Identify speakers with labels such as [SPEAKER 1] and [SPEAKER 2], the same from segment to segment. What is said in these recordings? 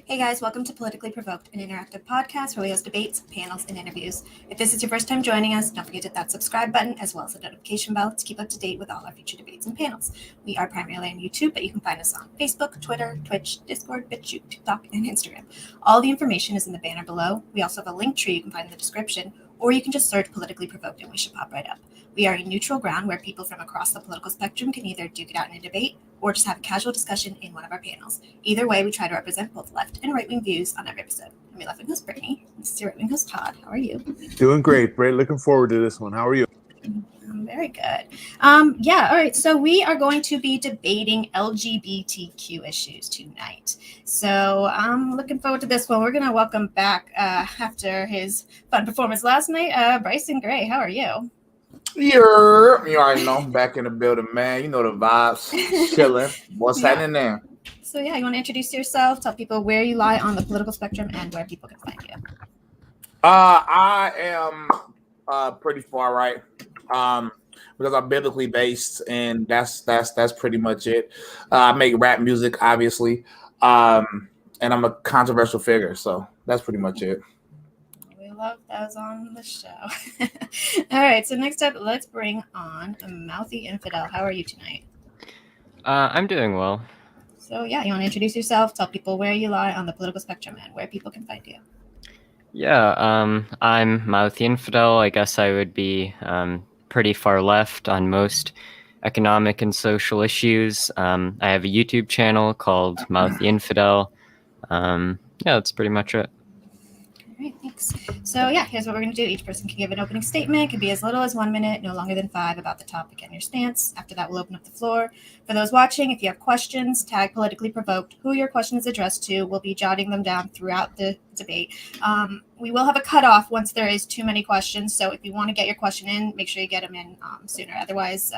[SPEAKER 1] Hey guys, welcome to Politically Provoked, an interactive podcast where we host debates, panels, and interviews. If this is your first time joining us, don't forget to hit that subscribe button as well as the notification bell to keep up to date with all our future debates and panels. We are primarily on YouTube, but you can find us on Facebook, Twitter, Twitch, Discord, BitChute, TikTok, and Instagram. All the information is in the banner below. We also have a link tree you can find in the description, or you can just search Politically Provoked and we should pop right up. We are a neutral ground where people from across the political spectrum can either duke it out in a debate or just have a casual discussion in one of our panels. Either way, we try to represent both left and right-wing views on every episode. I'm your left-wing host, Brittany. This is your right-wing host, Todd. How are you?
[SPEAKER 2] Doing great, Britt. Looking forward to this one. How are you?
[SPEAKER 1] I'm very good. All right. So we are going to be debating LGBTQ issues tonight. So I'm looking forward to this one. We're going to welcome back after his fun performance last night, Bryson Gray. How are you?
[SPEAKER 3] You already know I'm back in the building, man. You know the vibes. Chilling. What's happening there?
[SPEAKER 1] So you want to introduce yourself, tell people where you lie on the political spectrum and where people can find you.
[SPEAKER 3] I am pretty far right. Because I'm biblically based, and that's pretty much it. I make rap music, obviously. And I'm a controversial figure, so that's pretty much it.
[SPEAKER 1] Love those on the show. All right, so next up, let's bring on Mouthy Infidel. How are you tonight?
[SPEAKER 4] I'm doing well.
[SPEAKER 1] So you want to introduce yourself, tell people where you lie on the political spectrum and where people can find you.
[SPEAKER 4] Yeah, I'm Mouthy Infidel. I guess I would be pretty far left on most economic and social issues. I have a YouTube channel called Mouthy Infidel. That's pretty much it.
[SPEAKER 1] All right, thanks. So here's what we're going to do. Each person can give an opening statement. It can be as little as 1 minute, no longer than 5, about the topic and your stance. After that, we'll open up the floor. For those watching, if you have questions, tag Politically Provoked who your question is addressed to. We'll be jotting them down throughout the debate. We will have a cutoff once there is too many questions. So if you want to get your question in, make sure you get them in sooner. Otherwise,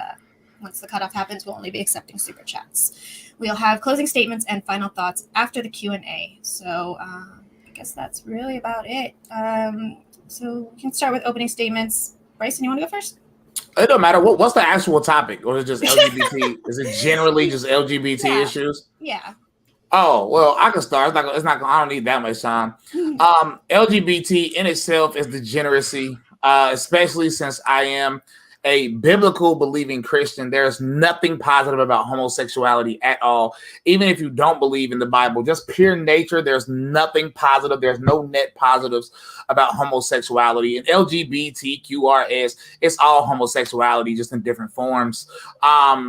[SPEAKER 1] once the cutoff happens, we'll only be accepting super chats. We'll have closing statements and final thoughts after the Q&A. So I guess that's really about it. So we can start with opening statements. Bryson, you want to go first?
[SPEAKER 3] It don't matter. What's the actual topic? Or is it just LGBT? Is it generally just LGBT issues?
[SPEAKER 1] Yeah.
[SPEAKER 3] Oh, well, I can start. It's not. I don't need that much time. LGBT in itself is degeneracy, especially since I am a biblical believing Christian. There's nothing positive about homosexuality at all. Even if you don't believe in the Bible, just pure nature, there's nothing positive. There's no net positives about homosexuality. And LGBTQRS, it's all homosexuality, just in different forms.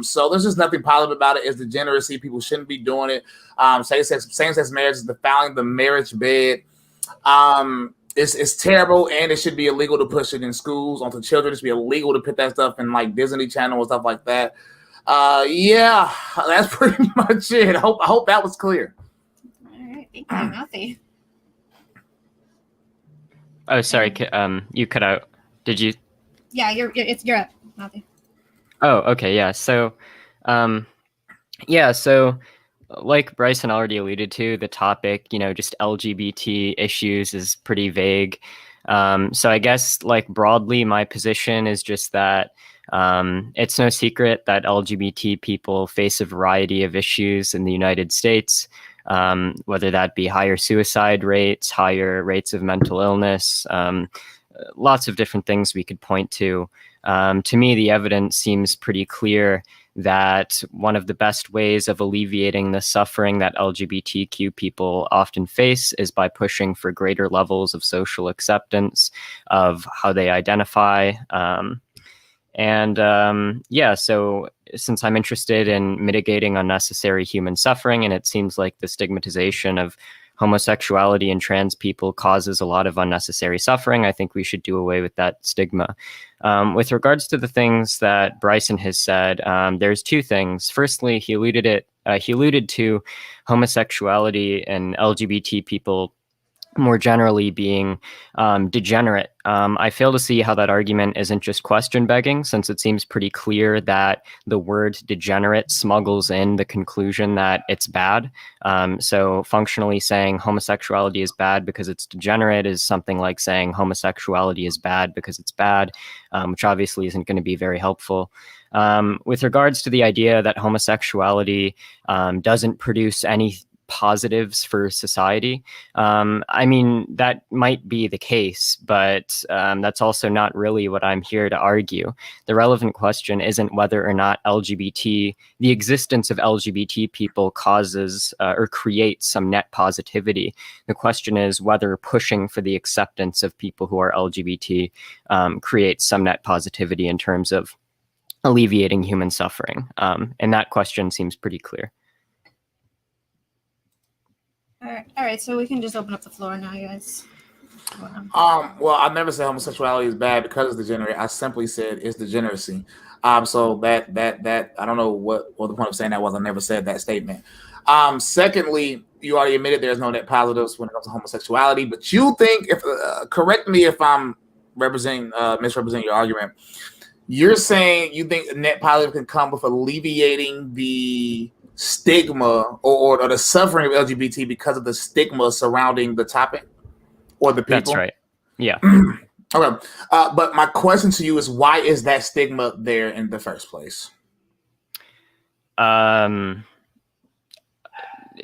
[SPEAKER 3] So there's just nothing positive about it. It's degeneracy. People shouldn't be doing it. Same-sex marriage is defiling the marriage bed. It's terrible, and it should be illegal to push it in schools onto children. It should be illegal to put that stuff in like Disney Channel and stuff like that. That's pretty much it. I hope that was clear.
[SPEAKER 1] All right, thank you, Mouthy.
[SPEAKER 4] Oh, sorry. You cut out. Did you?
[SPEAKER 1] Yeah, you're up, Mouthy.
[SPEAKER 4] Oh, okay. Yeah. So, so like Bryson already alluded to, the topic, just LGBT issues is pretty vague. So I guess like broadly, my position is just that it's no secret that LGBT people face a variety of issues in the United States, whether that be higher suicide rates, higher rates of mental illness, lots of different things we could point to. To me, the evidence seems pretty clear that one of the best ways of alleviating the suffering that LGBTQ people often face is by pushing for greater levels of social acceptance of how they identify. So since I'm interested in mitigating unnecessary human suffering, and it seems like the stigmatization of homosexuality and trans people causes a lot of unnecessary suffering, I think we should do away with that stigma. With regards to the things that Bryson has said, there's two things. Firstly, he alluded to homosexuality and LGBT people more generally being degenerate. I fail to see how that argument isn't just question begging, since it seems pretty clear that the word degenerate smuggles in the conclusion that it's bad. So functionally saying homosexuality is bad because it's degenerate is something like saying homosexuality is bad because it's bad, which obviously isn't going to be very helpful. With regards to the idea that homosexuality doesn't produce any positives for society. I mean, that might be the case, but that's also not really what I'm here to argue. The relevant question isn't whether or not the existence of LGBT people causes or creates some net positivity. The question is whether pushing for the acceptance of people who are LGBT creates some net positivity in terms of alleviating human suffering. And that question seems pretty clear.
[SPEAKER 1] All right. So we can just open up the floor now, you guys.
[SPEAKER 3] Well, I never said homosexuality is bad because it's degenerate. I simply said it's degeneracy. So that I don't know what the point of saying that was. I never said that statement. Secondly, you already admitted there's no net positives when it comes to homosexuality, but you think, if correct me if I'm misrepresenting your argument, you're saying you think net positive can come with alleviating the stigma or the suffering of LGBT because of the stigma surrounding the topic or the people?
[SPEAKER 4] That's right. Yeah.
[SPEAKER 3] Okay. But my question to you is, why is that stigma there in the first place?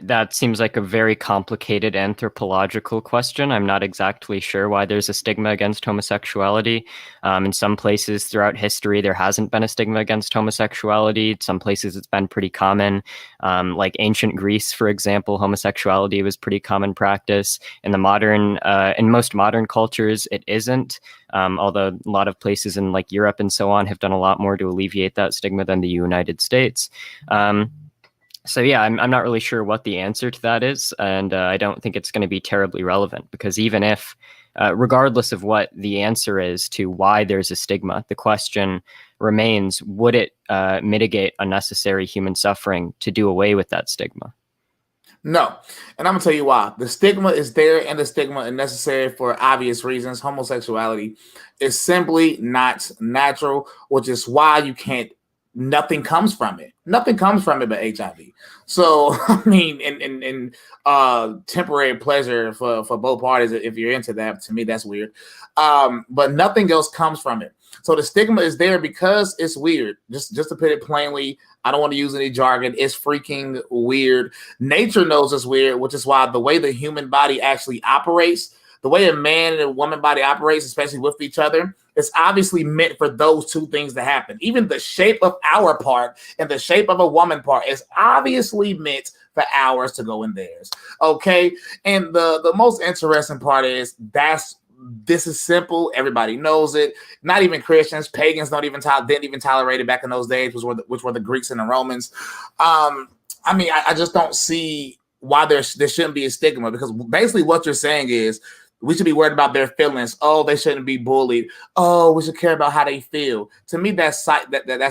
[SPEAKER 4] That seems like a very complicated anthropological question. I'm not exactly sure why there's a stigma against homosexuality. In some places throughout history, there hasn't been a stigma against homosexuality. Some places it's been pretty common. Like ancient Greece, for example, homosexuality was pretty common practice. In most modern cultures, it isn't. Although a lot of places in like Europe and so on have done a lot more to alleviate that stigma than the United States. So yeah, I'm not really sure what the answer to that is, and I don't think it's going to be terribly relevant, because even if, regardless of what the answer is to why there's a stigma, the question remains, would it mitigate unnecessary human suffering to do away with that stigma?
[SPEAKER 3] No. And I'm going to tell you why. The stigma is there, and the stigma is necessary for obvious reasons. Homosexuality is simply not natural, which is why nothing comes from it. Nothing comes from it but HIV. So, I mean, in temporary pleasure for both parties, if you're into that, to me, that's weird. But nothing else comes from it. So the stigma is there because it's weird. Just to put it plainly, I don't want to use any jargon. It's freaking weird. Nature knows it's weird, which is why the way the human body actually operates, the way a man and a woman body operates, especially with each other, it's obviously meant for those two things to happen. Even the shape of our part and the shape of a woman part is obviously meant for ours to go in theirs. Okay. And the most interesting part is this is simple. Everybody knows it. Not even Christians, pagans didn't even tolerate it back in those days, which were the Greeks and the Romans. I mean, I just don't see why there shouldn't be a stigma, because basically what you're saying is, we should be worried about their feelings. Oh, they shouldn't be bullied. Oh, we should care about how they feel. To me, that's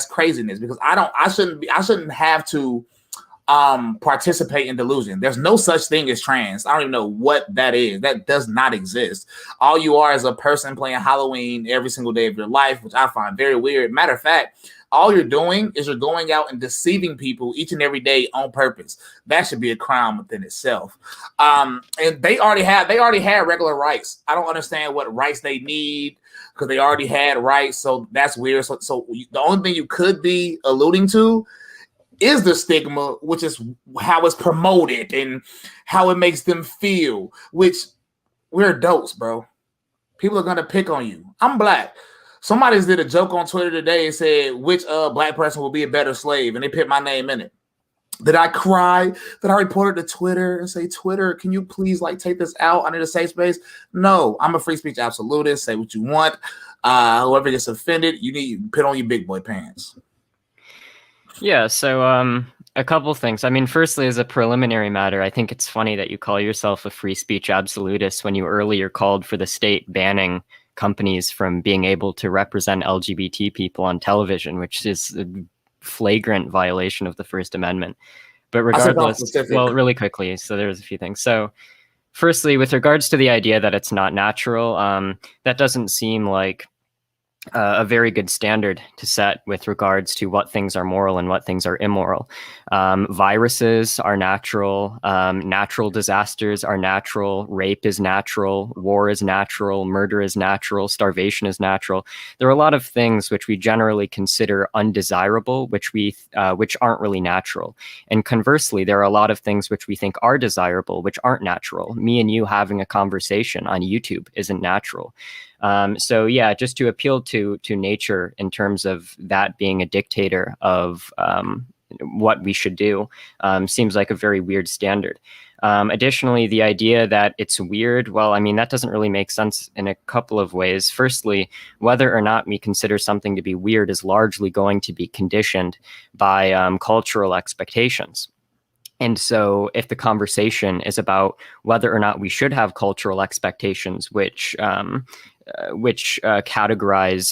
[SPEAKER 3] craziness, because I shouldn't have to participate in delusion. There's no such thing as trans. I don't even know what that is. That does not exist. All you are is a person playing Halloween every single day of your life, which I find very weird. Matter of fact, all you're doing is you're going out and deceiving people each and every day on purpose. That should be a crime within itself. And they already had regular rights. I don't understand what rights they need, because they already had rights. So that's weird. So the only thing you could be alluding to is the stigma, which is how it's promoted and how it makes them feel, which we're adults, bro. People are going to pick on you. I'm black. Somebody did a joke on Twitter today and said, which black person will be a better slave? And they put my name in it. Did I cry? Did I report it to Twitter and say, Twitter, can you please take this out? I need a safe space. No, I'm a free speech absolutist. Say what you want. Whoever gets offended, you need to put on your big boy pants.
[SPEAKER 4] Yeah, so a couple things. I mean, firstly, as a preliminary matter, I think it's funny that you call yourself a free speech absolutist when you earlier called for the state banning companies from being able to represent LGBT people on television, which is a flagrant violation of the First Amendment. But regardless, well, really quickly, so there's a few things. So firstly, with regards to the idea that it's not natural, that doesn't seem like a very good standard to set with regards to what things are moral and what things are immoral. Viruses are natural. Natural disasters are natural. Rape is natural. War is natural. Murder is natural. Starvation is natural. There are a lot of things which we generally consider undesirable, which aren't really natural. And conversely, there are a lot of things which we think are desirable, which aren't natural. Me and you having a conversation on YouTube isn't natural. So yeah, just to appeal to nature in terms of that being a dictator of what we should do seems like a very weird standard. Additionally, the idea that it's weird, well, I mean, that doesn't really make sense in a couple of ways. Firstly, whether or not we consider something to be weird is largely going to be conditioned by cultural expectations. And so if the conversation is about whether or not we should have cultural expectations, which categorize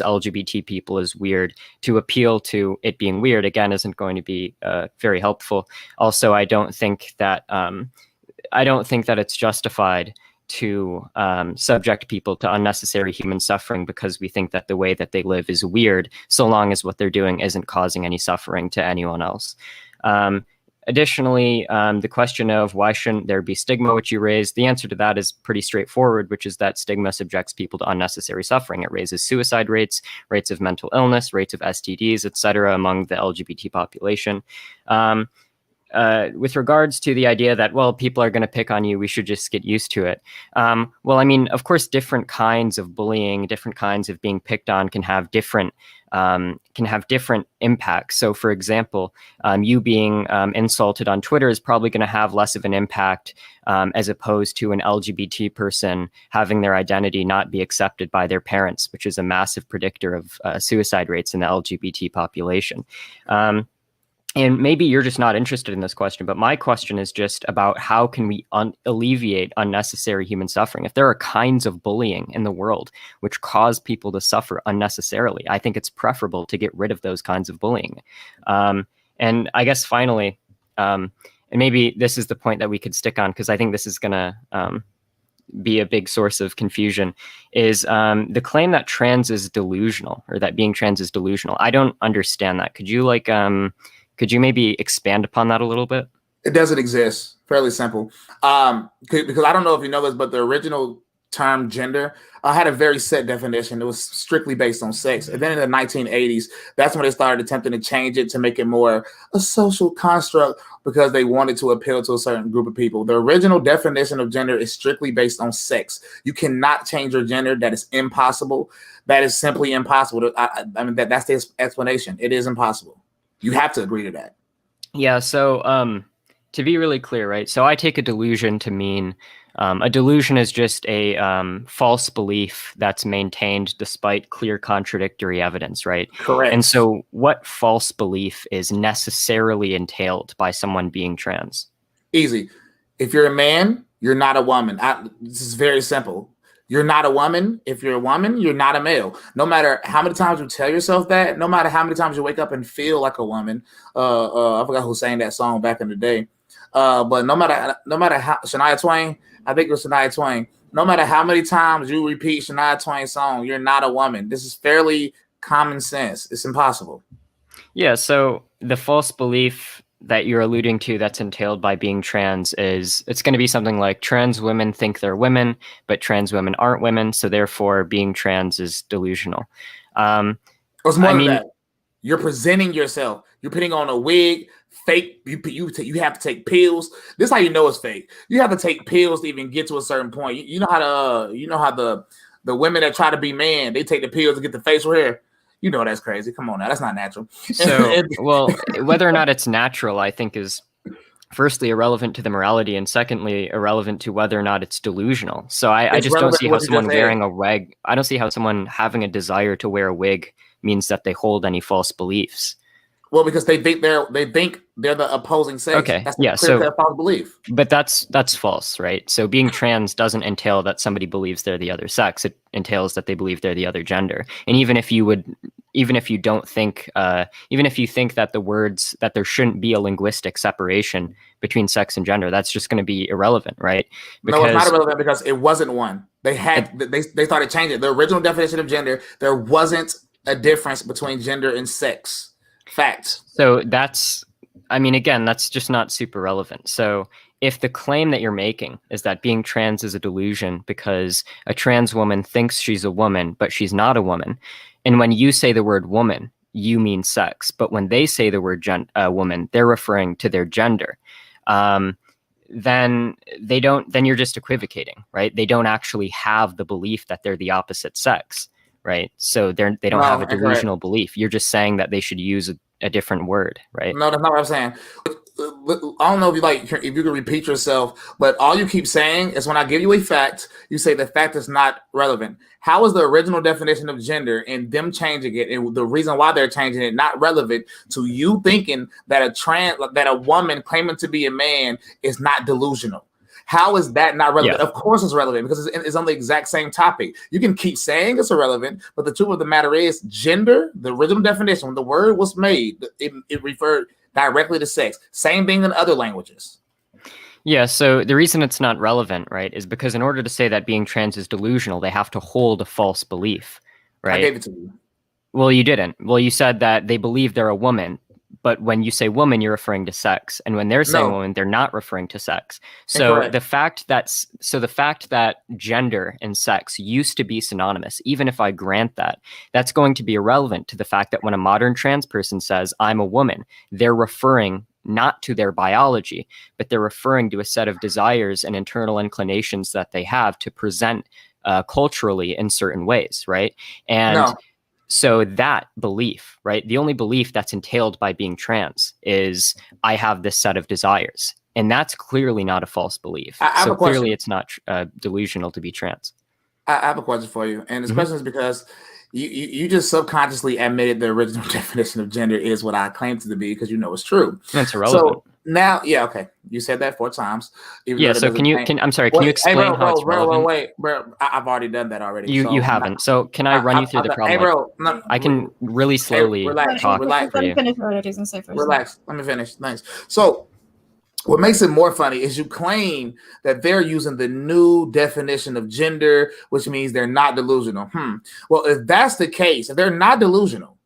[SPEAKER 4] LGBT people as weird, to appeal to it being weird, again, isn't going to be very helpful. Also, I don't think that it's justified to subject people to unnecessary human suffering because we think that the way that they live is weird, so long as what they're doing isn't causing any suffering to anyone else. Additionally, the question of why shouldn't there be stigma, which you raised, the answer to that is pretty straightforward, which is that stigma subjects people to unnecessary suffering. It raises suicide rates, rates of mental illness, rates of STDs, etc., among the LGBT population. With regards to the idea that, well, people are going to pick on you, we should just get used to it. Well, I mean, of course, different kinds of bullying, different kinds of being picked on can have different impacts. So, for example, you being insulted on Twitter is probably going to have less of an impact as opposed to an LGBT person having their identity not be accepted by their parents, which is a massive predictor of suicide rates in the LGBT population. And maybe you're just not interested in this question, but my question is just about how can we alleviate unnecessary human suffering? If there are kinds of bullying in the world which cause people to suffer unnecessarily, I think it's preferable to get rid of those kinds of bullying. And I guess finally, and maybe this is the point that we could stick on, because I think this is going to be a big source of confusion, is the claim that trans is delusional, or that being trans is delusional. I don't understand that. Could you maybe expand upon that a little bit?
[SPEAKER 3] It doesn't exist. Fairly simple. Because I don't know if you know this, but the original term gender had a very set definition. It was strictly based on sex. And then in the 1980s, that's when they started attempting to change it to make it more a social construct because they wanted to appeal to a certain group of people. The original definition of gender is strictly based on sex. You cannot change your gender. That is impossible. That is simply impossible. I mean, that's the explanation. It is impossible. You have to agree to that.
[SPEAKER 4] Yeah. So to be really clear, right? So I take a delusion to mean a delusion is just a false belief that's maintained despite clear contradictory evidence, right?
[SPEAKER 3] Correct.
[SPEAKER 4] And so what false belief is necessarily entailed by someone being trans?
[SPEAKER 3] Easy. If you're a man, you're not a woman. This is very simple. You're not a woman. If you're a woman, you're not a male. No matter how many times you tell yourself that, no matter how many times you wake up and feel like a woman. I forgot who sang that song back in the day. But no matter how, Shania Twain, I think it was Shania Twain. No matter how many times you repeat Shania Twain's song, you're not a woman. This is fairly common sense. It's impossible.
[SPEAKER 4] Yeah. So the false belief that you're alluding to that's entailed by being trans is it's going to be something like trans women think they're women, but trans women aren't women. So therefore being trans is delusional.
[SPEAKER 3] It's more than that. You're presenting yourself. You're putting on a wig, fake. You have to take pills. This is how you know it's fake. You have to take pills to even get to a certain point. You know how the women that try to be man, they take the pills to get the facial hair. You know that's crazy. Come on now, that's not natural.
[SPEAKER 4] So, well, whether or not it's natural, I think is firstly irrelevant to the morality, and secondly irrelevant to whether or not it's delusional. So I just don't see how someone wearing a wig, I don't see how someone having a desire to wear a wig means that they hold any false beliefs.
[SPEAKER 3] Well, because they think they're the opposing sex.
[SPEAKER 4] Okay,
[SPEAKER 3] that's
[SPEAKER 4] yeah, so
[SPEAKER 3] their false belief.
[SPEAKER 4] But that's false, right? So being trans doesn't entail that somebody believes they're the other sex. It entails that they believe they're the other gender. And even if you think that the words that there shouldn't be a linguistic separation between sex and gender, that's just going to be irrelevant, right?
[SPEAKER 3] Because, no, it's not irrelevant because it wasn't one. They started changing it. The original definition of gender, there wasn't a difference between gender and sex. Fact.
[SPEAKER 4] So that's, I mean, again, that's just not super relevant. So if the claim that you're making is that being trans is a delusion because a trans woman thinks she's a woman, but she's not a woman, and when you say the word woman, you mean sex, but when they say the word woman, they're referring to their gender. Then they don't. Then you're just equivocating, right? They don't actually have the belief that they're the opposite sex, right? So they don't have a delusional belief. You're just saying that they should use a different word, right?
[SPEAKER 3] No, that's not what I'm saying. I don't know if you can repeat yourself, but all you keep saying is when I give you a fact, you say the fact is not relevant. How is the original definition of gender and them changing it, and the reason why they're changing it, not relevant to you thinking that a woman claiming to be a man is not delusional? How is that not relevant? Yeah. Of course it's relevant because it's on the exact same topic. You can keep saying it's irrelevant, but the truth of the matter is gender, the original definition, when the word was made, it referred directly to sex. Same thing in other languages.
[SPEAKER 4] Yeah, so the reason it's not relevant, right, is because in order to say that being trans is delusional, they have to hold a false belief, right?
[SPEAKER 3] I gave it to you.
[SPEAKER 4] Well, you didn't. Well, you said that they believe they're a woman, but when you say woman, you're referring to sex, and when they're saying woman, they're not referring to sex. So
[SPEAKER 3] Incorrect.
[SPEAKER 4] the fact that gender and sex used to be synonymous, even if I grant that, that's going to be irrelevant to the fact that when a modern trans person says I'm a woman, they're referring not to their biology, but they're referring to a set of desires and internal inclinations that they have to present culturally in certain ways, right? And so that belief, right, the only belief that's entailed by being trans is I have this set of desires. And that's clearly not a false belief. So clearly it's not delusional to be trans.
[SPEAKER 3] I have a question for you. And this question is because you just subconsciously admitted the original definition of gender is what I claimed it to be because you know it's true.
[SPEAKER 4] That's irrelevant.
[SPEAKER 3] So now, okay. You said that 4 times.
[SPEAKER 4] So can you explain how it's relevant?
[SPEAKER 3] Wait, bro. I've already done that already.
[SPEAKER 4] You haven't. So can I run you through the problem?
[SPEAKER 3] Hey, bro.
[SPEAKER 4] I can really slowly talk for you.
[SPEAKER 3] Relax. Let me finish. Thanks. So what makes it more funny is you claim that they're using the new definition of gender, which means they're not delusional. Well, if that's the case, if they're not delusional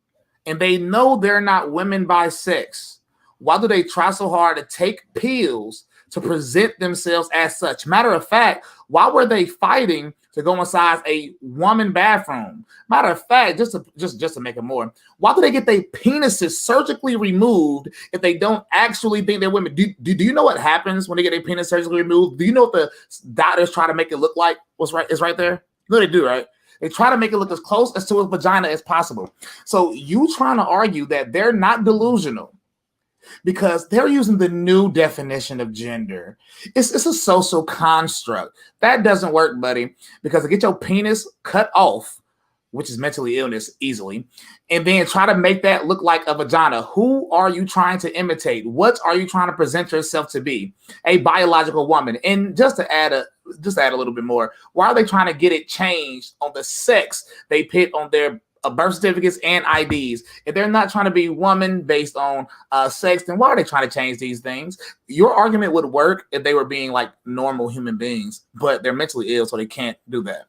[SPEAKER 3] and they know they're not women by sex, why do they try so hard to take pills to present themselves as such? Matter of fact, why were they fighting to go inside a woman bathroom? Matter of fact, just to make it more, why do they get their penises surgically removed if they don't actually think they're women? Do you know what happens when they get their penis surgically removed? Do you know what the doctors try to make it look like? It's right there. No, they do, right? They try to make it look as close as to a vagina as possible. So you trying to argue that they're not delusional because they're using the new definition of gender. It's a social construct. That doesn't work, buddy, because to get your penis cut off, which is mentally illness easily, and then try to make that look like a vagina. Who are you trying to imitate? What are you trying to present yourself to be? A biological woman. And just to add a little bit more, why are they trying to get it changed on the sex they put on their birth certificates and IDs? If they're not trying to be woman based on sex, then why are they trying to change these things? Your argument would work if they were being like normal human beings, but they're mentally ill, so they can't do that.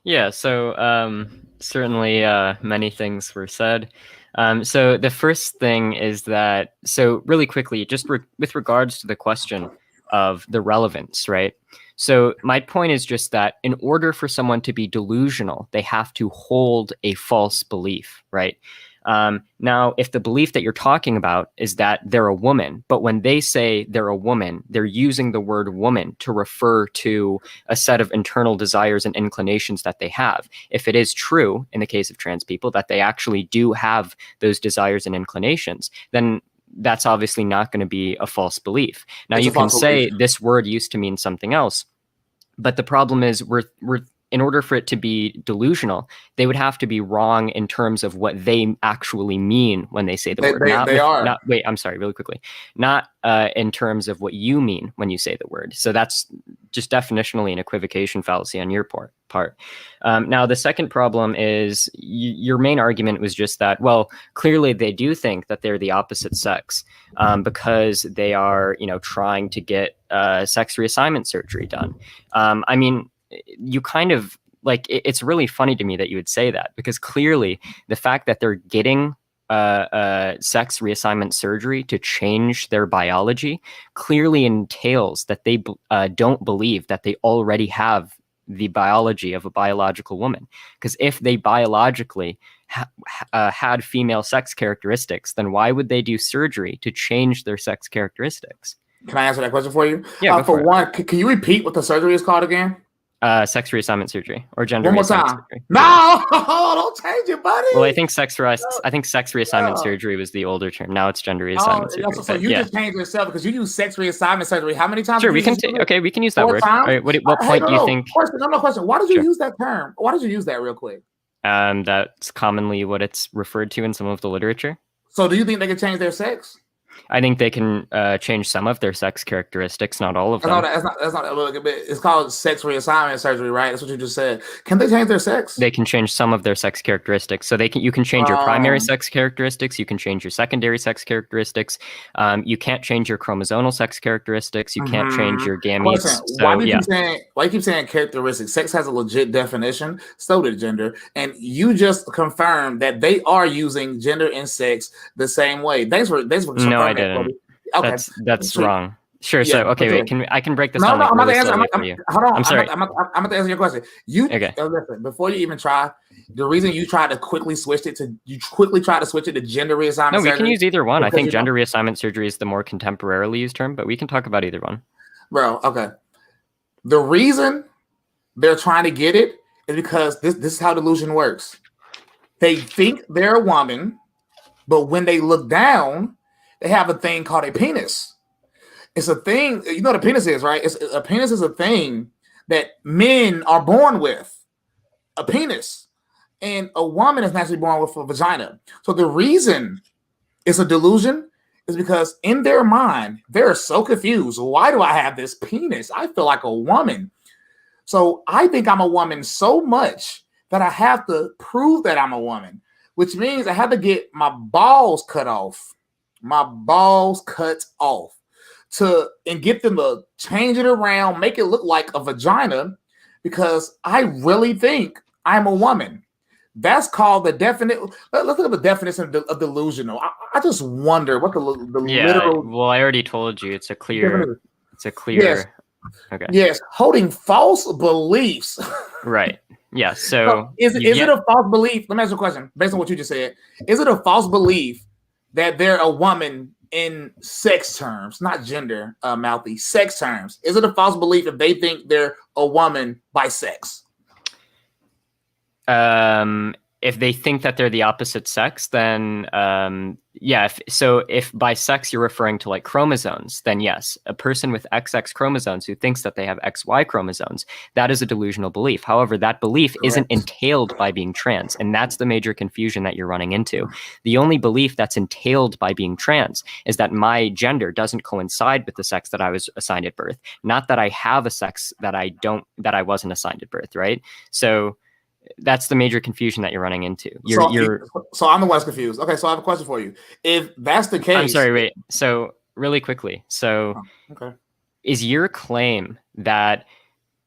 [SPEAKER 4] Yeah, so certainly many things were said. So the first thing is that, so really quickly, just with regards to the question of the relevance, right? So my point is just that in order for someone to be delusional, they have to hold a false belief, right? Now, if the belief that you're talking about is that they're a woman, but when they say they're a woman, they're using the word woman to refer to a set of internal desires and inclinations that they have. If it is true, in the case of trans people, that they actually do have those desires and inclinations, then that's obviously not going to be a false belief. Now, you can say this word used to mean something else, but the problem is we're in order for it to be delusional, they would have to be wrong in terms of what they actually mean when they say the word. Wait, I'm sorry, really quickly. Not in terms of what you mean when you say the word. So that's just definitionally an equivocation fallacy on your part. Now, the second problem is your main argument was just that, well, clearly they do think that they're the opposite sex because they are, trying to get sex reassignment surgery done. I mean, you kind of like it's really funny to me that you would say that, because clearly the fact that they're getting sex reassignment surgery to change their biology clearly entails that they don't believe that they already have the biology of a biological woman. Because if they biologically had female sex characteristics, then why would they do surgery to change their sex characteristics?
[SPEAKER 3] Can I answer that question for you?
[SPEAKER 4] Yeah.
[SPEAKER 3] For one, can you repeat what the surgery is called again?
[SPEAKER 4] Sex reassignment surgery or gender
[SPEAKER 3] One more
[SPEAKER 4] reassignment
[SPEAKER 3] time.
[SPEAKER 4] surgery.
[SPEAKER 3] No, don't change it, buddy.
[SPEAKER 4] Well, I think sex reassignment surgery was the older term. Now it's gender reassignment surgery.
[SPEAKER 3] So you just changed yourself because you use sex reassignment surgery. How many times?
[SPEAKER 4] Sure, we can. We can use that word. All right, what point do you think?
[SPEAKER 3] Question. Why did you use that term? Why did you use that real quick?
[SPEAKER 4] That's commonly what it's referred to in some of the literature.
[SPEAKER 3] So, do you think they can change their sex?
[SPEAKER 4] I think they can change some of their sex characteristics, not all of them.
[SPEAKER 3] That's not a little bit. It's called sex reassignment surgery, right? That's what you just said. Can they change their sex?
[SPEAKER 4] They can change some of their sex characteristics. So you can change your primary sex characteristics. You can change your secondary sex characteristics. You can't change your chromosomal sex characteristics. You can't change your gametes. So,
[SPEAKER 3] why do you keep saying characteristics? Sex has a legit definition. So did gender, and you just confirmed that they are using gender and sex the same way. Thanks for confirming.
[SPEAKER 4] No, I didn't. Okay, that's wrong. Sure. Yeah, so wait. I can break this down.
[SPEAKER 3] I'm about to answer. Hold on.
[SPEAKER 4] I'm sorry.
[SPEAKER 3] I'm about to answer your question. Listen, before you even try, the reason you tried to quickly switch it to gender reassignment.
[SPEAKER 4] No, we can use either one. I think gender reassignment surgery is the more contemporarily used term, but we can talk about either one.
[SPEAKER 3] Bro, okay. The reason they're trying to get it is because this is how delusion works. They think they're a woman, but when they look down, they have a thing called a penis. It's a thing, you know what a penis is, right? A penis is a thing that men are born with. A penis. And a woman is naturally born with a vagina. So the reason it's a delusion is because in their mind, they're so confused. Why do I have this penis? I feel like a woman. So I think I'm a woman so much that I have to prove that I'm a woman, which means I have to get my balls cut off. And get them to change it around, make it look like a vagina, because I really think I'm a woman. That's called the definite. Let's look at the definition of delusional. I just wonder what the literal.
[SPEAKER 4] Well, I already told you it's a clear.
[SPEAKER 3] Yes.
[SPEAKER 4] Okay.
[SPEAKER 3] Yes, holding false beliefs.
[SPEAKER 4] Right. Yeah. So
[SPEAKER 3] is it a false belief? Let me ask you a question based on what you just said. Is it a false belief that they're a woman in sex terms, not gender, Mouthy, sex terms? Is it a false belief if they think they're a woman by sex?
[SPEAKER 4] If they think that they're the opposite sex, then yeah. If by sex you're referring to like chromosomes, then yes, a person with XX chromosomes who thinks that they have XY chromosomes, that is a delusional belief. However, that belief isn't entailed by being trans, and that's the major confusion that you're running into. The only belief that's entailed by being trans is that my gender doesn't coincide with the sex that I was assigned at birth, not that I have a sex that I wasn't assigned at birth, right? So that's the major confusion that you're running into.
[SPEAKER 3] So I'm the one that's confused. Okay, so I have a question for you. If that's the case,
[SPEAKER 4] I'm sorry. Wait. So really quickly. Is your claim that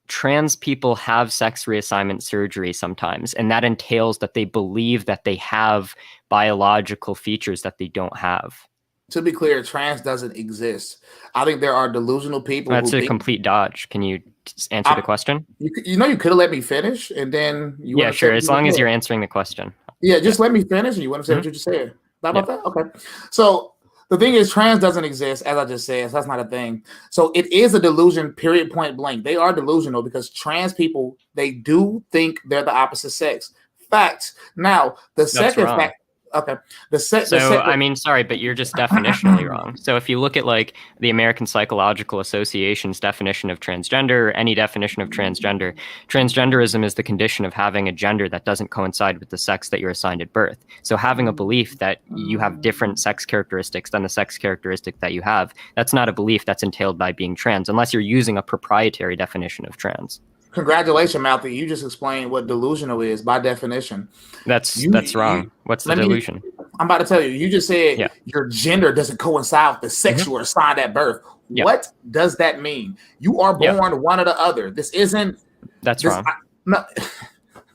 [SPEAKER 4] trans people have sex reassignment surgery sometimes, and that entails that they believe that they have biological features that they don't have?
[SPEAKER 3] To be clear, trans doesn't exist. I think there are delusional people.
[SPEAKER 4] That's a complete dodge. Can you answer the question?
[SPEAKER 3] You could have let me finish, and then you.
[SPEAKER 4] Yeah, sure. As long as you're answering the question.
[SPEAKER 3] Yeah, just let me finish, and you want to say what you just said. How about that? Okay. So the thing is, trans doesn't exist, as I just said. So that's not a thing. So it is a delusion. Period. Point blank. They are delusional because trans people, they do think they're the opposite sex. Facts. Now the second fact. Okay.
[SPEAKER 4] I mean, sorry, but you're just definitionally wrong. So if you look at like the American Psychological Association's definition of transgender, or any definition of transgender, transgenderism is the condition of having a gender that doesn't coincide with the sex that you're assigned at birth. So having a belief that you have different sex characteristics than the sex characteristic that you have, that's not a belief that's entailed by being trans, unless you're using a proprietary definition of trans.
[SPEAKER 3] Congratulations, Mouthy. You just explained what delusional is by definition.
[SPEAKER 4] That's wrong. What's the delusion?
[SPEAKER 3] I'm about to tell you. You just said your gender doesn't coincide with the sex you were assigned at birth. Yep. What does that mean? You are born one or the other. This isn't.
[SPEAKER 4] That's wrong.
[SPEAKER 3] No.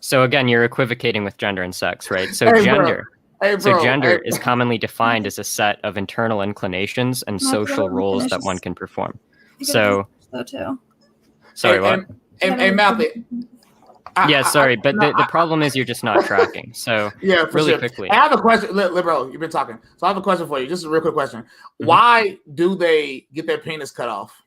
[SPEAKER 4] So again, you're equivocating with gender and sex, right? So
[SPEAKER 3] Hey,
[SPEAKER 4] gender.
[SPEAKER 3] Hey,
[SPEAKER 4] So
[SPEAKER 3] bro.
[SPEAKER 4] gender
[SPEAKER 3] Hey,
[SPEAKER 4] is commonly defined as a set of internal inclinations and
[SPEAKER 1] No,
[SPEAKER 4] social roles that
[SPEAKER 1] finishes.
[SPEAKER 4] one can perform.
[SPEAKER 1] You
[SPEAKER 4] So,
[SPEAKER 1] though too.
[SPEAKER 4] sorry, what?
[SPEAKER 3] Hey, Mouthy.
[SPEAKER 4] Yeah, sorry, but
[SPEAKER 3] No,
[SPEAKER 4] the problem is you're just not tracking. So
[SPEAKER 3] yeah, for
[SPEAKER 4] really
[SPEAKER 3] sure.
[SPEAKER 4] quickly.
[SPEAKER 3] I have a question, bro. You've been talking, so I have a question for you. Just a real quick question.
[SPEAKER 4] Mm-hmm.
[SPEAKER 3] Why do they get their penis cut off?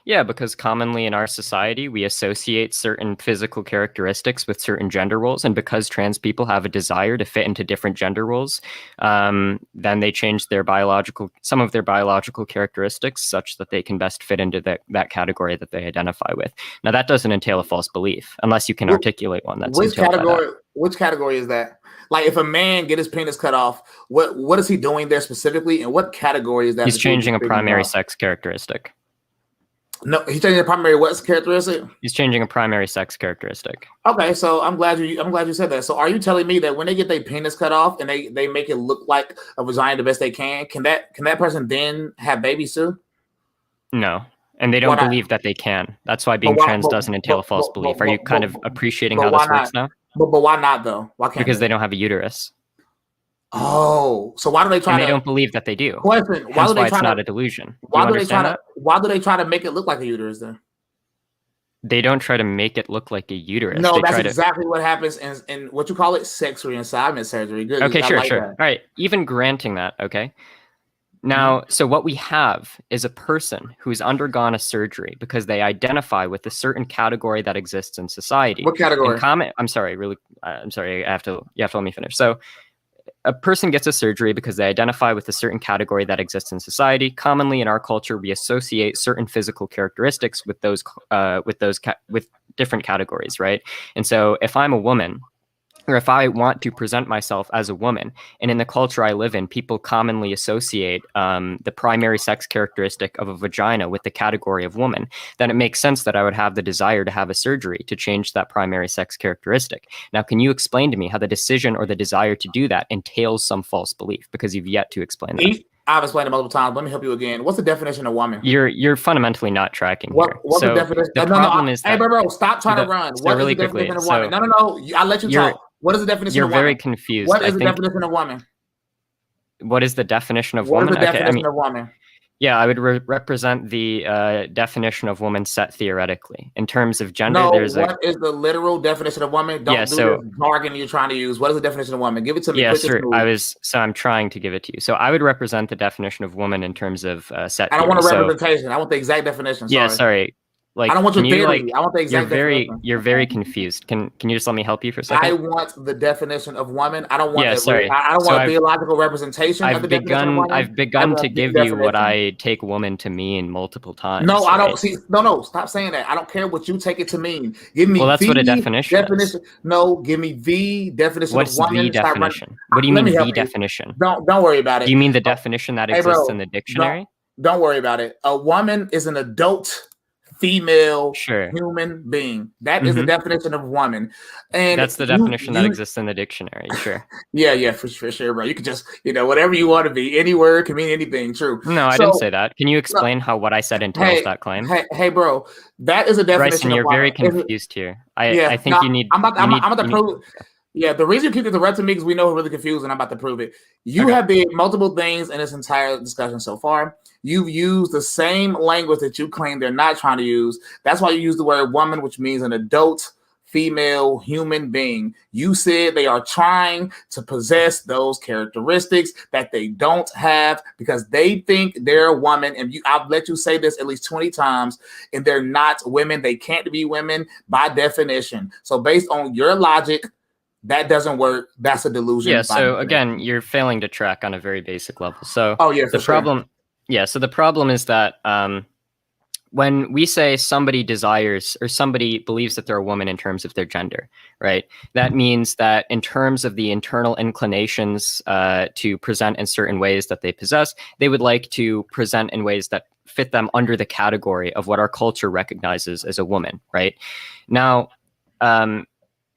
[SPEAKER 4] Yeah, because commonly in our society, we associate certain physical characteristics with certain gender roles. And because trans people have a desire to fit into different gender roles, then they change some of their biological characteristics such that they can best fit into that category that they identify with. Now, that doesn't entail a false belief, unless you can articulate one that's entailed by that.
[SPEAKER 3] Which category is that? Like, if a man get his penis cut off, what is he doing there specifically, and what category is that?
[SPEAKER 4] He's changing a primary sex characteristic.
[SPEAKER 3] No, he's changing a primary what characteristic?
[SPEAKER 4] He's changing a primary sex characteristic.
[SPEAKER 3] Okay, so I'm glad you said that. So are you telling me that when they get their penis cut off and they make it look like a vagina the best they can that person then have babies too?
[SPEAKER 4] No. And they don't believe that they can. That's why being trans doesn't entail a false belief. Are you kind of appreciating how this works now?
[SPEAKER 3] But why not though? Why can't
[SPEAKER 4] Because they don't have a uterus.
[SPEAKER 3] Oh, so why do they try
[SPEAKER 4] and they don't believe that they do.
[SPEAKER 3] Question:
[SPEAKER 4] Why do they it's not a delusion?
[SPEAKER 3] Why do they try to make it look like a uterus then?
[SPEAKER 4] They don't try to make it look like a uterus.
[SPEAKER 3] No, that's exactly what happens in what you call it, sex reassignment surgery. Good.
[SPEAKER 4] Okay, sure. All right. Even granting that, okay. Now, so what we have is a person who's undergone a surgery because they identify with a certain category that exists in society.
[SPEAKER 3] What category?
[SPEAKER 4] I'm sorry. You have to let me finish. So, a person gets a surgery because they identify with a certain category that exists in society. Commonly in our culture, we associate certain physical characteristics with different categories, right? And so, if I'm a woman, or if I want to present myself as a woman, and in the culture I live in, people commonly associate the primary sex characteristic of a vagina with the category of woman, then it makes sense that I would have the desire to have a surgery to change that primary sex characteristic. Now, can you explain to me how the decision or the desire to do that entails some false belief? Because you've yet to explain that.
[SPEAKER 3] I've explained it multiple times. Let me help you again. What's the definition of woman?
[SPEAKER 4] You're fundamentally not tracking here.
[SPEAKER 3] What's the definition?
[SPEAKER 4] The problem is that,
[SPEAKER 3] hey, bro, stop trying to run.
[SPEAKER 4] So
[SPEAKER 3] what
[SPEAKER 4] really
[SPEAKER 3] is the
[SPEAKER 4] quickly,
[SPEAKER 3] definition of woman? No. I'll let you talk. What is the definition of woman?
[SPEAKER 4] You're very confused.
[SPEAKER 3] What is the definition of woman?
[SPEAKER 4] What is the definition of woman?
[SPEAKER 3] What is the definition of woman?
[SPEAKER 4] Yeah, I would represent the definition of woman set theoretically. In terms of gender,
[SPEAKER 3] what is the literal definition of woman? Don't do the jargon you're trying to use. What is the definition of woman? Give it to me.
[SPEAKER 4] Yeah, sure. I'm trying to give it to you. So I would represent the definition of woman in terms of set.
[SPEAKER 3] I don't want a representation. I want the exact definition.
[SPEAKER 4] Yeah, sorry. Like,
[SPEAKER 3] I don't want your theory. I want the exact definition.
[SPEAKER 4] You're very confused. Can you just let me help you for a second?
[SPEAKER 3] I want the definition of woman. I don't want.
[SPEAKER 4] Yeah, sorry.
[SPEAKER 3] I don't want a theological representation.
[SPEAKER 4] I've begun to give you what I take woman to mean multiple times.
[SPEAKER 3] No, I don't see. No. Stop saying that. I don't care what you take it to mean. Give me.
[SPEAKER 4] Well, that's what a definition is.
[SPEAKER 3] No, give me the definition
[SPEAKER 4] of woman. What's the definition? What do you mean the definition?
[SPEAKER 3] Don't worry about it.
[SPEAKER 4] Do you mean the definition that exists in the dictionary?
[SPEAKER 3] Don't worry about it. A woman is an adult female human being. That is the definition of woman. And
[SPEAKER 4] that's the definition that exists in the dictionary. Sure.
[SPEAKER 3] yeah, for sure, bro. You can just, whatever you want to be. Any word can mean anything. True.
[SPEAKER 4] No, I didn't say that. Can you explain how what I said entails that claim?
[SPEAKER 3] Hey, bro. That is a definition.
[SPEAKER 4] Bryson, you're very confused here. I think you need.
[SPEAKER 3] I'm about to prove. Yeah, the reason you keep interrupting me is we know we're really confused, and I'm about to prove it. You have did multiple things in this entire discussion so far. You've used the same language that you claim they're not trying to use. That's why you use the word woman, which means an adult female human being. You said they are trying to possess those characteristics that they don't have because they think they're a woman. And I've let you say this at least 20 times, and they're not women. They can't be women by definition. So based on your logic, that doesn't work. That's a delusion.
[SPEAKER 4] Yeah. So again, you're failing to track on a very basic level. So the problem is that when we say somebody desires or somebody believes that they're a woman in terms of their gender, right? That means that in terms of the internal inclinations to present in certain ways that they possess, they would like to present in ways that fit them under the category of what our culture recognizes as a woman, right? Now,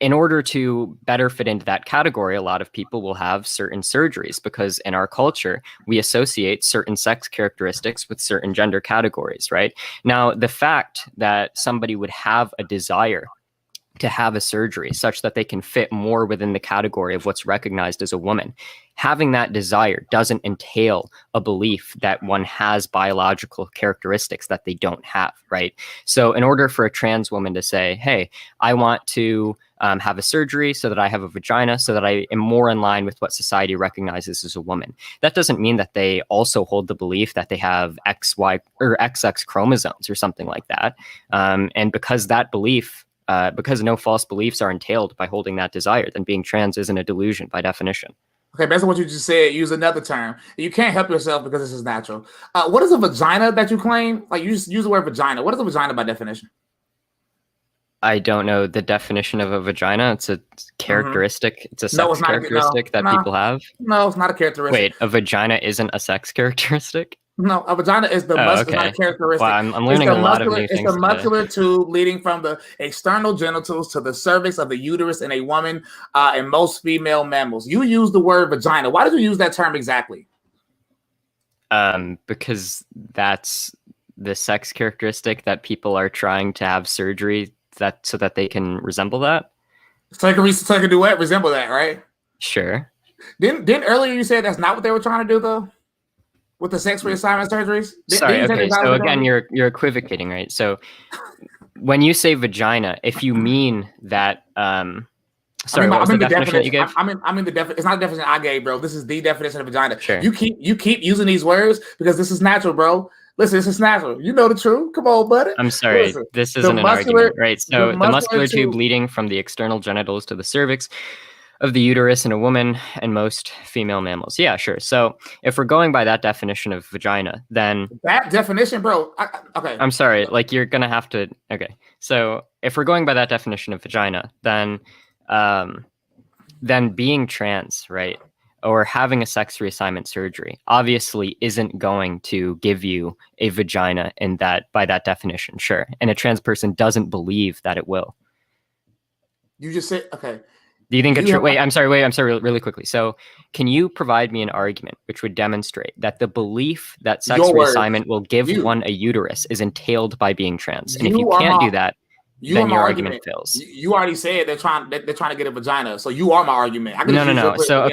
[SPEAKER 4] in order to better fit into that category, a lot of people will have certain surgeries because in our culture, we associate certain sex characteristics with certain gender categories, right? Now, the fact that somebody would have a desire to have a surgery such that they can fit more within the category of what's recognized as a woman. Having that desire doesn't entail a belief that one has biological characteristics that they don't have, right? So in order for a trans woman to say, hey, I want to have a surgery so that I have a vagina, so that I am more in line with what society recognizes as a woman, that doesn't mean that they also hold the belief that they have XY or XX chromosomes or something like that. And because that belief, because no false beliefs are entailed by holding that desire, then being trans isn't a delusion by definition.
[SPEAKER 3] Okay, based on what you just said, use another term. You can't help yourself because this is natural. What is a vagina that you claim? Like, you just use the word vagina. What is a vagina by definition?
[SPEAKER 4] I don't know the definition of a vagina. It's a characteristic. It's a sex characteristic that people have.
[SPEAKER 3] No, it's not a characteristic.
[SPEAKER 4] Wait, a vagina isn't a sex characteristic?
[SPEAKER 3] No, a vagina is the muscular characteristic.
[SPEAKER 4] Well, I'm learning a lot of new things.
[SPEAKER 3] It's the muscular tube leading from the external genitals to the cervix of the uterus in a woman and most female mammals. You use the word vagina. Why did you use that term exactly?
[SPEAKER 4] Because that's the sex characteristic that people are trying to have surgery so that they can resemble that.
[SPEAKER 3] So they can do what? Resemble that, right?
[SPEAKER 4] Sure.
[SPEAKER 3] Didn't earlier you say that's not what they were trying to do though? With the sex reassignment surgeries?
[SPEAKER 4] Sorry, okay, so again, you're equivocating, right? So when you say vagina, if you mean that, sorry, what was the definition that you gave?
[SPEAKER 3] It's not the definition I gave, bro. This is the definition of vagina.
[SPEAKER 4] Sure.
[SPEAKER 3] You keep using these words because this is natural, bro. Listen, this is natural. You know the truth. Come on, buddy.
[SPEAKER 4] I'm sorry. Listen, this isn't an argument, right? So the muscular tube leading from the external genitals to the cervix of the uterus in a woman and most female mammals. Yeah, sure. So if we're going by that definition of vagina, then
[SPEAKER 3] that definition, bro. Okay.
[SPEAKER 4] I'm sorry. Like you're gonna have to. Okay. So if we're going by that definition of vagina, then being trans, right, or having a sex reassignment surgery, obviously isn't going to give you a vagina in that by that definition. Sure. And a trans person doesn't believe that it will.
[SPEAKER 3] You just said okay.
[SPEAKER 4] Do you think wait, I'm sorry, really quickly. So can you provide me an argument which would demonstrate that the belief that sex reassignment will give one a uterus is entailed by being trans? And if you can't do that, then your argument fails.
[SPEAKER 3] You already said they're trying to get a vagina. So you are my argument.
[SPEAKER 4] No. So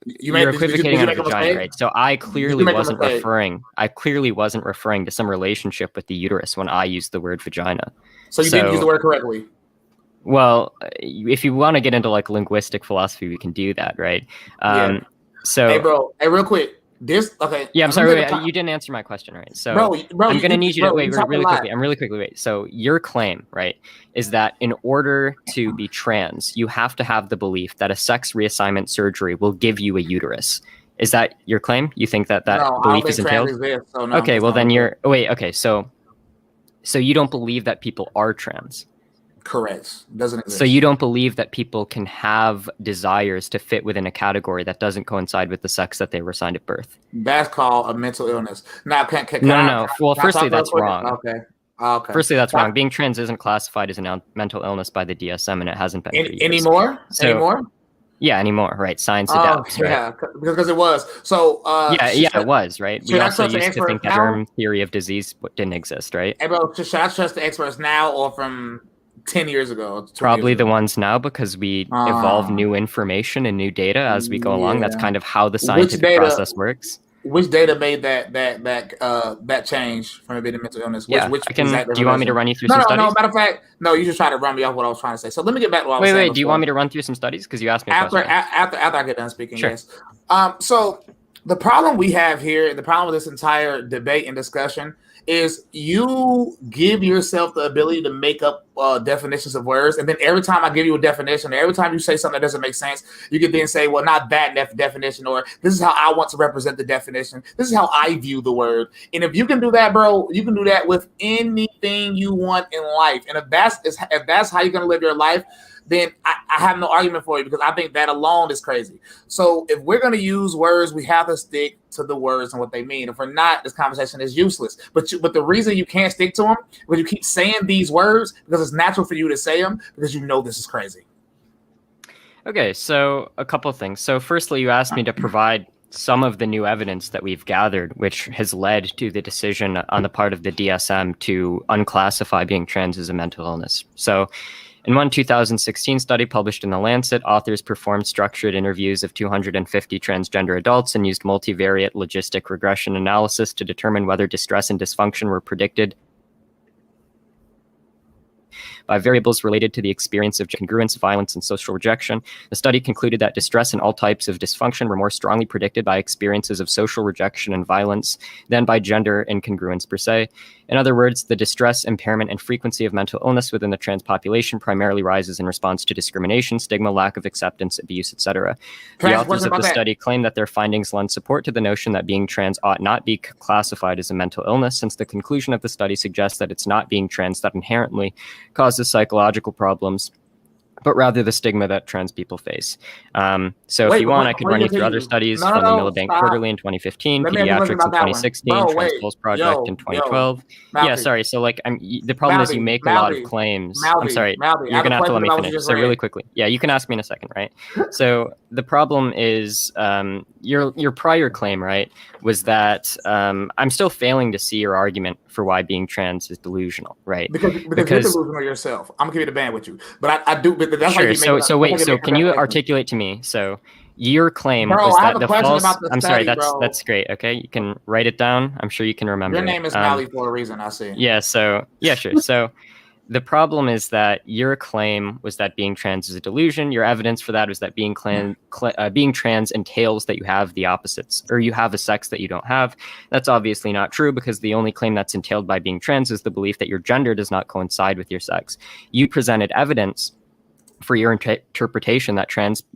[SPEAKER 4] you're equivocating on a vagina, right? So I clearly wasn't referring to some relationship with the uterus when I used the word vagina.
[SPEAKER 3] So you didn't use the word correctly.
[SPEAKER 4] Well, if you want to get into like linguistic philosophy, we can do that, right? So,
[SPEAKER 3] hey, bro, real quick,
[SPEAKER 4] I'm sorry, you didn't answer my question, right? So, bro, I'm gonna need you to wait really quickly. Wait. So, your claim, right, is that in order to be trans, you have to have the belief that a sex reassignment surgery will give you a uterus. Is that your claim? You think that belief is entailed? Okay, well then So you don't believe that people are trans?
[SPEAKER 3] Correct. Doesn't exist.
[SPEAKER 4] So you don't believe that people can have desires to fit within a category that doesn't coincide with the sex that they were assigned at birth?
[SPEAKER 3] That's called a mental illness. Now,
[SPEAKER 4] No. Well, firstly, that's wrong.
[SPEAKER 3] Okay.
[SPEAKER 4] Firstly, that's wrong. Being trans isn't classified as a mental illness by the DSM, and it hasn't been for years.
[SPEAKER 3] Anymore. Yeah,
[SPEAKER 4] anymore. Right. Science adapts. Right?
[SPEAKER 3] Yeah, because it was. So.
[SPEAKER 4] It was right. We also used to think that germ theory of disease didn't exist, right?
[SPEAKER 3] Hey, bro, should I trust the experts now or from 10 years ago?
[SPEAKER 4] Probably the ones now, because we evolve new information and new data as we go along. That's kind of how the scientific process works.
[SPEAKER 3] Which data made that change from it being a mental illness?
[SPEAKER 4] Do you want me to run you through some studies?
[SPEAKER 3] No, matter of fact, no, you just try to run me off what I was trying to say. So let me get back to what I was saying.
[SPEAKER 4] Do you want me to run through some studies? Because you asked me a question.
[SPEAKER 3] After I get done speaking,
[SPEAKER 4] sure.
[SPEAKER 3] Yes. So the problem we have here, the problem with this entire debate and discussion is you give yourself the ability to make up definitions of words, and then every time I give you a definition, or every time you say something that doesn't make sense, you can then say, well, not that definition, or this is how I want to represent the definition. This is how I view the word. And if you can do that, bro, you can do that with anything you want in life. And if that's how you're going to live your life, then I have no argument for you, because I think that alone is crazy. So if we're going to use words, we have to stick to the words and what they mean. If we're not, this conversation is useless. But the reason you can't stick to them, because you keep saying these words, because it's natural for you to say them, because you know this is crazy.
[SPEAKER 4] Okay, so a couple of things. So firstly, you asked me to provide some of the new evidence that we've gathered, which has led to the decision on the part of the DSM to unclassify being trans as a mental illness. So in one 2016 study published in The Lancet, authors performed structured interviews of 250 transgender adults and used multivariate logistic regression analysis to determine whether distress and dysfunction were predicted by variables related to the experience of congruence, violence, and social rejection. The study concluded that distress and all types of dysfunction were more strongly predicted by experiences of social rejection and violence than by gender incongruence per se. In other words, the distress, impairment, and frequency of mental illness within the trans population primarily rises in response to discrimination, stigma, lack of acceptance, abuse, etc. The authors of the study claim that their findings lend support to the notion that being trans ought not be classified as a mental illness, since the conclusion of the study suggests that it's not being trans that inherently causes psychological problems, but rather the stigma that trans people face. So if you want, I could run you through other studies from the Miliband Quarterly in 2015, Pediatrics in 2016, Trans Pulse Project in 2012. Yeah, sorry. So like, the problem is you make a lot of claims. I'm sorry, you're going to have to let me finish. So really quickly. Yeah, you can ask me in a second, right? So the problem is your prior claim, right, was that I'm still failing to see your argument for why being trans is delusional, right?
[SPEAKER 3] Because you're delusional yourself. I'm going to give you the band with you. But I do, but that's
[SPEAKER 4] sure. So can you articulate to me? So your claim was that the false. I'm sorry. That's great. Okay, you can write it down. I'm sure you can remember.
[SPEAKER 3] Your name is Mally for a reason. I see.
[SPEAKER 4] Yeah. So yeah, sure. So the problem is that your claim was that being trans is a delusion. Your evidence for that was that being trans entails that you have the opposites, or you have a sex that you don't have. That's obviously not true, because the only claim that's entailed by being trans is the belief that your gender does not coincide with your sex. You presented evidence for your interpretation that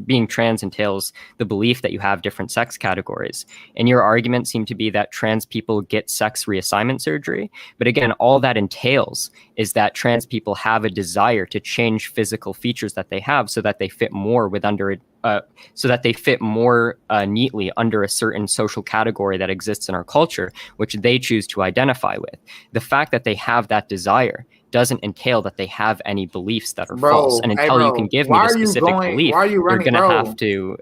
[SPEAKER 4] being trans entails the belief that you have different sex categories. And your argument seemed to be that trans people get sex reassignment surgery. But again, all that entails is that trans people have a desire to change physical features that they have so that they fit more neatly under a certain social category that exists in our culture, which they choose to identify with. The fact that they have that desire doesn't entail that they have any beliefs that are false. And until you can give me the specific belief, you're going to have to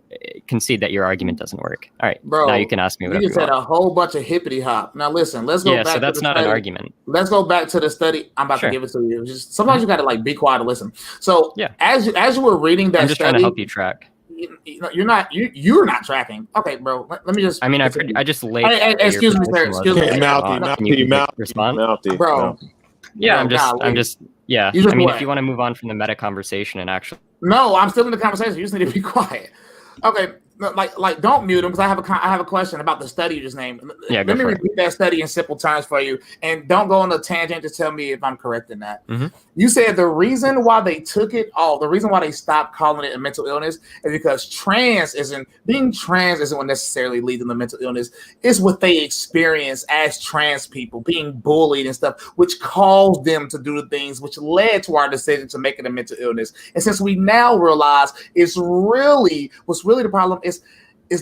[SPEAKER 4] concede that your argument doesn't work. All right, bro, now you can ask me whatever
[SPEAKER 3] you just said a whole bunch of hippity hop. Now listen, let's go back
[SPEAKER 4] so that's
[SPEAKER 3] to the
[SPEAKER 4] not
[SPEAKER 3] study.
[SPEAKER 4] an argument.
[SPEAKER 3] Let's go back to the study. I'm about to give it to you. Just sometimes you got to like be quiet and listen. So as you were reading that
[SPEAKER 4] I'm just
[SPEAKER 3] study,
[SPEAKER 4] trying to help you track.
[SPEAKER 3] You're not tracking. Okay, bro. Let me just.
[SPEAKER 4] I mean, I just laid.
[SPEAKER 3] Excuse me, sir. Excuse me.
[SPEAKER 2] Mouthy,
[SPEAKER 3] respond,
[SPEAKER 2] bro.
[SPEAKER 4] Yeah, I'm just. Yeah, I mean, if you want to move on from the meta conversation and actually.
[SPEAKER 3] No, I'm still in the conversation. You just need to be quiet. Okay, like don't mute him, because I have a question about the study you just named.
[SPEAKER 4] Yeah,
[SPEAKER 3] let me repeat that study in simple terms for you, and don't go on a tangent to tell me if I'm correct in that.
[SPEAKER 4] Mm-hmm.
[SPEAKER 3] You said the reason why they took it off, the reason why they stopped calling it a mental illness, is because being trans isn't what necessarily leads them to mental illness. It's what they experience as trans people, being bullied and stuff, which caused them to do the things which led to our decision to make it a mental illness. And since we now realize what's really the problem is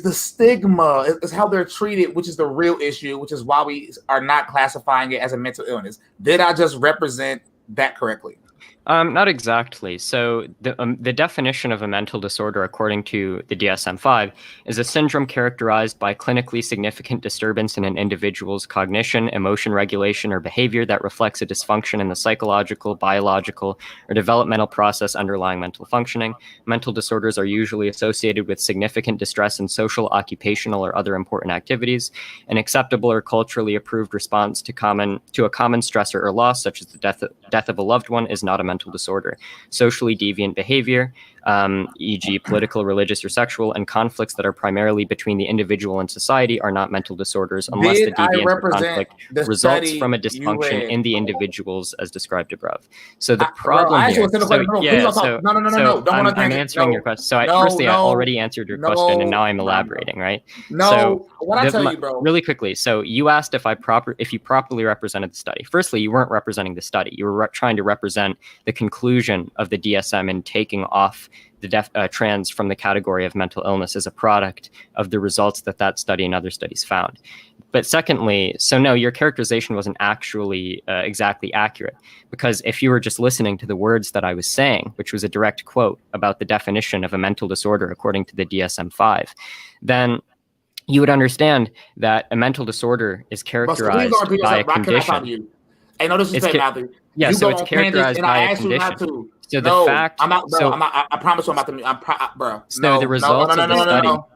[SPEAKER 3] the stigma, is how they're treated, which is the real issue, which is why we are not classifying it as a mental illness. Did I just represent that correctly?
[SPEAKER 4] Not exactly. So the definition of a mental disorder, according to the DSM-5, is a syndrome characterized by clinically significant disturbance in an individual's cognition, emotion regulation, or behavior that reflects a dysfunction in the psychological, biological, or developmental process underlying mental functioning. Mental disorders are usually associated with significant distress in social, occupational, or other important activities. An acceptable or culturally approved response to a common stressor or loss, such as the death of a loved one, is not a mental disorder. Socially deviant behavior, e.g. political, religious, or sexual, and conflicts that are primarily between the individual and society are not mental disorders unless the deviance or conflict results from a dysfunction in the individuals as described above. So the problem here... I'm answering your question. So firstly, I already answered your question, and now I'm elaborating, right?
[SPEAKER 3] What I tell you, bro.
[SPEAKER 4] Really quickly, so you asked if you properly represented the study. Firstly, you weren't representing the study. You were trying to represent the conclusion of the DSM in taking off the trans from the category of mental illness as a product of the results that study and other studies found. But secondly, so no, your characterization wasn't actually exactly accurate, because if you were just listening to the words that I was saying, which was a direct quote about the definition of a mental disorder according to the DSM-5, then you would understand that a mental disorder is
[SPEAKER 3] But
[SPEAKER 4] characterized
[SPEAKER 3] please don't repeat
[SPEAKER 4] by a
[SPEAKER 3] yourself. I cannot talk to
[SPEAKER 4] condition.
[SPEAKER 3] you. Hey, no disrespect, Mouthy.
[SPEAKER 4] Yeah,
[SPEAKER 3] You
[SPEAKER 4] so
[SPEAKER 3] go
[SPEAKER 4] it's
[SPEAKER 3] on tangents,
[SPEAKER 4] characterized
[SPEAKER 3] and
[SPEAKER 4] by
[SPEAKER 3] I
[SPEAKER 4] a
[SPEAKER 3] asked you not
[SPEAKER 4] condition.
[SPEAKER 3] to.
[SPEAKER 4] So the
[SPEAKER 3] No,
[SPEAKER 4] fact,
[SPEAKER 3] I'm not, bro.
[SPEAKER 4] so
[SPEAKER 3] I'm not. I promise you, I'm about to. Bro.
[SPEAKER 4] so
[SPEAKER 3] No,
[SPEAKER 4] the
[SPEAKER 3] no, no,
[SPEAKER 4] results
[SPEAKER 3] no,
[SPEAKER 4] of
[SPEAKER 3] no,
[SPEAKER 4] the
[SPEAKER 3] no, no,
[SPEAKER 4] study.
[SPEAKER 3] no.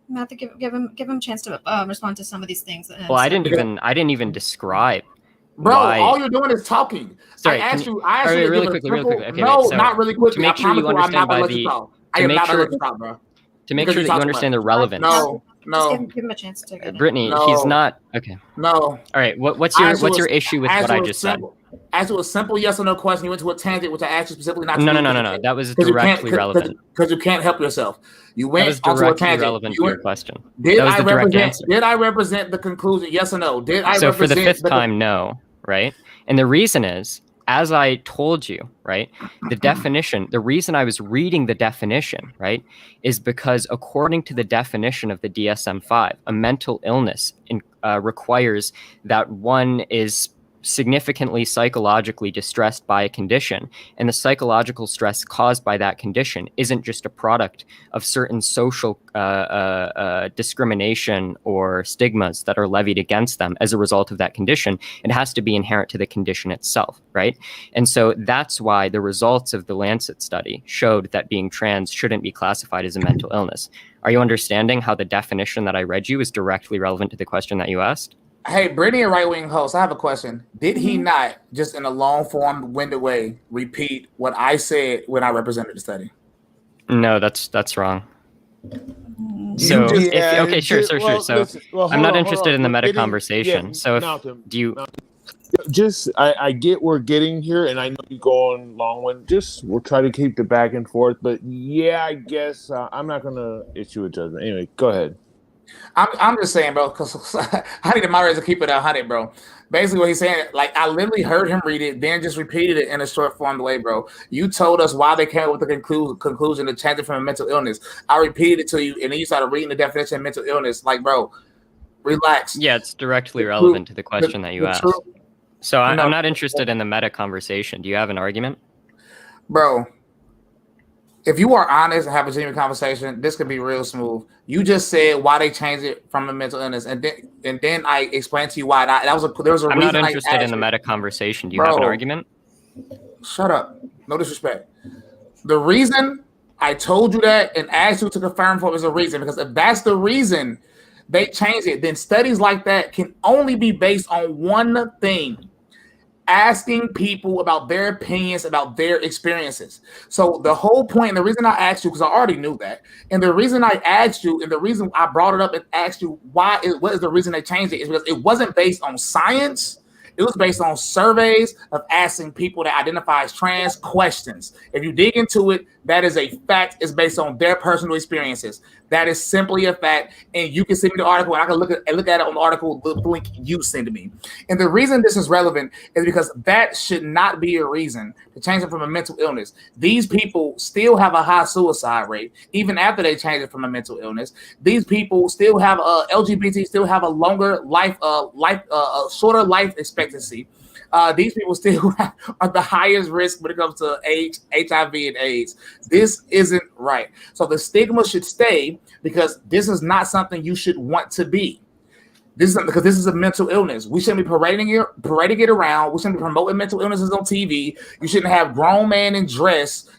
[SPEAKER 1] I'm have to give him a chance to respond to some of these things.
[SPEAKER 4] Well, I didn't even describe
[SPEAKER 3] Bro,
[SPEAKER 4] why.
[SPEAKER 3] all you're doing is talking.
[SPEAKER 4] Sorry,
[SPEAKER 3] I asked you
[SPEAKER 4] all right,
[SPEAKER 3] to
[SPEAKER 4] really
[SPEAKER 3] give a
[SPEAKER 4] quickly.
[SPEAKER 3] simple.
[SPEAKER 4] Okay,
[SPEAKER 3] No,
[SPEAKER 4] wait. So
[SPEAKER 3] not really
[SPEAKER 4] to
[SPEAKER 3] quickly. I
[SPEAKER 4] make sure
[SPEAKER 3] promise
[SPEAKER 4] you
[SPEAKER 3] you, I'm not
[SPEAKER 4] understand
[SPEAKER 3] gonna
[SPEAKER 4] by
[SPEAKER 3] let you
[SPEAKER 4] the
[SPEAKER 3] talk. I
[SPEAKER 4] to
[SPEAKER 3] am
[SPEAKER 4] make
[SPEAKER 3] not gonna
[SPEAKER 4] sure
[SPEAKER 3] let you talk, bro.
[SPEAKER 4] to make
[SPEAKER 3] Because
[SPEAKER 4] sure
[SPEAKER 3] you
[SPEAKER 4] that you
[SPEAKER 3] talk too
[SPEAKER 4] understand the
[SPEAKER 3] much.
[SPEAKER 4] relevance.
[SPEAKER 3] No,
[SPEAKER 1] Just
[SPEAKER 3] no,
[SPEAKER 1] give him a chance to get it.
[SPEAKER 4] Brittany,
[SPEAKER 3] No.
[SPEAKER 4] he's not okay.
[SPEAKER 3] no.
[SPEAKER 4] All right, what's
[SPEAKER 3] I
[SPEAKER 4] your
[SPEAKER 3] asked you a-
[SPEAKER 4] issue with
[SPEAKER 3] I asked
[SPEAKER 4] what
[SPEAKER 3] you
[SPEAKER 4] I
[SPEAKER 3] a
[SPEAKER 4] just said?
[SPEAKER 3] simple- Asked you a simple yes or no question. You went to a tangent, which I asked you specifically not to
[SPEAKER 4] No,
[SPEAKER 3] do.
[SPEAKER 4] no, no, no, no. That was
[SPEAKER 3] Because you can't,
[SPEAKER 4] directly relevant.
[SPEAKER 3] because you can't help yourself. You
[SPEAKER 4] That
[SPEAKER 3] went
[SPEAKER 4] was
[SPEAKER 3] onto a
[SPEAKER 4] directly
[SPEAKER 3] tangent.
[SPEAKER 4] relevant to your question.
[SPEAKER 3] Did
[SPEAKER 4] That was
[SPEAKER 3] I
[SPEAKER 4] the direct
[SPEAKER 3] represent?
[SPEAKER 4] answer.
[SPEAKER 3] Did I represent the conclusion? Yes or no? Did I
[SPEAKER 4] So
[SPEAKER 3] represent
[SPEAKER 4] for the fifth time, no, right? And the reason is, as I told you, right, the definition, the reason I was reading the definition, right, is because according to the definition of the DSM-5, a mental illness requires that one is significantly psychologically distressed by a condition, and the psychological stress caused by that condition isn't just a product of certain social discrimination or stigmas that are levied against them as a result of that condition. It has to be inherent to the condition itself, right? And so that's why the results of the Lancet study showed that being trans shouldn't be classified as a mental illness. Are you understanding how the definition that I read you is directly relevant to the question that you asked?
[SPEAKER 3] Hey, Brittany, a right-wing host, I have a question. Did he not, just in a long-form, winded way, repeat what I said when I represented the study?
[SPEAKER 4] No, that's wrong. So, sure. So, I'm not interested in the meta conversation. So, do you?
[SPEAKER 2] Just, I get we're getting here, and I know you're going long one. Just, we'll try to keep the back and forth. But yeah, I guess I'm not gonna issue a judgment. Anyway, go ahead.
[SPEAKER 3] I'm just saying, bro, because I need the moderator to keep it 100, bro. Basically, what he's saying, like, I literally heard him read it, then just repeated it in a short form way, bro. You told us why they came up with the conclusion to change it from a mental illness. I repeated it to you, and then you started reading the definition of mental illness. Like, bro, relax.
[SPEAKER 4] Yeah, it's directly relevant to the question that you asked. So I'm not interested in the meta conversation. Do you have an argument?
[SPEAKER 3] Bro, if you are honest and have a genuine conversation, this could be real smooth. You just said why they changed it from a mental illness, and then I explained to you why. There was a
[SPEAKER 4] I'm
[SPEAKER 3] reason.
[SPEAKER 4] not interested in the meta conversation. Do you have an argument?
[SPEAKER 3] Shut up. No disrespect. The reason I told you that and asked you to confirm for is a reason, because if that's the reason they changed it, then studies like that can only be based on one thing: asking people about their opinions, about their experiences. So the whole point, and the reason I asked you, because I already knew that, and the reason I asked you, and the reason I brought it up and asked you what is the reason they changed it, is because it wasn't based on science. It was based on surveys of asking people that identify as trans questions. If you dig into it, that is a fact. It's based on their personal experiences. That is simply a fact. And you can send me the article, and I can look at it on the article, the link you send to me. And the reason this is relevant is because that should not be a reason to change it from a mental illness. These people still have a high suicide rate, even after they change it from a mental illness. These people still have LGBT, still have a longer life, a shorter life expectancy. These people still are the highest risk when it comes to HIV and AIDS. This isn't right. So the stigma should stay, because this is not something you should want to be. This is a mental illness. We shouldn't be parading it around. We shouldn't be promoting mental illnesses on TV. You shouldn't have grown men in dress.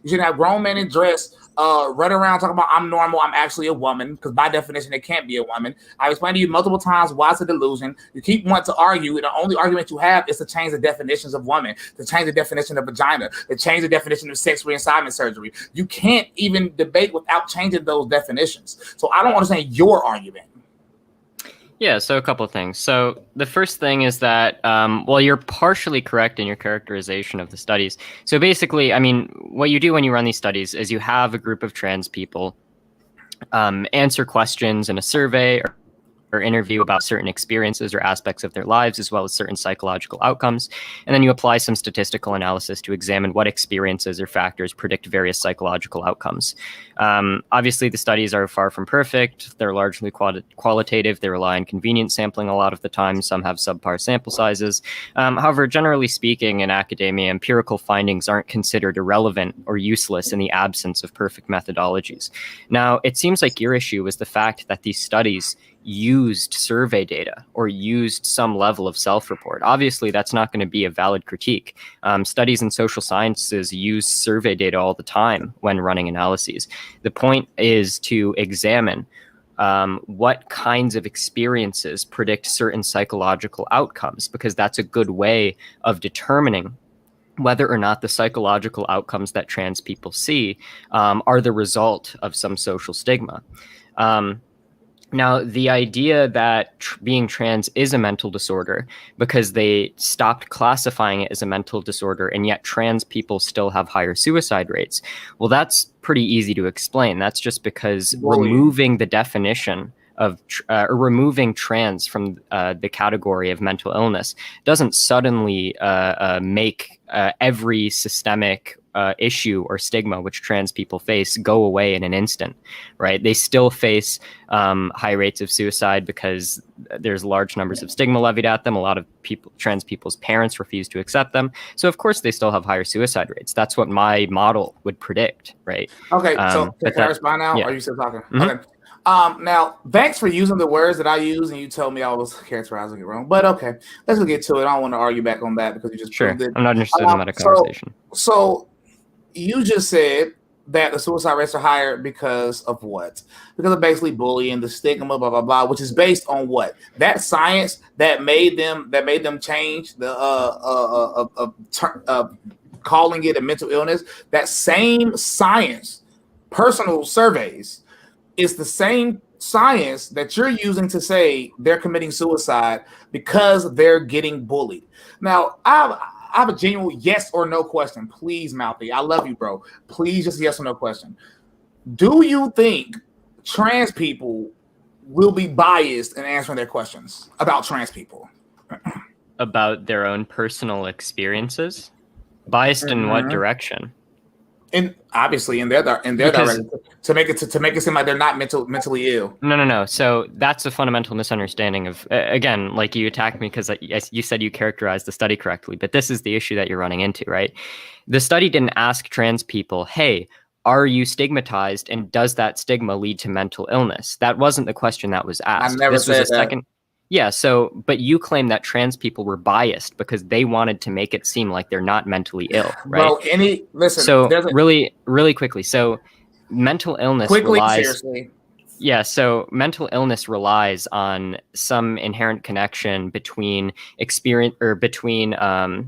[SPEAKER 3] Run around talking about I'm normal, I'm actually a woman, because by definition, it can't be a woman. I've explained to you multiple times why it's a delusion. You keep wanting to argue, and the only argument you have is to change the definitions of woman, to change the definition of vagina, to change the definition of sex reassignment surgery. You can't even debate without changing those definitions. So I don't understand your argument.
[SPEAKER 4] Yeah, so a couple of things. So the first thing is that, you're partially correct in your characterization of the studies. So basically, I mean, what you do when you run these studies is you have a group of trans people answer questions in a survey or interview about certain experiences or aspects of their lives, as well as certain psychological outcomes. And then you apply some statistical analysis to examine what experiences or factors predict various psychological outcomes. Obviously, the studies are far from perfect. They're largely qualitative. They rely on convenient sampling a lot of the time. Some have subpar sample sizes. However, generally speaking, in academia, empirical findings aren't considered irrelevant or useless in the absence of perfect methodologies. Now, it seems like your issue is the fact that these studies used survey data or used some level of self-report. Obviously, that's not going to be a valid critique. Studies in social sciences use survey data all the time when running analyses. The point is to examine what kinds of experiences predict certain psychological outcomes, because that's a good way of determining whether or not the psychological outcomes that trans people see are the result of some social stigma. Now, the idea that being trans is a mental disorder because they stopped classifying it as a mental disorder, and yet trans people still have higher suicide rates, well, that's pretty easy to explain. That's just because removing the definition of or removing trans from the category of mental illness doesn't suddenly make every systemic issue or stigma which trans people face go away in an instant, right? They still face high rates of suicide because there's large numbers of stigma levied at them. A lot of trans people's parents refuse to accept them. So of course they still have higher suicide rates. That's what my model would predict, right?
[SPEAKER 3] Okay, so can I respond now?
[SPEAKER 4] Yeah.
[SPEAKER 3] Or are you still talking?
[SPEAKER 4] Mm-hmm.
[SPEAKER 3] Okay. Now, thanks for using the words that I use, and you told me I was characterizing it wrong. But okay, let's just get to it. I don't want to argue back on that because you just proved it.
[SPEAKER 4] I'm not interested in that conversation.
[SPEAKER 3] So you just said that the suicide rates are higher because of what? Because of basically bullying, the stigma, blah blah blah, which is based on what? That science that made them change the calling it a mental illness. That same science, personal surveys, is the same science that you're using to say they're committing suicide because they're getting bullied. Now, I have a genuine yes or no question. Please, Mouthy. I love you, bro. Please, just yes or no question. Do you think trans people will be biased in answering their questions about trans people?
[SPEAKER 4] About their own personal experiences? Biased in what direction?
[SPEAKER 3] And obviously in their direction, to make it seem like they're not mentally ill.
[SPEAKER 4] No. So that's a fundamental misunderstanding of, again, like you attacked me because you said you characterized the study correctly, but this is the issue that you're running into, right? The study didn't ask trans people, hey, are you stigmatized, and does that stigma lead to mental illness? That wasn't the question that was asked.
[SPEAKER 3] I never said that.
[SPEAKER 4] Yeah, but you claim that trans people were biased because they wanted to make it seem like they're not mentally ill, right?
[SPEAKER 3] Bro,
[SPEAKER 4] so really quickly. So mental illness
[SPEAKER 3] seriously.
[SPEAKER 4] Yeah, so mental illness relies on some inherent connection between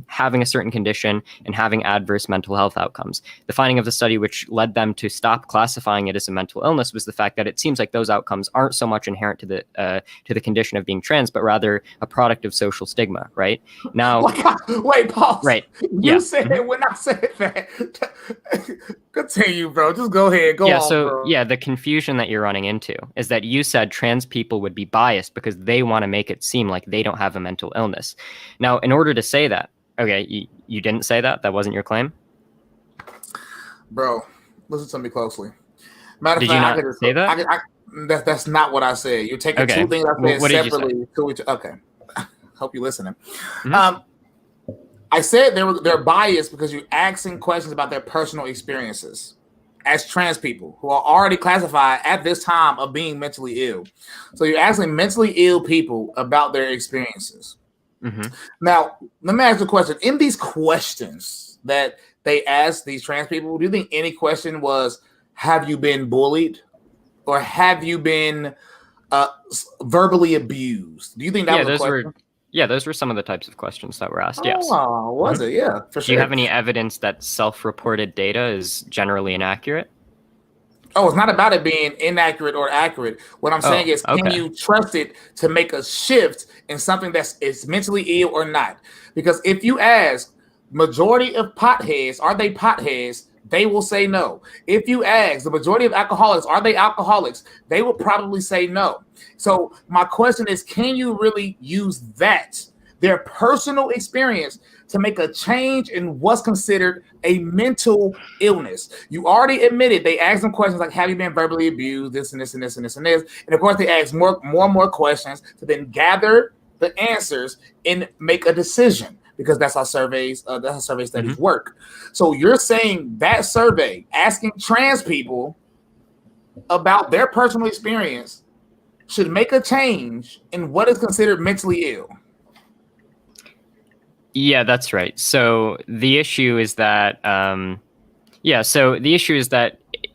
[SPEAKER 4] having a certain condition and having adverse mental health outcomes. The finding of the study, which led them to stop classifying it as a mental illness, was the fact that it seems like those outcomes aren't so much inherent to the condition of being trans, but rather a product of social stigma. Right now,
[SPEAKER 3] wait, pause.
[SPEAKER 4] Right,
[SPEAKER 3] you said when I said that. Continue, bro. Just go ahead. Go on.
[SPEAKER 4] So
[SPEAKER 3] bro.
[SPEAKER 4] the confusion that you're running into is that you said trans people would be biased because they want to make it seem like they don't have a mental illness. Now, in order to say that, okay, you didn't say that? That wasn't your claim?
[SPEAKER 3] Bro, listen to me closely. Matter
[SPEAKER 4] Did
[SPEAKER 3] of fact,
[SPEAKER 4] you not say that?
[SPEAKER 3] That's not what I said. You're taking two things I said separately. Okay. Hope you're listening.
[SPEAKER 4] Mm-hmm.
[SPEAKER 3] I said they're biased because you're asking questions about their personal experiences as trans people who are already classified at this time of being mentally ill. So you're asking mentally ill people about their experiences.
[SPEAKER 4] Mm-hmm.
[SPEAKER 3] Now, let me ask you a question. In these questions that they asked these trans people, do you think any question was, have you been bullied? Or have you been verbally abused? Do you think that was a question?
[SPEAKER 4] Those were some of the types of questions that were asked, yes.
[SPEAKER 3] Oh, was it? Yeah, for sure.
[SPEAKER 4] Do you have any evidence that self-reported data is generally inaccurate?
[SPEAKER 3] Oh, it's not about it being inaccurate or accurate. What I'm saying is, can you trust it to make a shift in something is mentally ill or not? Because if you ask majority of potheads, are they potheads? They will say no. If you ask the majority of alcoholics, are they alcoholics? They will probably say no. So my question is, can you really use that, their personal experience, to make a change in what's considered a mental illness? You already admitted they asked them questions like, have you been verbally abused, this and this and this and this and this. And of course they ask more questions to then gather the answers and make a decision. Because that's how survey studies work. So you're saying that survey asking trans people about their personal experience should make a change in what is considered mentally ill.
[SPEAKER 4] Yeah, that's right. So the issue is that,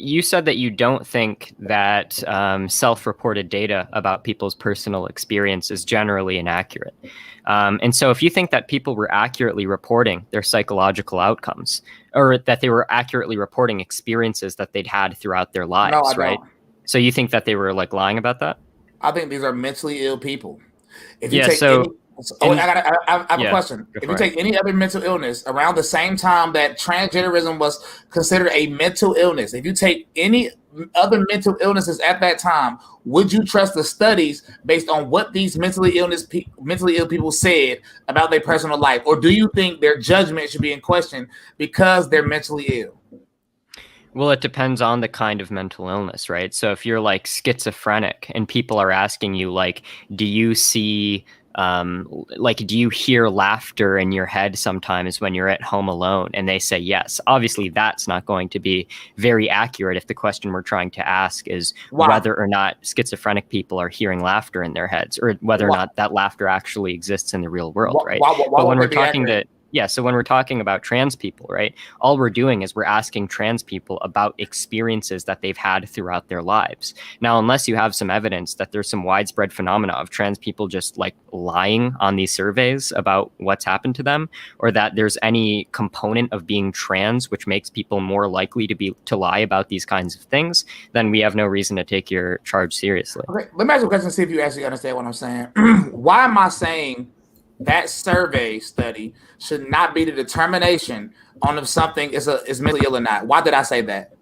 [SPEAKER 4] you said that you don't think that self-reported data about people's personal experience is generally inaccurate. And so if you think that people were accurately reporting their psychological outcomes, or that they were accurately reporting experiences that they'd had throughout their lives,
[SPEAKER 3] No, I
[SPEAKER 4] right?
[SPEAKER 3] don't.
[SPEAKER 4] So you think that they were like lying about that?
[SPEAKER 3] I think these are mentally ill people. If you
[SPEAKER 4] Yeah,
[SPEAKER 3] take
[SPEAKER 4] so
[SPEAKER 3] any, I have a question.
[SPEAKER 4] go
[SPEAKER 3] If
[SPEAKER 4] for
[SPEAKER 3] you
[SPEAKER 4] it.
[SPEAKER 3] take any other mental illness around the same time that transgenderism was considered a mental illness, if you take any other mental illnesses at that time, would you trust the studies based on what these mentally ill people said about their personal life, or do you think their judgment should be in question because they're mentally ill?
[SPEAKER 4] Well, it depends on the kind of mental illness, right? So if you're like schizophrenic and people are asking you like, do you see, do you hear laughter in your head sometimes when you're at home alone? And they say yes. Obviously, that's not going to be very accurate if the question we're trying to ask is whether or not schizophrenic people are hearing laughter in their heads, or whether or not that laughter actually exists in the real world, right? But when we're talking so when we're talking about trans people, right, all we're doing is we're asking trans people about experiences that they've had throughout their lives. Now, unless you have some evidence that there's some widespread phenomena of trans people just like lying on these surveys about what's happened to them, or that there's any component of being trans which makes people more likely to lie about these kinds of things, then we have no reason to take your charge seriously.
[SPEAKER 3] Okay, let me ask you a question and see if you actually understand what I'm saying. Why am I saying that survey study should not be the determination on if something is mentally ill or not? Why did I say that?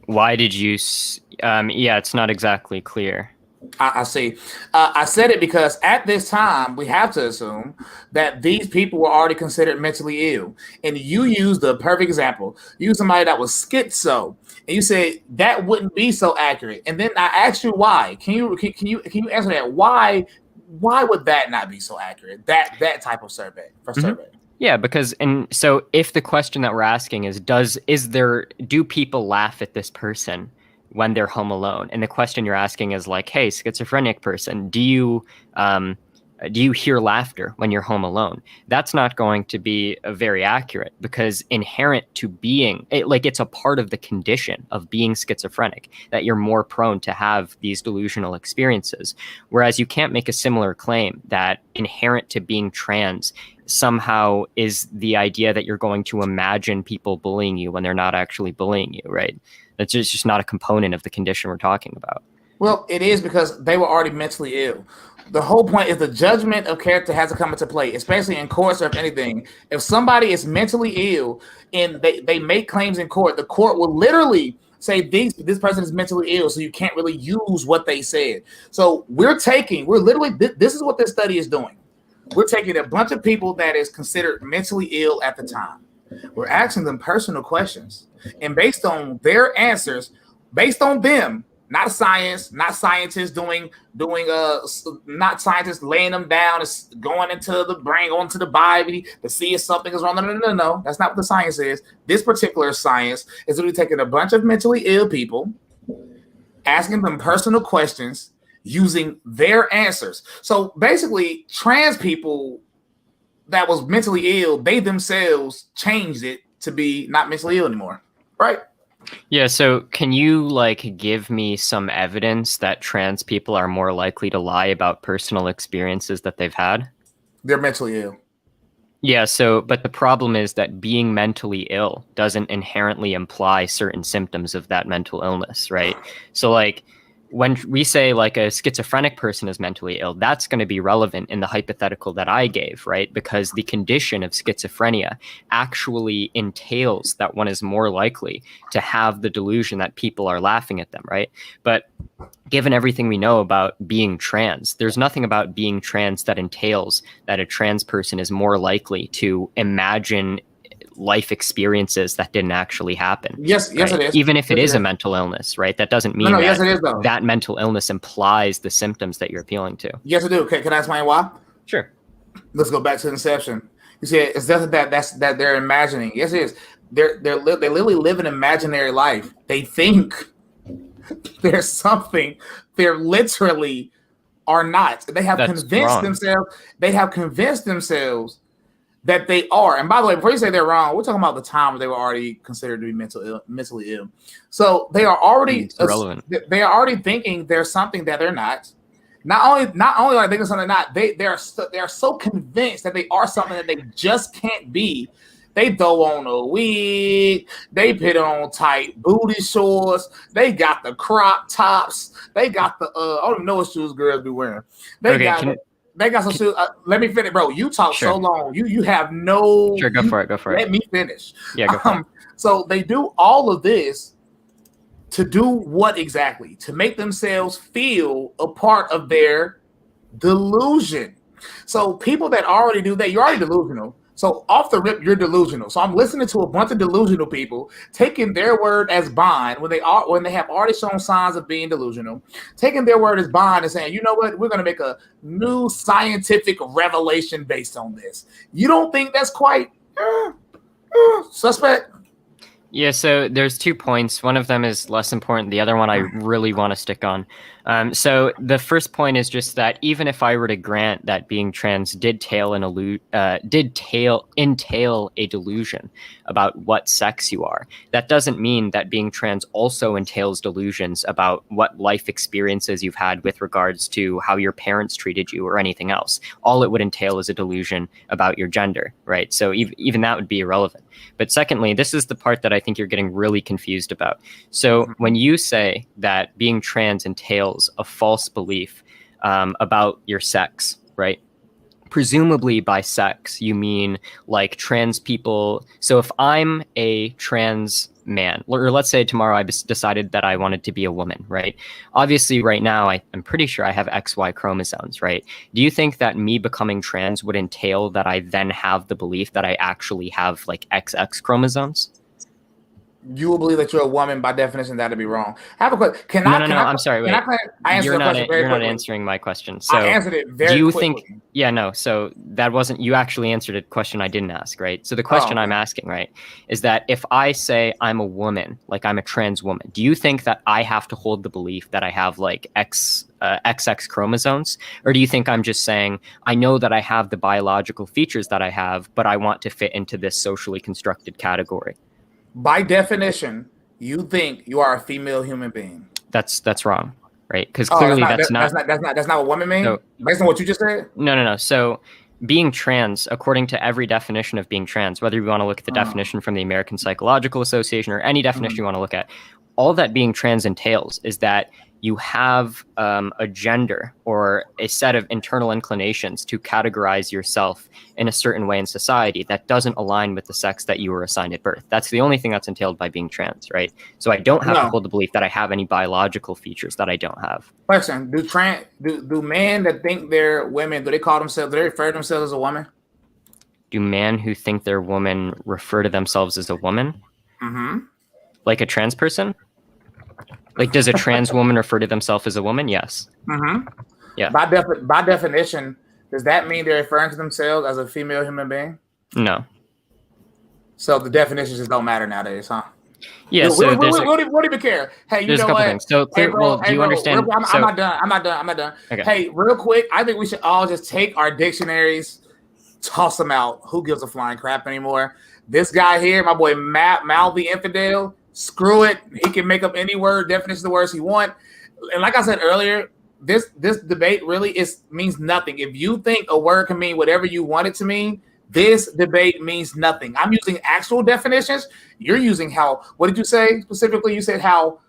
[SPEAKER 4] Why did you? It's not exactly clear.
[SPEAKER 3] I see. I said it because at this time, we have to assume that these people were already considered mentally ill. And you used the perfect example. You used somebody that was schizo, and you said that wouldn't be so accurate. And then I asked you why. Can you answer that? Why would that not be so accurate? That type of survey survey.
[SPEAKER 4] Yeah, because so if the question that we're asking is do people laugh at this person when they're home alone? And the question you're asking is like, hey, schizophrenic person, do you hear laughter when you're home alone? That's not going to be very accurate, because inherent to being it's a part of the condition of being schizophrenic that you're more prone to have these delusional experiences. Whereas you can't make a similar claim that inherent to being trans somehow is the idea that you're going to imagine people bullying you when they're not actually bullying you, right? That's just not a component of the condition we're talking about.
[SPEAKER 3] Well, it is, because they were already mentally ill. The whole point is the judgment of character has to come into play, especially in courts or if anything. If somebody is mentally ill and they make claims in court, the court will literally say this person is mentally ill, so you can't really use what they said. So this is what this study is doing. We're taking a bunch of people that is considered mentally ill at the time. We're asking them personal questions, and based on their answers, based on them, not science, not scientists not scientists laying them down, going into the brain, going to the body to see if something is wrong. No. That's not what the science is. This particular science is really taking a bunch of mentally ill people, asking them personal questions, using their answers. So basically, trans people that was mentally ill, they themselves changed it to be not mentally ill anymore, right?
[SPEAKER 4] Yeah, so can you give me some evidence that trans people are more likely to lie about personal experiences that they've had?
[SPEAKER 3] They're mentally ill.
[SPEAKER 4] Yeah, but the problem is that being mentally ill doesn't inherently imply certain symptoms of that mental illness, right? So when we say a schizophrenic person is mentally ill, that's going to be relevant in the hypothetical that I gave, right? Because the condition of schizophrenia actually entails that one is more likely to have the delusion that people are laughing at them, right? But given everything we know about being trans, there's nothing about being trans that entails that a trans person is more likely to imagine life experiences that didn't actually happen.
[SPEAKER 3] Yes,
[SPEAKER 4] right?
[SPEAKER 3] It is.
[SPEAKER 4] Even if it is a mental illness, right? That doesn't mean
[SPEAKER 3] yes, it is, though.
[SPEAKER 4] That mental illness implies the symptoms that you're appealing to.
[SPEAKER 3] Yes, I do. Okay, can I explain why?
[SPEAKER 4] Sure.
[SPEAKER 3] Let's go back to Inception. You see, it's just that they're imagining. Yes, it is. They literally live an imaginary life. They think there's something they're literally are not. They have
[SPEAKER 4] That's
[SPEAKER 3] convinced
[SPEAKER 4] wrong.
[SPEAKER 3] themselves. They have convinced themselves that they are. And by the way, before you say they're wrong, we're talking about the time where they were already considered to be mentally ill. So they are already
[SPEAKER 4] It's irrelevant.
[SPEAKER 3] They are already thinking there's something that they're not. Not only are they thinking something they're not, they are so convinced that they are something that they just can't be. They throw on a wig. They put on tight booty shorts. They got the crop tops. They got the I don't even know what shoes girls be wearing. They got some shoes. Let me finish, bro. You talk so long. You have no.
[SPEAKER 4] Sure, go for it.
[SPEAKER 3] Let me finish.
[SPEAKER 4] Yeah, go for it.
[SPEAKER 3] So they do all of this to do what exactly? To make themselves feel a part of their delusion. So people that already do that, you're already delusional. So off the rip, you're delusional. So I'm listening to a bunch of delusional people taking their word as bond when they have already shown signs of being delusional, taking their word as bond and saying, you know what, we're going to make a new scientific revelation based on this. You don't think that's quite suspect?
[SPEAKER 4] Yeah, so there's 2 points. One of them is less important. The other one I really want to stick on. So the first point is just that even if I were to grant that being trans did entail a delusion about what sex you are, that doesn't mean that being trans also entails delusions about what life experiences you've had with regards to how your parents treated you or anything else. All it would entail is a delusion about your gender, right? So even that would be irrelevant. But secondly, this is the part that I think you're getting really confused about. So when you say that being trans entails a false belief about your sex, right? Presumably by sex, you mean like trans people. So if I'm a trans man, or let's say tomorrow I decided that I wanted to be a woman, right? Obviously right now, I'm pretty sure I have XY chromosomes, right? Do you think that me becoming trans would entail that I then have the belief that I actually have like XX chromosomes?
[SPEAKER 3] You will believe that you're a woman by definition. That'd be wrong. I have a question.
[SPEAKER 4] No, I'm sorry. Wait.
[SPEAKER 3] You're not
[SPEAKER 4] answering my question. So
[SPEAKER 3] I answered it very quickly.
[SPEAKER 4] Think? Yeah, no. So that wasn't. You actually answered a question I didn't ask, right? So the question I'm asking, right, is that if I say I'm a woman, like I'm a trans woman, do you think that I have to hold the belief that I have like XX chromosomes, or do you think I'm just saying I know that I have the biological features that I have, but I want to fit into this socially constructed category?
[SPEAKER 3] By definition, you think you are a female human being.
[SPEAKER 4] That's wrong, right? Because clearly that's not
[SPEAKER 3] what women mean. So, based on what you just said.
[SPEAKER 4] No. So being trans, according to every definition of being trans, whether you want to look at the definition from the American Psychological Association or any definition you want to look at, all that being trans entails is that you have a gender or a set of internal inclinations to categorize yourself in a certain way in society that doesn't align with the sex that you were assigned at birth. That's the only thing that's entailed by being trans, right? So I don't have to hold the belief that I have any biological features that I don't have.
[SPEAKER 3] Question: Do men that think they're women, do they refer to themselves as a woman?
[SPEAKER 4] Do men who think they're women refer to themselves as a woman?
[SPEAKER 3] Mm-hmm.
[SPEAKER 4] Like a trans person? Like, does a trans woman refer to themselves as a woman? Yes.
[SPEAKER 3] Mm-hmm.
[SPEAKER 4] Yeah.
[SPEAKER 3] By definition, does that mean they're referring to themselves as a female human being?
[SPEAKER 4] No.
[SPEAKER 3] So the definitions just don't matter nowadays, huh?
[SPEAKER 4] Yeah.
[SPEAKER 3] We don't even care. Hey, you know what?
[SPEAKER 4] Things. So clear. Well, do you understand?
[SPEAKER 3] I'm not done.
[SPEAKER 4] Okay.
[SPEAKER 3] Hey, real quick, I think we should all just take our dictionaries, toss them out. Who gives a flying crap anymore? This guy here, my boy Mouthy Infidel. Screw it. He can make up any word, definition of the words he want. And like I said earlier, this debate really means nothing. If you think a word can mean whatever you want it to mean, this debate means nothing. I'm using actual definitions. You're using what did you say specifically? You said how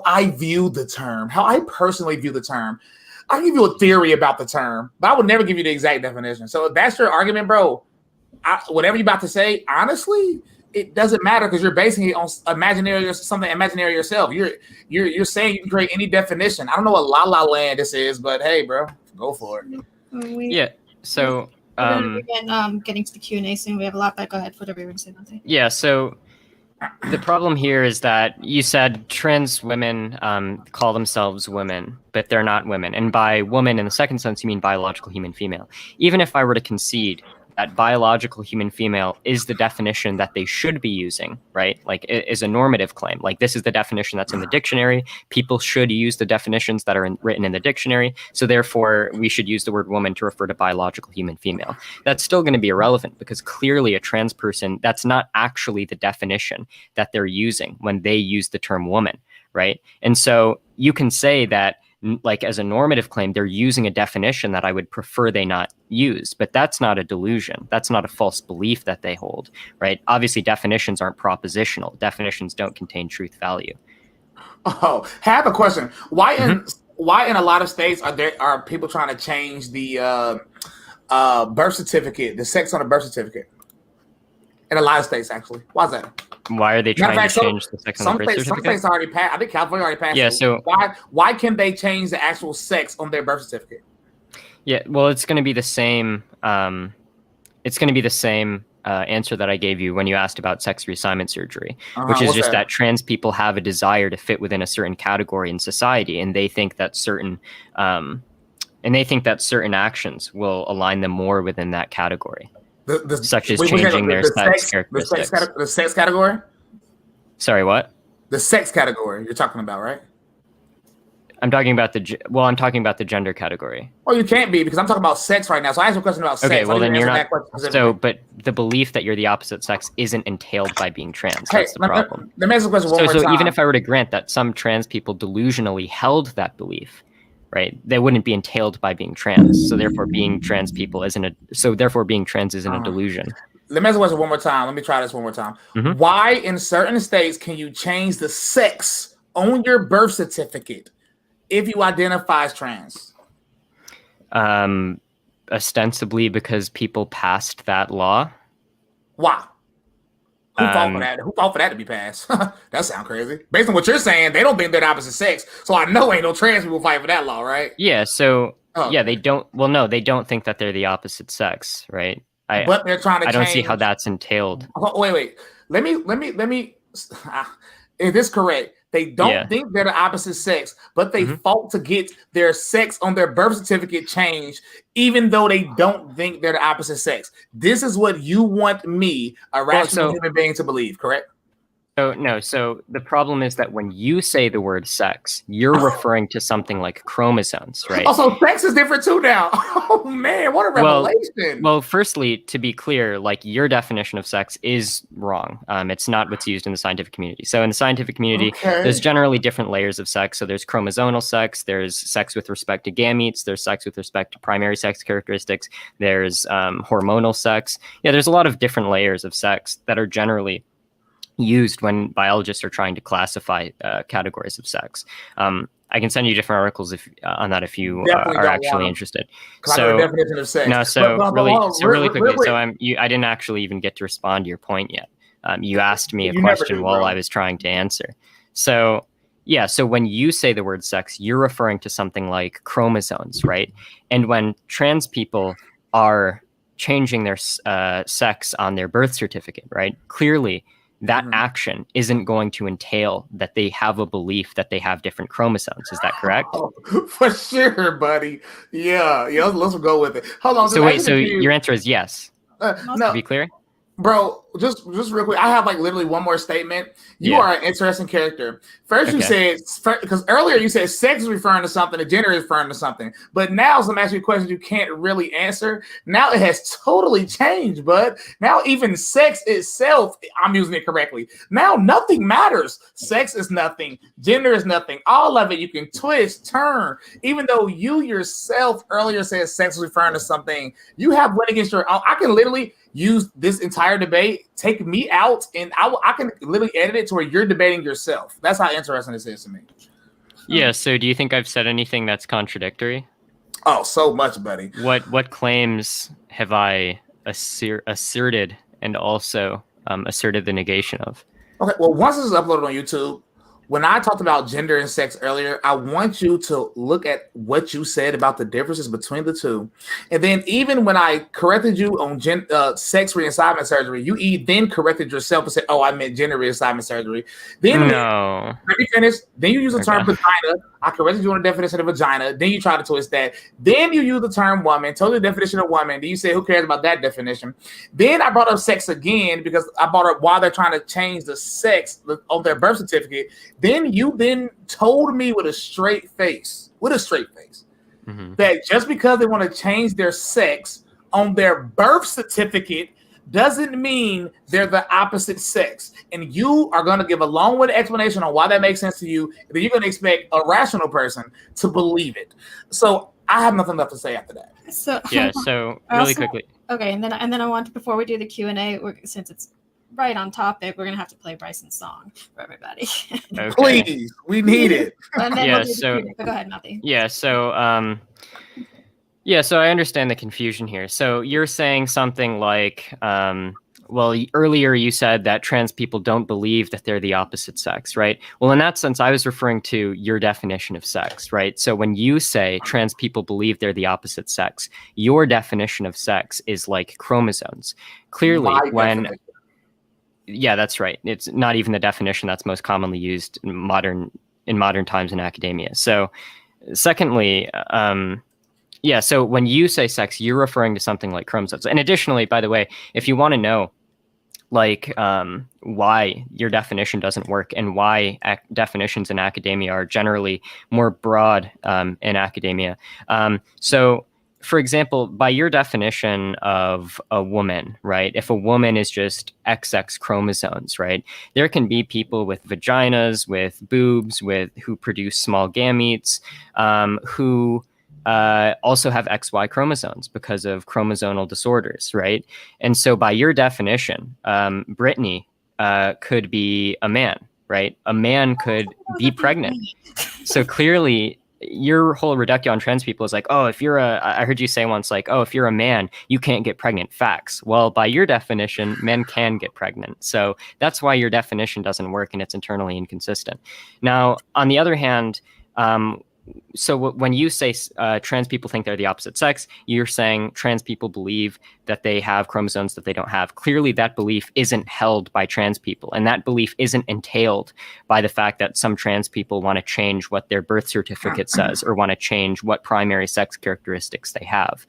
[SPEAKER 3] I view the term, how I personally view the term. I'll give you a theory about the term, but I would never give you the exact definition. So if that's your argument, bro, whatever you're about to say, honestly, it doesn't matter because you're basing it on something imaginary yourself. You're saying you can create any definition. I don't know what La La Land this is, but hey, bro, go for it.
[SPEAKER 4] Yeah. So
[SPEAKER 1] getting to the Q&A soon. We have a lot, but go ahead. Whatever you want to say, Mouthy.
[SPEAKER 4] Yeah. So the problem here is that you said trans women call themselves women, but they're not women. And by woman in the second sense, you mean biological human female. Even if I were to concede that biological human female is the definition that they should be using, right? Like, it is a normative claim. Like, this is the definition that's in the dictionary. People should use the definitions that are written in the dictionary. So therefore, we should use the word woman to refer to biological human female. That's still going to be irrelevant because clearly a trans person, that's not actually the definition that they're using when they use the term woman, right? And so you can say that, like, as a normative claim, they're using a definition that I would prefer they not use, but that's not a delusion. That's not a false belief that they hold, right? Obviously, definitions aren't propositional. Definitions don't contain truth value.
[SPEAKER 3] Oh, I have a question. Why in a lot of states are people trying to change the birth certificate, the sex on the birth certificate? In a lot of states, actually. Why is that?
[SPEAKER 4] Why are they trying to change the sex on the birth certificate?
[SPEAKER 3] Some states already passed. I think California already passed.
[SPEAKER 4] Yeah.
[SPEAKER 3] it.
[SPEAKER 4] So
[SPEAKER 3] why can they change the actual sex on their birth certificate?
[SPEAKER 4] yeah, well, it's going to be the same. It's going to be the same answer that I gave you when you asked about sex reassignment surgery, which is just that trans people have a desire to fit within a certain category in society, and they think that certain actions will align them more within that category. Such as changing their sex characteristics.
[SPEAKER 3] The sex category?
[SPEAKER 4] Sorry, what?
[SPEAKER 3] The sex category you're talking about, right?
[SPEAKER 4] I'm talking about the gender category.
[SPEAKER 3] Well, you can't be because I'm talking about sex right now. So I asked a question about sex.
[SPEAKER 4] Okay, well then you're not. So, but the belief that you're the opposite sex isn't entailed by being trans. That's the problem.
[SPEAKER 3] Let me ask a question one more time.
[SPEAKER 4] So even if I were to grant that some trans people delusionally held that belief, right, they wouldn't be entailed by being trans. So therefore, being trans isn't a delusion.
[SPEAKER 3] Let me ask a question one more time. Let me try this one more time. Mm-hmm. Why in certain states can you change the sex on your birth certificate if you identify as trans?
[SPEAKER 4] Ostensibly because people passed that law.
[SPEAKER 3] Why? Who fought for that? Who fought for that to be passed? That sounds crazy. Based on what you're saying, they don't think they're the opposite sex. So I know ain't no trans people fight for that law, right?
[SPEAKER 4] Yeah. So yeah, they don't. Well, no, they don't think that they're the opposite sex, right?
[SPEAKER 3] But they're trying to.
[SPEAKER 4] I don't see how that's entailed.
[SPEAKER 3] Oh, wait. Let me. Is this correct? They don't think they're the opposite sex, but they fought to get their sex on their birth certificate changed, even though they don't think they're the opposite sex. This is what you want me, a rational human being, to believe, correct?
[SPEAKER 4] So the problem is that when you say the word sex, you're referring to something like chromosomes, right?
[SPEAKER 3] Also, sex is different too now. Oh man, what a revelation.
[SPEAKER 4] Well, firstly, to be clear, like, your definition of sex is wrong. It's not what's used in the scientific community. So in the scientific community, there's generally different layers of sex. So there's chromosomal sex, there's sex with respect to gametes, there's sex with respect to primary sex characteristics, there's hormonal sex. Yeah, there's a lot of different layers of sex that are generally used when biologists are trying to classify categories of sex. I can send you different articles on that if you are actually interested. So,
[SPEAKER 3] definition of sex.
[SPEAKER 4] No, so really quickly. So I didn't actually even get to respond to your point yet. You asked me a question while I was trying to answer. So yeah, so when you say the word sex, you're referring to something like chromosomes, right? And when trans people are changing their sex on their birth certificate, right? Clearly, that action isn't going to entail that they have a belief that they have different chromosomes. Is that correct?
[SPEAKER 3] Oh, for sure, buddy. Yeah. Let's go with it. Hold on.
[SPEAKER 4] So wait. So your answer is yes.
[SPEAKER 3] No.
[SPEAKER 4] To be clear,
[SPEAKER 3] bro. Just real quick. I have like literally one more statement. You are an interesting character. First, you said, because earlier you said sex is referring to something, the gender is referring to something. But now some actually questions you can't really answer. Now it has totally changed, bud. Now even sex itself, I'm using it correctly. Now nothing matters. Sex is nothing. Gender is nothing. All of it you can twist, turn. Even though you yourself earlier said sex is referring to something, you have went against your own. I can literally use this entire debate, take me out, and I can literally edit it to where you're debating yourself. That's how interesting this is to me.
[SPEAKER 4] Yeah. So do you think I've said anything that's contradictory?
[SPEAKER 3] Oh, so much, buddy.
[SPEAKER 4] What claims have I asserted and also asserted the negation of?
[SPEAKER 3] Okay. Well, once this is uploaded on YouTube, when I talked about gender and sex earlier, I want you to look at what you said about the differences between the two. And then even when I corrected you on sex reassignment surgery, you then corrected yourself and said, oh, I meant gender reassignment surgery. Then let me finish. Then you use the term vagina. I corrected you on the definition of vagina. Then you try to twist that. Then you use the term woman, told you the definition of woman. Then you say, who cares about that definition? Then I brought up sex again because I brought up why they're trying to change the sex on their birth certificate. Then you told me with a straight face, that just because they want to change their sex on their birth certificate doesn't mean they're the opposite sex. And you are going to give a long-winded explanation on why that makes sense to you. And then you're going to expect a rational person to believe it. So I have nothing left to say after that.
[SPEAKER 1] So
[SPEAKER 4] Really quickly.
[SPEAKER 1] Okay, and then I want to, before we do the Q&A, since it's right on topic, we're going to have to play Bryson's song for everybody.
[SPEAKER 4] Okay.
[SPEAKER 3] Please, we need it.
[SPEAKER 1] And then
[SPEAKER 4] Yeah,
[SPEAKER 1] we'll do the
[SPEAKER 4] so-
[SPEAKER 1] Q&A. Go ahead, Mouthy.
[SPEAKER 4] So I understand the confusion here. So you're saying something like, earlier you said that trans people don't believe that they're the opposite sex, right? Well, in that sense, I was referring to your definition of sex, right? So when you say trans people believe they're the opposite sex, your definition of sex is like chromosomes. Clearly, yeah, that's right. It's not even the definition that's most commonly used in modern times in academia. So secondly, so when you say sex, you're referring to something like chromosomes. And additionally, by the way, if you want to know why your definition doesn't work and why definitions in academia are generally more broad in academia. So for example, by your definition of a woman, right? If a woman is just XX chromosomes, right? There can be people with vaginas, with boobs, who produce small gametes, who also have XY chromosomes because of chromosomal disorders, right? And so by your definition, Brittany could be a man, right? A man could be pregnant. So clearly your whole reductio on trans people is like, oh, I heard you say once, like, oh, if you're a man, you can't get pregnant. Facts. Well, by your definition, men can get pregnant. So that's why your definition doesn't work and it's internally inconsistent. Now, on the other hand, so when you say trans people think they're the opposite sex, you're saying trans people believe that they have chromosomes that they don't have. Clearly, that belief isn't held by trans people, and that belief isn't entailed by the fact that some trans people want to change what their birth certificate says or want to change what primary sex characteristics they have.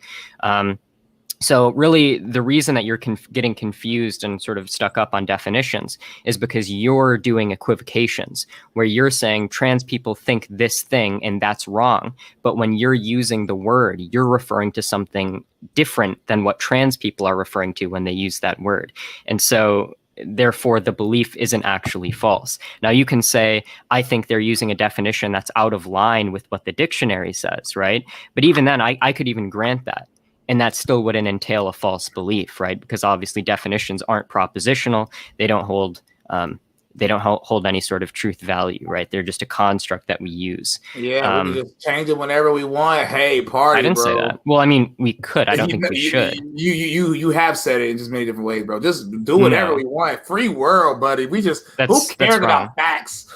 [SPEAKER 4] So really, the reason that you're getting confused and sort of stuck up on definitions is because you're doing equivocations, where you're saying trans people think this thing and that's wrong. But when you're using the word, you're referring to something different than what trans people are referring to when they use that word. And so therefore, the belief isn't actually false. Now, you can say, I think they're using a definition that's out of line with what the dictionary says, right? But even then, I could even grant that. And that still wouldn't entail a false belief, right? Because obviously definitions aren't propositional. They don't hold any sort of truth value, right? They're just a construct that we use.
[SPEAKER 3] Yeah, we can just change it whenever we want. Hey, party,
[SPEAKER 4] I didn't
[SPEAKER 3] bro.
[SPEAKER 4] say that. Well, I mean, we could. I don't think we should.
[SPEAKER 3] You have said it in just many different ways, bro. Just do whatever we want. Free world, buddy. Who cares about facts?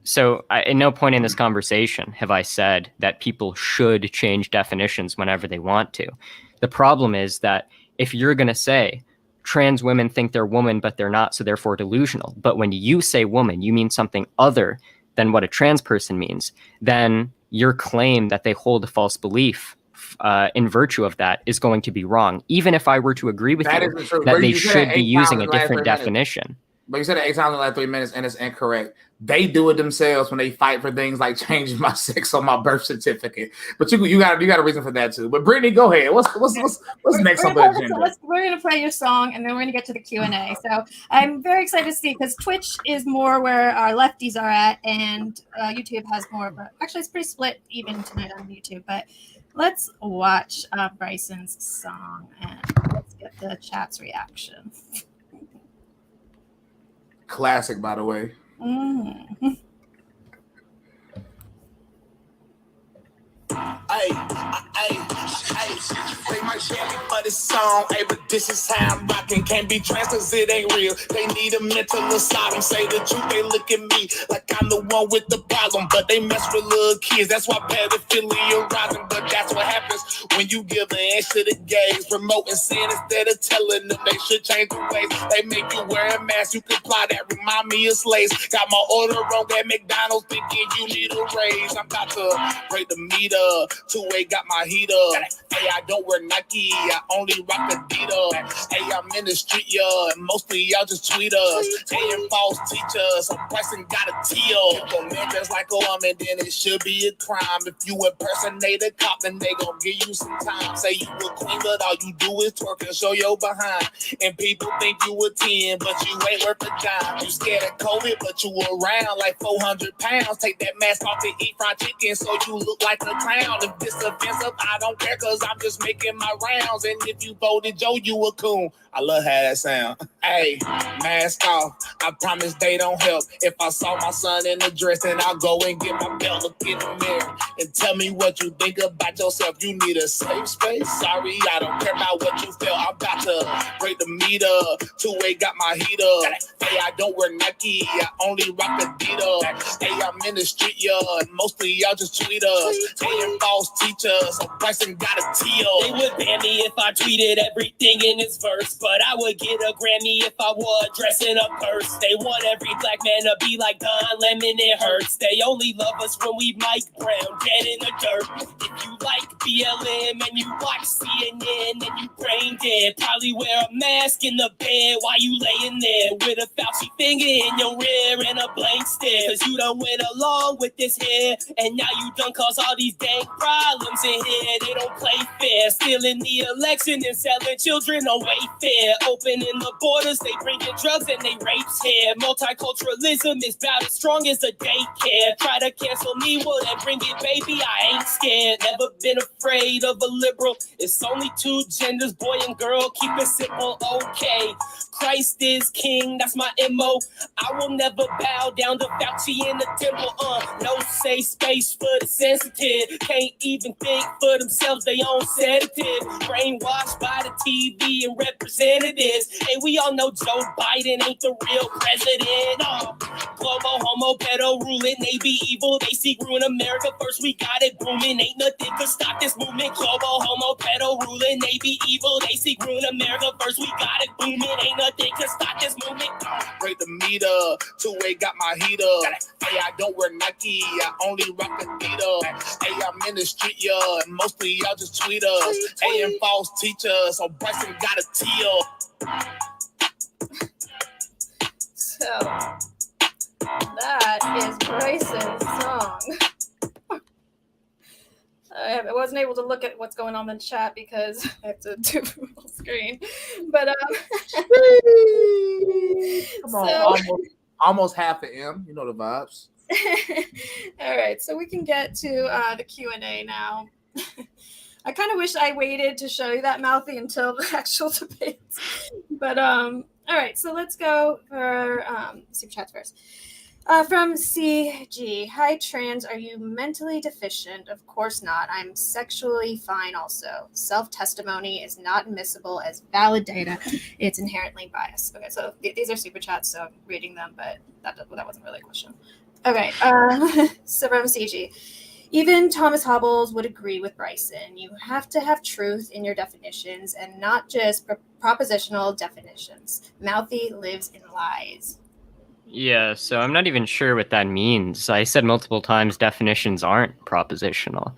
[SPEAKER 4] So at no point in this conversation have I said that people should change definitions whenever they want to. The problem is that if you're going to say trans women think they're woman, but they're not, so therefore delusional. But when you say woman, you mean something other than what a trans person means, then your claim that they hold a false belief in virtue of that is going to be wrong. Even if I were to agree with you that they should be using a different definition.
[SPEAKER 3] But you said it 8 times in the last 3 minutes, and it's incorrect. They do it themselves when they fight for things like changing my sex on my birth certificate. But you got a reason for that too. But Brittany, go ahead. What's next on the agenda?
[SPEAKER 1] We're gonna play your song, and then we're gonna get to the Q&A. So I'm very excited to see, because Twitch is more where our lefties are at, and YouTube has more of a. Actually, it's pretty split even tonight on YouTube. But let's watch Bryson's song, and let's get the chat's reaction.
[SPEAKER 3] Classic, by the way.
[SPEAKER 1] Mm.
[SPEAKER 5] Hey,
[SPEAKER 3] They might share me for this song, hey, but this is how I'm rocking. Can't be trans cause it ain't real. They need a mental asylum. Say the truth, they look at me like I'm the one with the problem. But they mess with little kids, that's why pedophilia rising. But that's what happens when you give an inch to the gays. Promoting sin instead of telling them they should change the ways. They make you wear a mask, you comply, that remind me of slaves. Got my order wrong at McDonald's, thinking you need a raise. I'm about to break the meter, two-way got my heat up. Hey, I don't wear Nike, I only rock Adidas. Hey, I'm in the street, yeah, and mostly y'all just tweet us. Hey, and false teachers, so Bryson got a teal. If a man just like a woman, then it should be a crime. If you impersonate a cop, then they gon' give you some time. Say you a queen, but all you do is twerk and show your behind. And people think you a 10, but you ain't worth a dime. You scared of COVID, but you around like 400 pounds. Take that mask off to eat fried chicken so you look like a clown. If this offensive, I don't care cause I'm just making my rounds. And if you voted Joe, you a coon. I love how that sound. Hey, mask off. I promise they don't help. If I saw my son in a dress, then I'll go and get my belt. Look in the mirror and tell me what you think about yourself. You need a safe space. Sorry, I don't care about what you feel. I'm about to break the meter. Two-way got my heat up. Hey, I don't wear Nike. I only rock Adidas. Hey, I'm in the street, yeah, and mostly y'all just tweet us. Hey, and false teachers, so Bryson got a teal.
[SPEAKER 5] They would ban me if I tweeted everything in this verse, but I would get a Grammy if I wore a dress in a purse. They want every black man to be like Don Lemon, it hurts. They only love us when we Mike Brown, dead in the dirt. If you like BLM and you watch CNN and you brain dead, probably wear a mask in the bed while you laying there with a Fauci finger in your rear and a blank stare. Cause you done went along with this here, and now you done cause all these dang problems in here. They don't play fair, stealing the election and selling children on Wayfair. Opening the borders, they bring in drugs and they rapes here. Multiculturalism is about as strong as a daycare. Try to cancel me, well then bring it, baby, I ain't scared. Never been afraid of a liberal. It's only two genders, boy and girl, keep it simple, okay. Christ is king, that's my MO. I will never bow down to Fauci in the temple, no safe space for the sensitive. Can't even think for themselves, they own sedative. Brainwashed by the TV and representatives. Hey, we all know Joe Biden ain't the real president. Global homo pedo ruling, they be evil. They seek ruin America first, we got it booming. Ain't nothing could stop this movement. Global homo pedo ruling, they be evil. They seek ruin America first, we got it booming. Ain't nothing could stop this movement.
[SPEAKER 3] Break the meter, two-way got my heat up. Hey, I don't wear Nike, I only rock Adidas. Hey, I'm in the street, yeah, and mostly y'all just tweet us. Hey, and false teachers, so Bryson got a teal.
[SPEAKER 1] So that is Bryson's song. I wasn't able to look at what's going on in the chat because I have to do full screen. But
[SPEAKER 3] Come on, almost half an M. You know the vibes.
[SPEAKER 1] All right, so we can get to the Q&A now. I kind of wish I waited to show you that, Mouthy, until the actual debates. But all right, so let's go for super chats first. From CG, hi trans, are you mentally deficient? Of course not. I'm sexually fine also. Self-testimony is not admissible as valid data. It's inherently biased. Okay, so these are super chats, so I'm reading them, but that wasn't really a question. Okay, so from CG. Even Thomas Hobbles would agree with Bryson. You have to have truth in your definitions and not just propositional definitions. Mouthy lives in lies.
[SPEAKER 4] Yeah, so I'm not even sure what that means. I said multiple times definitions aren't propositional.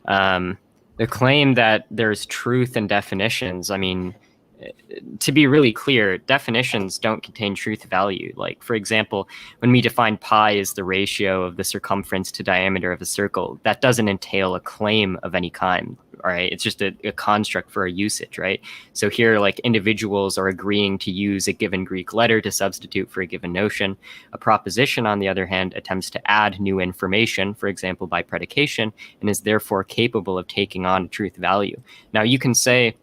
[SPEAKER 4] The claim that there's truth in definitions, I mean, to be really clear, definitions don't contain truth value. Like, for example, when we define pi as the ratio of the circumference to diameter of a circle, that doesn't entail a claim of any kind, all right? It's just a construct for a usage, right? So here, like, individuals are agreeing to use a given Greek letter to substitute for a given notion. A proposition, on the other hand, attempts to add new information, for example, by predication, and is therefore capable of taking on truth value. Now, you can say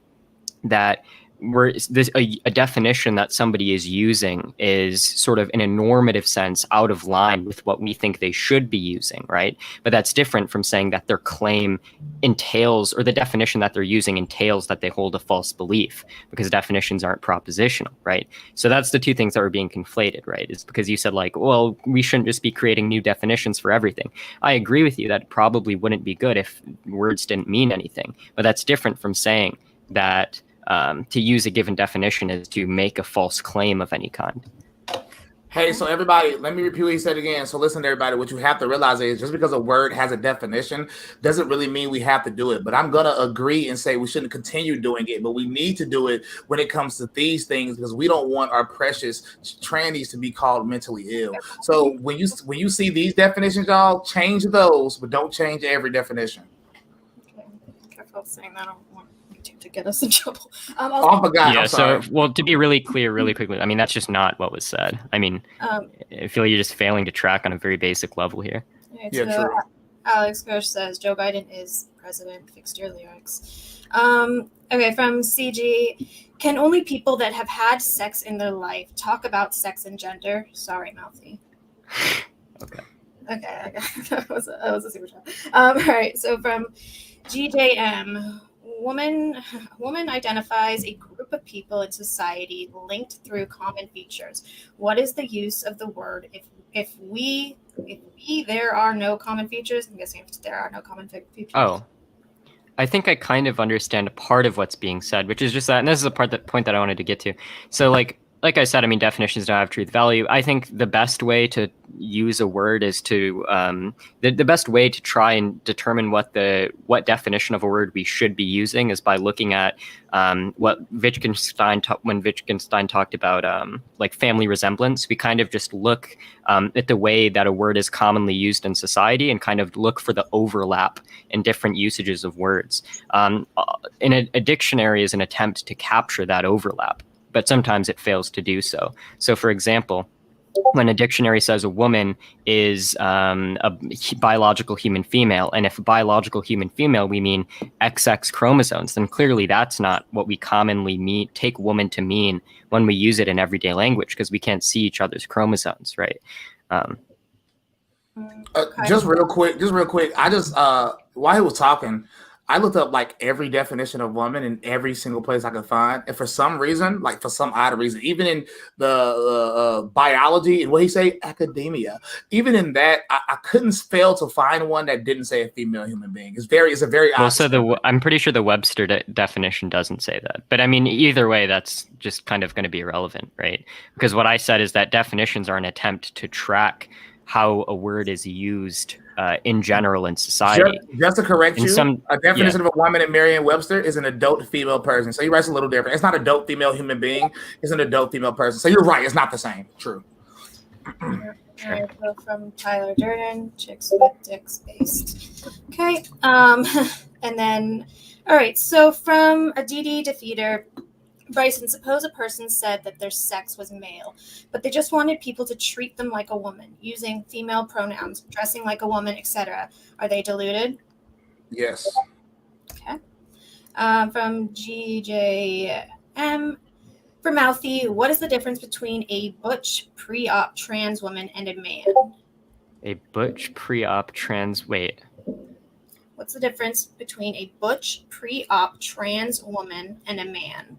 [SPEAKER 4] that a definition that somebody is using is sort of in a normative sense out of line with what we think they should be using, right? But that's different from saying that their claim entails, or the definition that they're using entails that they hold a false belief, because definitions aren't propositional, right? So that's the two things that are being conflated, right? Is because you said like, well, we shouldn't just be creating new definitions for everything. I agree with you that it probably wouldn't be good if words didn't mean anything, but that's different from saying that to use a given definition is to make a false claim of any kind.
[SPEAKER 3] Hey, so everybody, let me repeat what he said again. So listen to everybody, what you have to realize is just because a word has a definition doesn't really mean we have to do it. But I'm going to agree and say we shouldn't continue doing it, but we need to do it when it comes to these things, because we don't want our precious trannies to be called mentally ill. So when you see these definitions, y'all, change those, but don't change every definition.
[SPEAKER 1] Okay. Careful saying that. I don't want YouTube to get us in trouble.
[SPEAKER 3] Oh, I forgot.
[SPEAKER 4] Yeah,
[SPEAKER 3] I'm sorry.
[SPEAKER 4] so, well, to be really clear, really quickly, I mean, that's just not what was said. I mean, I feel you're just failing to track on a very basic level here.
[SPEAKER 1] Right,
[SPEAKER 3] Yeah,
[SPEAKER 1] so
[SPEAKER 3] true.
[SPEAKER 1] Alex Grosh says Joe Biden is president. Fixed your lyrics. Okay, from CG. Can only people that have had sex in their life talk about sex and gender? Sorry, Mouthy.
[SPEAKER 4] Okay.
[SPEAKER 1] Okay. that was a super chat. All right. So from GJM, woman identifies a group of people in society linked through common features. What is the use of the word if we there are no common features? I'm guessing if there are no common features.
[SPEAKER 4] Oh, I think I kind of understand a part of what's being said, which is just that, and this is the point that I wanted to get to. So like I said, I mean, definitions don't have truth value. I think the best way to use a word is to the best way to try and determine what definition of a word we should be using is by looking at what when Wittgenstein talked about like family resemblance. We kind of just look at the way that a word is commonly used in society and kind of look for the overlap in different usages of words. In a dictionary is an attempt to capture that overlap, but sometimes it fails to do so. So, for example, when a dictionary says a woman is a biological human female, and if biological human female, we mean XX chromosomes, then clearly that's not what we commonly take woman to mean when we use it in everyday language, because we can't see each other's chromosomes, right?
[SPEAKER 3] Just real quick. I just while he was talking, I looked up like every definition of woman in every single place I could find, and for some reason, like for some odd reason, even in the biology and what he say, academia, even in that, I couldn't fail to find one that didn't say a female human being. It's a very odd.
[SPEAKER 4] Well, so I'm pretty sure the Webster definition doesn't say that, but I mean, either way, that's just kind of going to be irrelevant, right? Because what I said is that definitions are an attempt to track how a word is used in general in society.
[SPEAKER 3] Just to correct you, a definition of a woman in Merriam-Webster is an adult female person. So he writes a little different. It's not adult female human being. It's an adult female person. So you're right. It's not the same. True.
[SPEAKER 1] All right, so from Tyler Durden, chicks with dicks based. Okay. And then, all right. So from a DD Defeater, Bryson, suppose a person said that their sex was male, but they just wanted people to treat them like a woman, using female pronouns, dressing like a woman, etc. Are they deluded?
[SPEAKER 3] Yes.
[SPEAKER 1] Okay. From GJM, for Mouthy, what is the difference between a butch pre-op trans woman and a man?
[SPEAKER 4] A butch pre-op trans... Wait.
[SPEAKER 1] What's the difference between a butch pre-op trans woman and a man?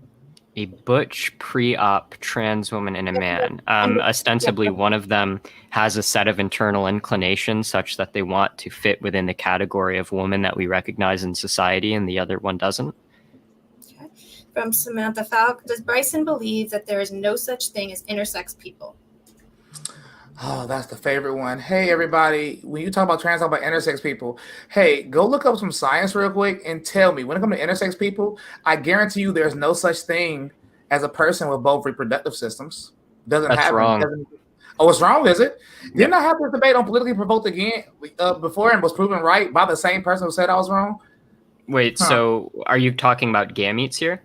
[SPEAKER 4] A butch pre-op trans woman and a man. Ostensibly, one of them has a set of internal inclinations such that they want to fit within the category of woman that we recognize in society, and the other one doesn't.
[SPEAKER 1] Okay. From Samantha Falk, does Bryson believe that there is no such thing as intersex people?
[SPEAKER 3] Oh, that's the favorite one. Hey, everybody, when you talk about trans, talk about intersex people. Hey, go look up some science real quick and tell me, when it comes to intersex people, I guarantee you there's no such thing as a person with both reproductive systems. Doesn't
[SPEAKER 4] That's
[SPEAKER 3] happen.
[SPEAKER 4] wrong.
[SPEAKER 3] Oh, it's wrong, is it? Didn't I have this debate on Politically Provoked again before and was proven right by the same person who said I was wrong?
[SPEAKER 4] Wait, so are you talking about gametes here?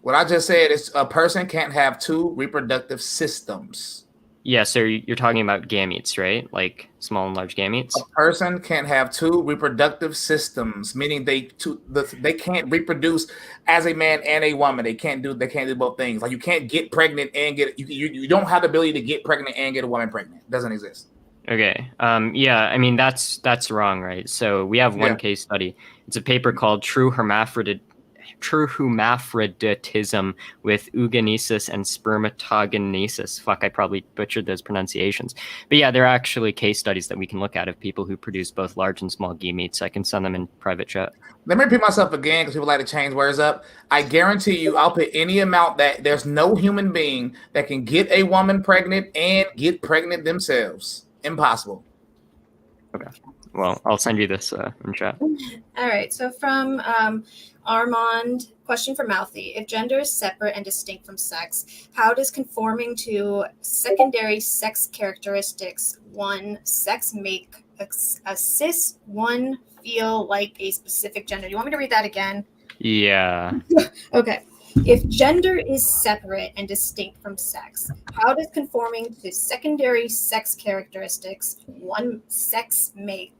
[SPEAKER 3] What I just said is a person can't have two reproductive systems.
[SPEAKER 4] Yeah, so you're talking about gametes, right? Like small and large gametes.
[SPEAKER 3] A person can have two reproductive systems, meaning they can't reproduce as a man and a woman. They can't do both things. Like you can't get pregnant and get you don't have the ability to get pregnant and get a woman pregnant. It doesn't exist.
[SPEAKER 4] Okay. Yeah, I mean that's wrong, right? So we have one case study. It's a paper called True Hermaphroditism with Oogenesis and Spermatogenesis. Fuck, I probably butchered those pronunciations. But yeah, there are actually case studies that we can look at of people who produce both large and small gametes. I can send them in private chat.
[SPEAKER 3] Let me repeat myself again because people like to change words up. I guarantee you, I'll put any amount that there's no human being that can get a woman pregnant and get pregnant themselves. Impossible.
[SPEAKER 4] Okay. Well, I'll send you this in chat.
[SPEAKER 1] All right. So from Armand, question for Mouthy. If gender is separate and distinct from sex, how does conforming to secondary sex characteristics sex make assist one feel like a specific gender? Do you want me to read that again?
[SPEAKER 4] Yeah.
[SPEAKER 1] Okay. If gender is separate and distinct from sex, how does conforming to secondary sex characteristics sex makes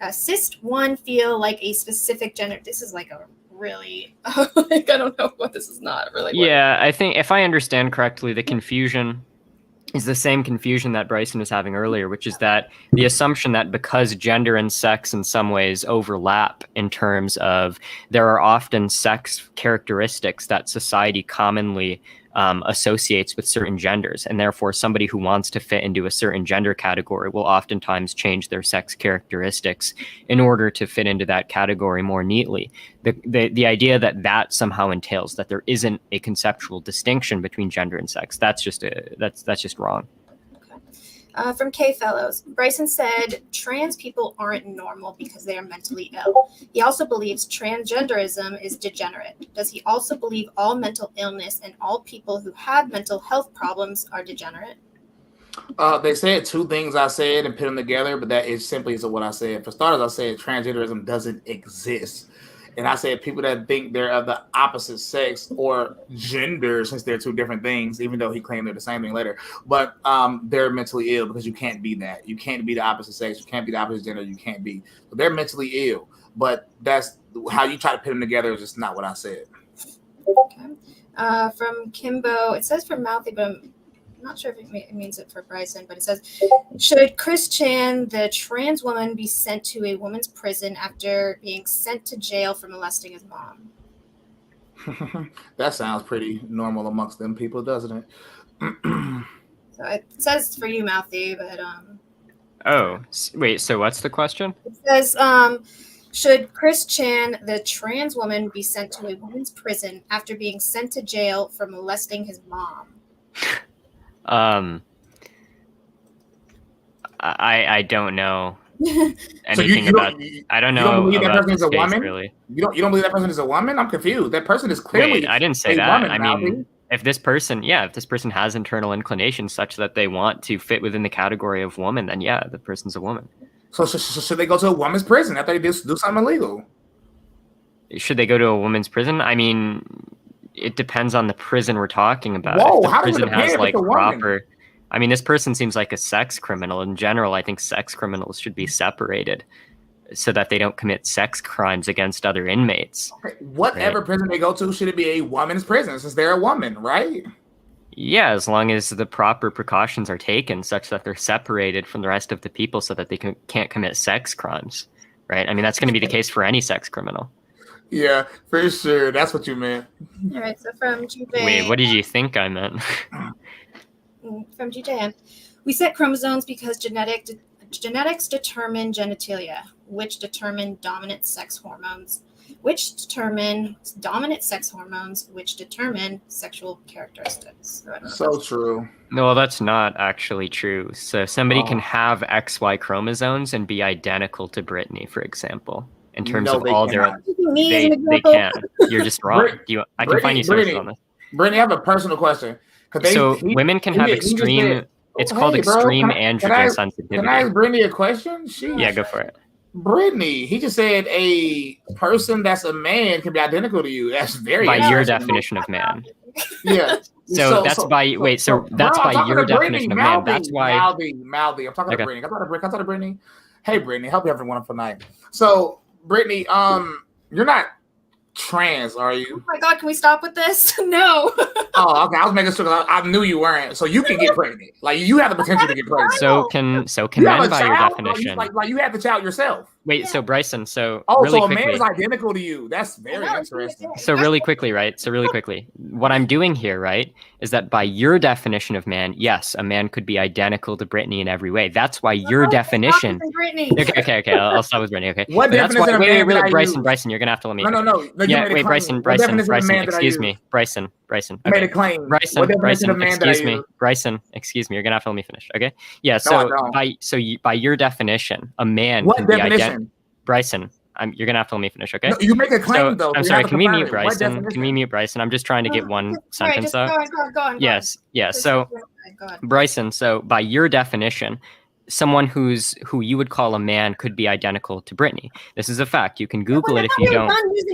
[SPEAKER 1] assist one feel like a specific gender? This is like a really like, I don't know what this is not really.
[SPEAKER 4] Yeah, I think if I understand correctly, the confusion is the same confusion that Bryson was having earlier, which is that the assumption that because gender and sex in some ways overlap in terms of there are often sex characteristics that society commonly associates with certain genders, and therefore somebody who wants to fit into a certain gender category will oftentimes change their sex characteristics in order to fit into that category more neatly. The idea that somehow entails that there isn't a conceptual distinction between gender and sex, that's just wrong.
[SPEAKER 1] From K Fellows, Bryson said trans people aren't normal because they are mentally ill. He also believes transgenderism is degenerate. Does he also believe all mental illness and all people who have mental health problems are degenerate?
[SPEAKER 3] They said two things I said and put them together, but that is simply what I said. For starters, I said transgenderism doesn't exist. And I said people that think they're of the opposite sex or gender, since they're two different things, even though he claimed they're the same thing later, but they're mentally ill because you can't be that. You can't be the opposite sex. You can't be the opposite gender. You can't be. So they're mentally ill. But that's how you try to put them together is just not what I said.
[SPEAKER 1] Okay. From Kimbo, it says for Mouthy, but I'm not sure if it means it for Bryson, but it says, should Chris Chan, the trans woman, be sent to a woman's prison after being sent to jail for molesting his mom?
[SPEAKER 3] That sounds pretty normal amongst them people, doesn't it?
[SPEAKER 1] So it says for you, Mouthy, but
[SPEAKER 4] Oh, wait, so what's the question?
[SPEAKER 1] it says, should Chris Chan, the trans woman, be sent to a woman's prison after being sent to jail for molesting his mom?
[SPEAKER 4] I don't know anything
[SPEAKER 3] So you
[SPEAKER 4] about. I don't know.
[SPEAKER 3] You don't believe that
[SPEAKER 4] about
[SPEAKER 3] person is a
[SPEAKER 4] this case,
[SPEAKER 3] woman?
[SPEAKER 4] really.
[SPEAKER 3] You don't believe that person is a woman? I'm confused. That person is clearly.
[SPEAKER 4] Wait, I didn't say
[SPEAKER 3] a
[SPEAKER 4] that.
[SPEAKER 3] woman,
[SPEAKER 4] I
[SPEAKER 3] Mouthy.
[SPEAKER 4] mean, if this person has internal inclinations such that they want to fit within the category of woman, then yeah, the person's a woman.
[SPEAKER 3] So should they go to a woman's prison after they do something illegal?
[SPEAKER 4] Should they go to a woman's prison? I mean, it depends on the prison we're talking about.
[SPEAKER 3] Whoa,
[SPEAKER 4] if the
[SPEAKER 3] how does it
[SPEAKER 4] prison
[SPEAKER 3] depend
[SPEAKER 4] has
[SPEAKER 3] if
[SPEAKER 4] like
[SPEAKER 3] it's a woman?
[SPEAKER 4] proper. I mean, this person seems like a sex criminal. In general, I think sex criminals should be separated so that they don't commit sex crimes against other inmates.
[SPEAKER 3] Okay, whatever prison they go to, should it be a woman's prison since they're a woman, right?
[SPEAKER 4] Yeah, as long as the proper precautions are taken such that they're separated from the rest of the people so that they can't commit sex crimes, right? I mean, that's going to be the case for any sex criminal.
[SPEAKER 3] Yeah, for sure. That's what you meant.
[SPEAKER 1] All right, so from GJ.
[SPEAKER 4] Wait, what did you think I meant?
[SPEAKER 1] From GJN, we set chromosomes because genetics determine genitalia, which determine dominant sex hormones, which determine sexual characteristics.
[SPEAKER 3] So true.
[SPEAKER 4] No, that's not actually true. So somebody can have XY chromosomes and be identical to Brittany, for example, in terms
[SPEAKER 3] No,
[SPEAKER 4] of
[SPEAKER 3] they
[SPEAKER 4] all their.
[SPEAKER 3] cannot.
[SPEAKER 4] They can. You're just wrong. I can find you sources on this.
[SPEAKER 3] Brittany, I have a personal question.
[SPEAKER 4] Women can have extreme. It's called extreme androgen sensitivity.
[SPEAKER 3] Can I ask Brittany a question?
[SPEAKER 4] Yeah, go for it.
[SPEAKER 3] Brittany, he just said a person that's a man can be identical to you. That's very
[SPEAKER 4] By your
[SPEAKER 3] interesting.
[SPEAKER 4] definition of man.
[SPEAKER 3] Yeah.
[SPEAKER 4] So that's by your definition of man. That's why
[SPEAKER 3] Mouthy. I'm talking to Brittany. Can I talk to Brittany? Hey, Brittany, hope you have a wonderful night. So, Brittany, you're not trans, are you?
[SPEAKER 1] Oh my God, can we stop with this? No.
[SPEAKER 3] Oh, okay. I was making sure I knew you weren't. So you can get pregnant. Like you have the potential to get pregnant.
[SPEAKER 4] So can
[SPEAKER 3] You have
[SPEAKER 4] men
[SPEAKER 3] a
[SPEAKER 4] by your
[SPEAKER 3] child?
[SPEAKER 4] definition.
[SPEAKER 3] Like you have the child yourself.
[SPEAKER 4] Wait, so Bryson, so
[SPEAKER 3] Oh,
[SPEAKER 4] really
[SPEAKER 3] so a
[SPEAKER 4] quickly.
[SPEAKER 3] man is identical to you. That's very interesting.
[SPEAKER 4] So really quickly, right? So really quickly, what I'm doing here, right, is that by your definition of man, yes, a man could be identical to Brittany in every way. That's why your definition. Okay. I'll stop with Brittany. Okay.
[SPEAKER 3] What
[SPEAKER 4] But
[SPEAKER 3] definition of man did I
[SPEAKER 4] Bryson, you're gonna have to let me.
[SPEAKER 3] No.
[SPEAKER 4] Yeah, wait, Bryson. Excuse me, Bryson.
[SPEAKER 3] I made a claim.
[SPEAKER 4] Bryson, excuse me. You're gonna have to let me finish. Okay. Yeah. So by your definition, a man.
[SPEAKER 3] What
[SPEAKER 4] can
[SPEAKER 3] definition?
[SPEAKER 4] Be Bryson. You're gonna have to let me finish. Okay.
[SPEAKER 3] No, you make a claim though.
[SPEAKER 4] I'm sorry. Can we mute Bryson? I'm just trying to get one sentence out.
[SPEAKER 1] Go on.
[SPEAKER 4] Yes. Yeah. So Bryson. So by your definition, someone who you would call a man could be identical to Brittany. This is a fact. You can Google it if you don't.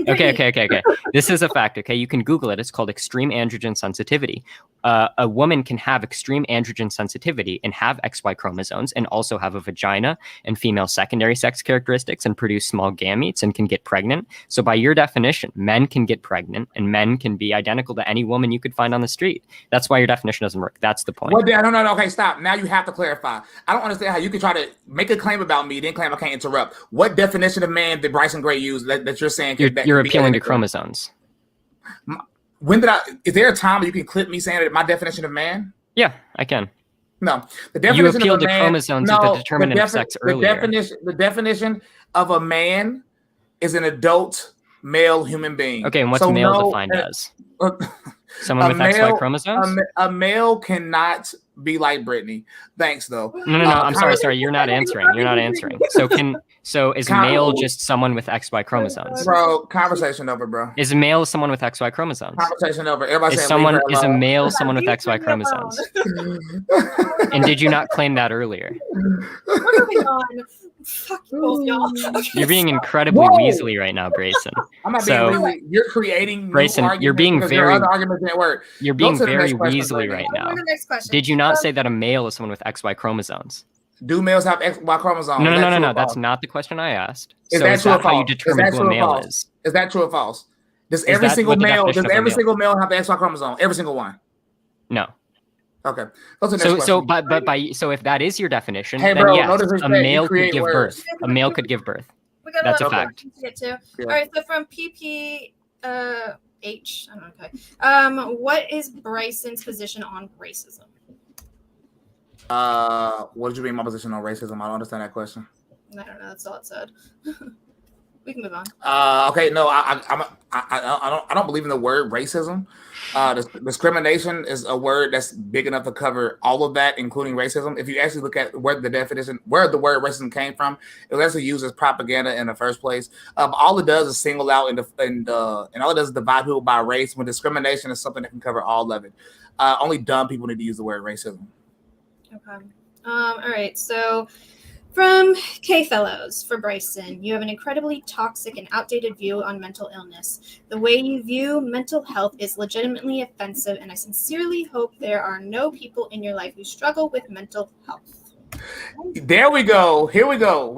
[SPEAKER 4] Okay. This is a fact. Okay, you can Google it. It's called extreme androgen sensitivity. A woman can have extreme androgen sensitivity and have XY chromosomes and also have a vagina and female secondary sex characteristics and produce small gametes and can get pregnant. So by your definition, men can get pregnant and men can be identical to any woman you could find on the street. That's why your definition doesn't work. That's the point.
[SPEAKER 3] Well, no. Okay, stop. Now you have to clarify. I don't understand how you can try to make a claim about me, then claim I can't interrupt. What definition of man did Bryson Gray use that you're saying?
[SPEAKER 4] You're appealing to chromosomes.
[SPEAKER 3] Is there a time you can clip me saying that my definition of man?
[SPEAKER 4] Yeah, I can.
[SPEAKER 3] No, the definition
[SPEAKER 4] you appealed
[SPEAKER 3] of a man,
[SPEAKER 4] to chromosomes as the determinant of sex earlier.
[SPEAKER 3] The definition of a man is an adult male human being.
[SPEAKER 4] Okay, and what's male defined as? Someone with XY chromosomes?
[SPEAKER 3] A male cannot be like Brittany. Thanks, though.
[SPEAKER 4] No. I'm sorry. You're not answering. So is male just someone with XY chromosomes?
[SPEAKER 3] Bro, conversation over, bro.
[SPEAKER 4] Is male someone with XY chromosomes?
[SPEAKER 3] Conversation over. Everybody
[SPEAKER 4] is a male someone with XY chromosomes? And did you not claim that earlier?
[SPEAKER 1] We're moving on. Fuck you both, y'all.
[SPEAKER 4] You're being incredibly weaselly right now, Bryson.
[SPEAKER 3] I'm not being weaselly. You're creating
[SPEAKER 4] Bryson, you're being very weaselly right now. Did you not say that a male is someone with XY chromosomes?
[SPEAKER 3] Do males have XY chromosomes?
[SPEAKER 4] No. That's not the question I asked. Is that how you determine who a male is?
[SPEAKER 3] Is that true or false? Does every single male have the XY chromosome? Every single one?
[SPEAKER 4] No.
[SPEAKER 3] Okay. Go to the next
[SPEAKER 4] question. So if that is your definition,
[SPEAKER 3] hey,
[SPEAKER 4] then
[SPEAKER 3] bro,
[SPEAKER 4] yes, a male could give birth. A male could give birth. That's a fact.
[SPEAKER 1] Yeah. All right. So from PPH, what is Bryson's position on racism?
[SPEAKER 3] What did you mean my position on racism? I don't understand that question.
[SPEAKER 1] I don't know. That's all it said. We can move on.
[SPEAKER 3] Okay. No, I don't believe in the word racism. Discrimination is a word that's big enough to cover all of that, including racism. If you actually look at where the word racism came from, it was actually used as propaganda in the first place. All it does is single out and all it does is divide people by race. When discrimination is something that can cover all of it. Only dumb people need to use the word racism.
[SPEAKER 1] Okay. All right. So from K Fellows for Bryson, you have an incredibly toxic and outdated view on mental illness. The way you view mental health is legitimately offensive, and I sincerely hope there are no people in your life who struggle with mental health.
[SPEAKER 3] There we go. Here we go.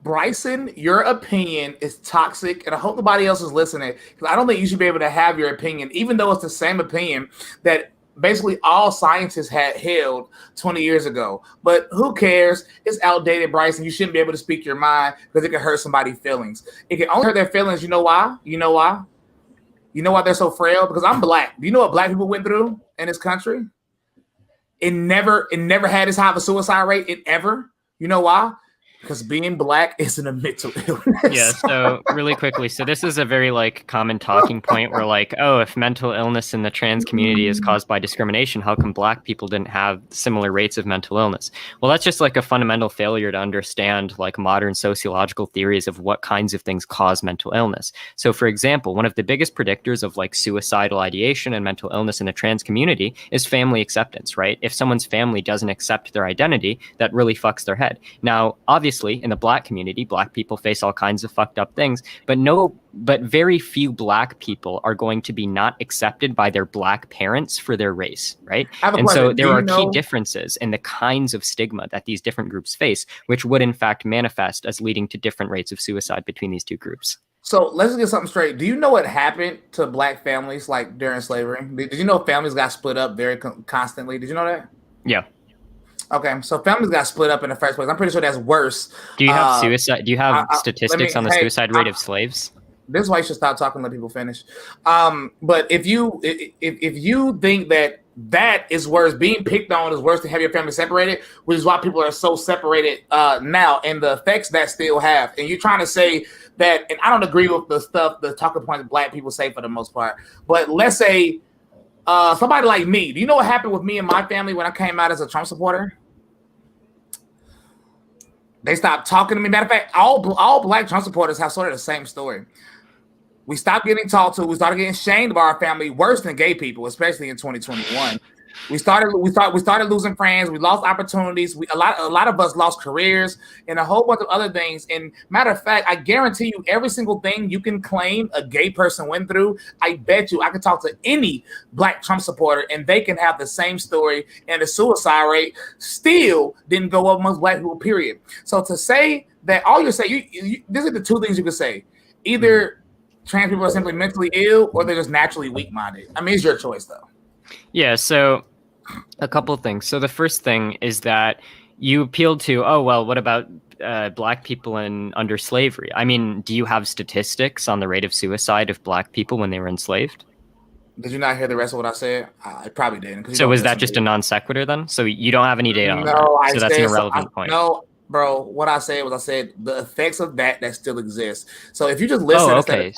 [SPEAKER 3] Bryson, your opinion is toxic, and I hope nobody else is listening, because I don't think you should be able to have your opinion, even though it's the same opinion that basically all scientists had held 20 years ago. But who cares? It's outdated, Bryson. You shouldn't be able to speak your mind because it can hurt somebody's feelings. It can only hurt their feelings. You know why? You know why they're so frail? Because I'm black. Do you know what black people went through in this country? It never had as high of a suicide rate. You know why? Because being black isn't a mental illness.
[SPEAKER 4] Yeah, so really quickly, so this is a very common talking point where if mental illness in the trans community is caused by discrimination, how come black people didn't have similar rates of mental illness? Well, that's just a fundamental failure to understand modern sociological theories of what kinds of things cause mental illness. So for example, one of the biggest predictors of suicidal ideation and mental illness in the trans community is family acceptance, right? If someone's family doesn't accept their identity, that really fucks their head. Now, obviously, obviously in the Black community, Black people face all kinds of fucked up things, but very few Black people are going to be not accepted by their Black parents for their race, right? And so there are key differences in the kinds of stigma that these different groups face, which would in fact manifest as leading to different rates of suicide between these two groups.
[SPEAKER 3] So let's get something straight. Do you know what happened to Black families like during slavery? Did you know families got split up very constantly? Did you know that?
[SPEAKER 4] Yeah.
[SPEAKER 3] Okay, so families got split up in the first place. I'm pretty sure that's worse.
[SPEAKER 4] Do you have suicide? Do you have statistics on the suicide rate of slaves?
[SPEAKER 3] This is why you should stop talking and let people finish. But if you think that is worse, being picked on is worse than having your family separated, which is why people are so separated now, and the effects that still have. And you're trying to say that, and I don't agree with the talking points that Black people say for the most part. But let's say somebody like me. Do you know what happened with me and my family when I came out as a Trump supporter? They stopped talking to me. Matter of fact, all Black Trump supporters have sort of the same story. We stopped getting talked to. We started getting shamed by our family, worse than gay people, especially in 2021. We started losing friends. We lost opportunities. A lot of us lost careers and a whole bunch of other things. And matter of fact, I guarantee you, every single thing you can claim a gay person went through, I bet you I could talk to any Black Trump supporter and they can have the same story. And the suicide rate still didn't go up amongst Black people, period. So to say that all you're saying, these are the two things you could say. Either trans people are simply mentally ill or they're just naturally weak-minded. I mean, it's your choice, though.
[SPEAKER 4] Yeah, so a couple of things. So the first thing is that you appealed to, oh, well, what about Black people under slavery? I mean, do you have statistics on the rate of suicide of Black people when they were enslaved?
[SPEAKER 3] Did you not hear the rest of what I said? I probably didn't.
[SPEAKER 4] So was that just a non sequitur then? So you don't have any data on that? So that's an irrelevant point.
[SPEAKER 3] No, bro, what I said was the effects of that still exist. So if you just listen,
[SPEAKER 4] okay.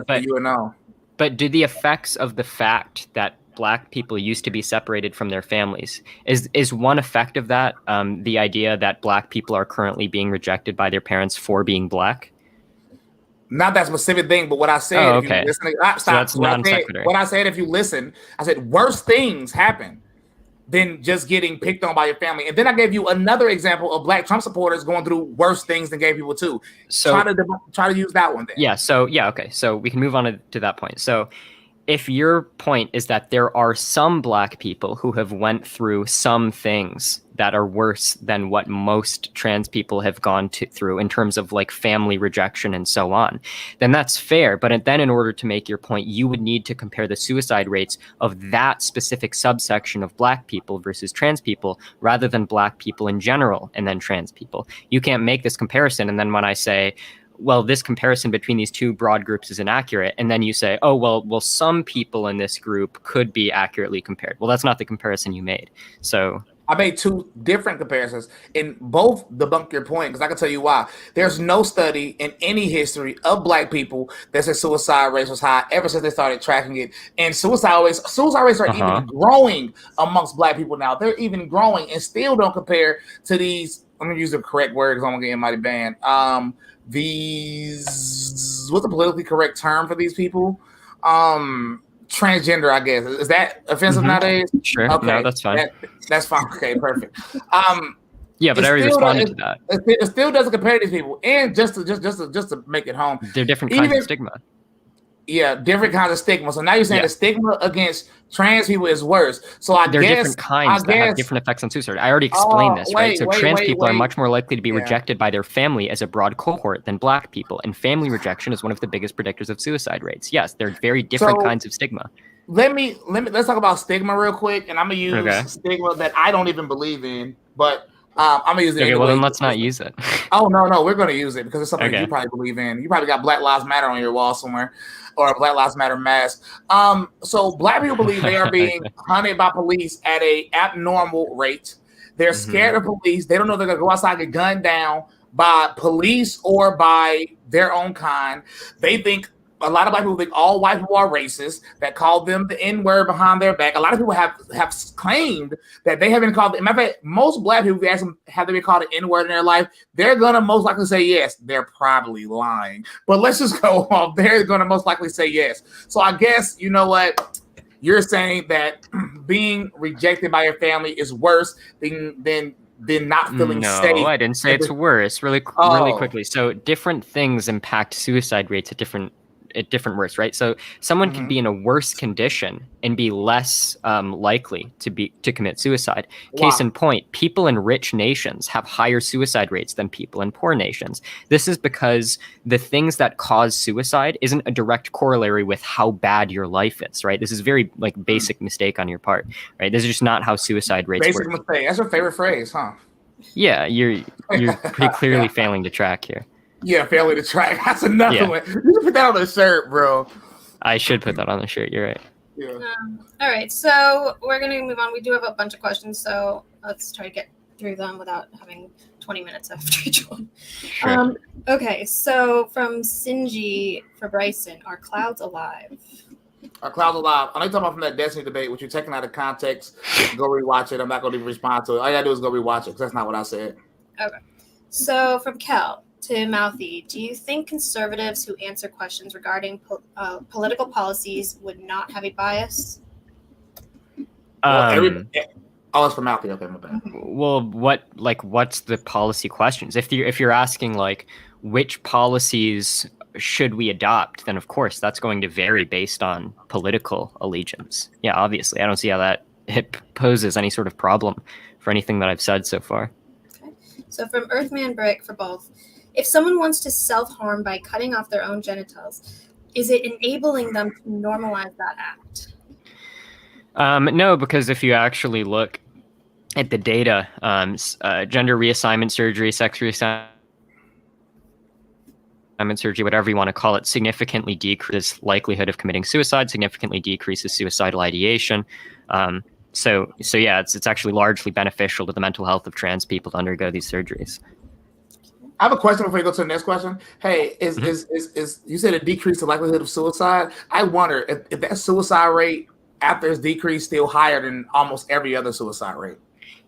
[SPEAKER 3] But you would know.
[SPEAKER 4] But do the effects of the fact that Black people used to be separated from their families, is one effect of that the idea that Black people are currently being rejected by their parents for being Black?
[SPEAKER 3] Not that specific thing, but what I said,
[SPEAKER 4] okay.
[SPEAKER 3] If you listen,
[SPEAKER 4] stop. So that's non-sequitur.
[SPEAKER 3] What I said, if you listen, I said worse things happen than just getting picked on by your family. And then I gave you another example of Black Trump supporters going through worse things than gay people too. So try to use that one then.
[SPEAKER 4] Okay. So we can move on to that point. So if your point is that there are some Black people who have went through some things that are worse than what most trans people have gone through in terms of like family rejection and so on, then that's fair. But then in order to make your point, you would need to compare the suicide rates of that specific subsection of Black people versus trans people rather than Black people in general and then trans people. You can't make this comparison. And then when I say, well, this comparison between these two broad groups is inaccurate, and then you say, oh, well, some people in this group could be accurately compared. Well, that's not the comparison you made. So
[SPEAKER 3] I made two different comparisons, and both debunk your point, because I can tell you why. There's no study in any history of Black people that says suicide rates was high ever since they started tracking it. And suicide rates are even growing amongst Black people now. They're even growing and still don't compare to these. I'm going to use the correct word because I'm going to get somebody banned. What's the politically correct term for these people? Transgender, I guess. Is that offensive nowadays?
[SPEAKER 4] Sure. Okay. No, that's fine.
[SPEAKER 3] That's fine. Okay, perfect.
[SPEAKER 4] Yeah, but I already responded to that.
[SPEAKER 3] It still doesn't compare to these people. And just to make it home,
[SPEAKER 4] they're different kinds of stigma.
[SPEAKER 3] Yeah, different kinds of stigma. So now you're saying the stigma against trans people is worse. So they're
[SPEAKER 4] different kinds that have different effects on suicide. I already explained this, right? So trans people are much more likely to be rejected by their family as a broad cohort than Black people, and family rejection is one of the biggest predictors of suicide rates. Yes, they're very different kinds of stigma.
[SPEAKER 3] Let's talk about stigma real quick, and I'm gonna use stigma that I don't even believe in, but I'm gonna use it.
[SPEAKER 4] Okay, well then let's not use it.
[SPEAKER 3] Oh no, we're gonna use it because it's something you probably believe in. You probably got Black Lives Matter on your wall somewhere, or a Black Lives Matter mask. So Black people believe they are being hunted by police at a abnormal rate. They're scared of police. They don't know if they're gonna go outside and get gunned down by police or by their own kind. They think. A lot of Black people think all white people are racist, that call them the N-word behind their back. A lot of people have claimed that they have been called. Matter of fact, most Black people, if you ask them, have they been called an N-word in their life? They're going to most likely say yes. They're probably lying. But let's just go off. They're going to most likely say yes. So I guess, you know what? You're saying that being rejected by your family is worse than than not feeling
[SPEAKER 4] No,
[SPEAKER 3] safe.
[SPEAKER 4] I didn't say it's worse. Really
[SPEAKER 3] Oh.
[SPEAKER 4] quickly. So different things impact suicide rates at different worse, right? So someone can be in a worse condition and be less likely to commit suicide. Case in point, people in rich nations have higher suicide rates than people in poor nations. This is because the things that cause suicide isn't a direct corollary with how bad your life is, right? This is very like basic mistake on your part, right? This is just not how suicide rates
[SPEAKER 3] Basic
[SPEAKER 4] work.
[SPEAKER 3] mistake. That's your favorite phrase, huh?
[SPEAKER 4] Yeah, you're pretty clearly failing to track here.
[SPEAKER 3] Yeah, failing to track. That's another one. You should put that on the shirt, bro.
[SPEAKER 4] I should put that on the shirt. You're right.
[SPEAKER 3] Yeah.
[SPEAKER 1] All right, so we're going to move on. We do have a bunch of questions, so let's try to get through them without having 20 minutes after each one.
[SPEAKER 4] Sure.
[SPEAKER 1] Okay, so from Sinji for Bryson, are clouds alive?
[SPEAKER 3] Are clouds alive? I'm talking about from that Destiny debate, which you're taking out of context. Go rewatch it. I'm not going to respond to it. All you got to do is go rewatch it because that's not what I said.
[SPEAKER 1] Okay. So from Kel to Mouthy, do you think conservatives who answer questions regarding political policies would not have a bias?
[SPEAKER 3] It's for Mouthy. Okay, my bad.
[SPEAKER 4] Well, what's the policy questions? If you're asking like which policies should we adopt, then of course that's going to vary based on political allegiance. Yeah, obviously. I don't see how that poses any sort of problem for anything that I've said so far.
[SPEAKER 1] Okay. So from Earthman Brick for both, if someone wants to self-harm by cutting off their own genitals, is it enabling them to normalize that act?
[SPEAKER 4] No, because if you actually look at the data, gender reassignment surgery, sex reassignment surgery, whatever you want to call it, significantly decreases likelihood of committing suicide, significantly decreases suicidal ideation. So yeah, it's actually largely beneficial to the mental health of trans people to undergo these surgeries.
[SPEAKER 3] I have a question before you go to the next question. Hey, is you said it decreased the likelihood of suicide? I wonder if that suicide rate after it's decreased still higher than almost every other suicide rate.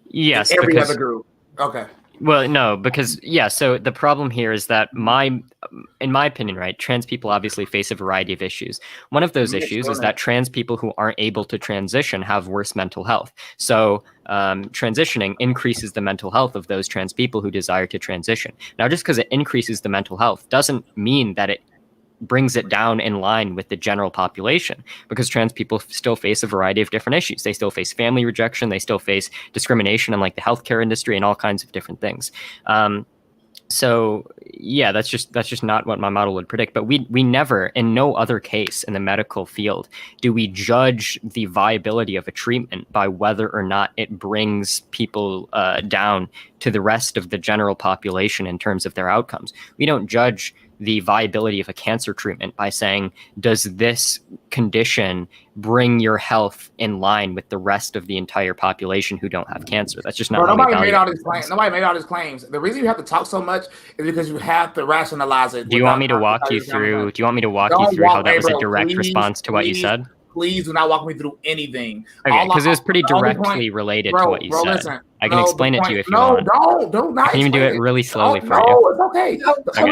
[SPEAKER 4] Yes,
[SPEAKER 3] every other group. Okay.
[SPEAKER 4] Well, no, because so the problem here is that in my opinion, right, trans people obviously face a variety of issues. One of those issues is that trans people who aren't able to transition have worse mental health. So transitioning increases the mental health of those trans people who desire to transition. Now, just because it increases the mental health doesn't mean that it brings it down in line with the general population, because trans people still face a variety of different issues. They still face family rejection. They still face discrimination in like the healthcare industry and all kinds of different things. So yeah, that's just not what my model would predict. But we never, in no other case in the medical field, do we judge the viability of a treatment by whether or not it brings people down to the rest of the general population in terms of their outcomes. We don't judge the viability of a cancer treatment by saying, does this condition bring your health in line with the rest of the entire population who don't have cancer? That's just not.
[SPEAKER 3] Nobody made all these claims. Nobody made all these claims. The reason you have to talk so much is because you have to rationalize it.
[SPEAKER 4] Do you want me to walk you through? Do you want me to walk you through how that was a direct response to what you said?
[SPEAKER 3] Please do not walk me through anything.
[SPEAKER 4] Okay, because it was pretty directly related to what you said.
[SPEAKER 3] Listen,
[SPEAKER 4] I can explain it to you if you want.
[SPEAKER 3] Don't.
[SPEAKER 4] I can even do it really slowly for you.
[SPEAKER 3] No, it's okay. The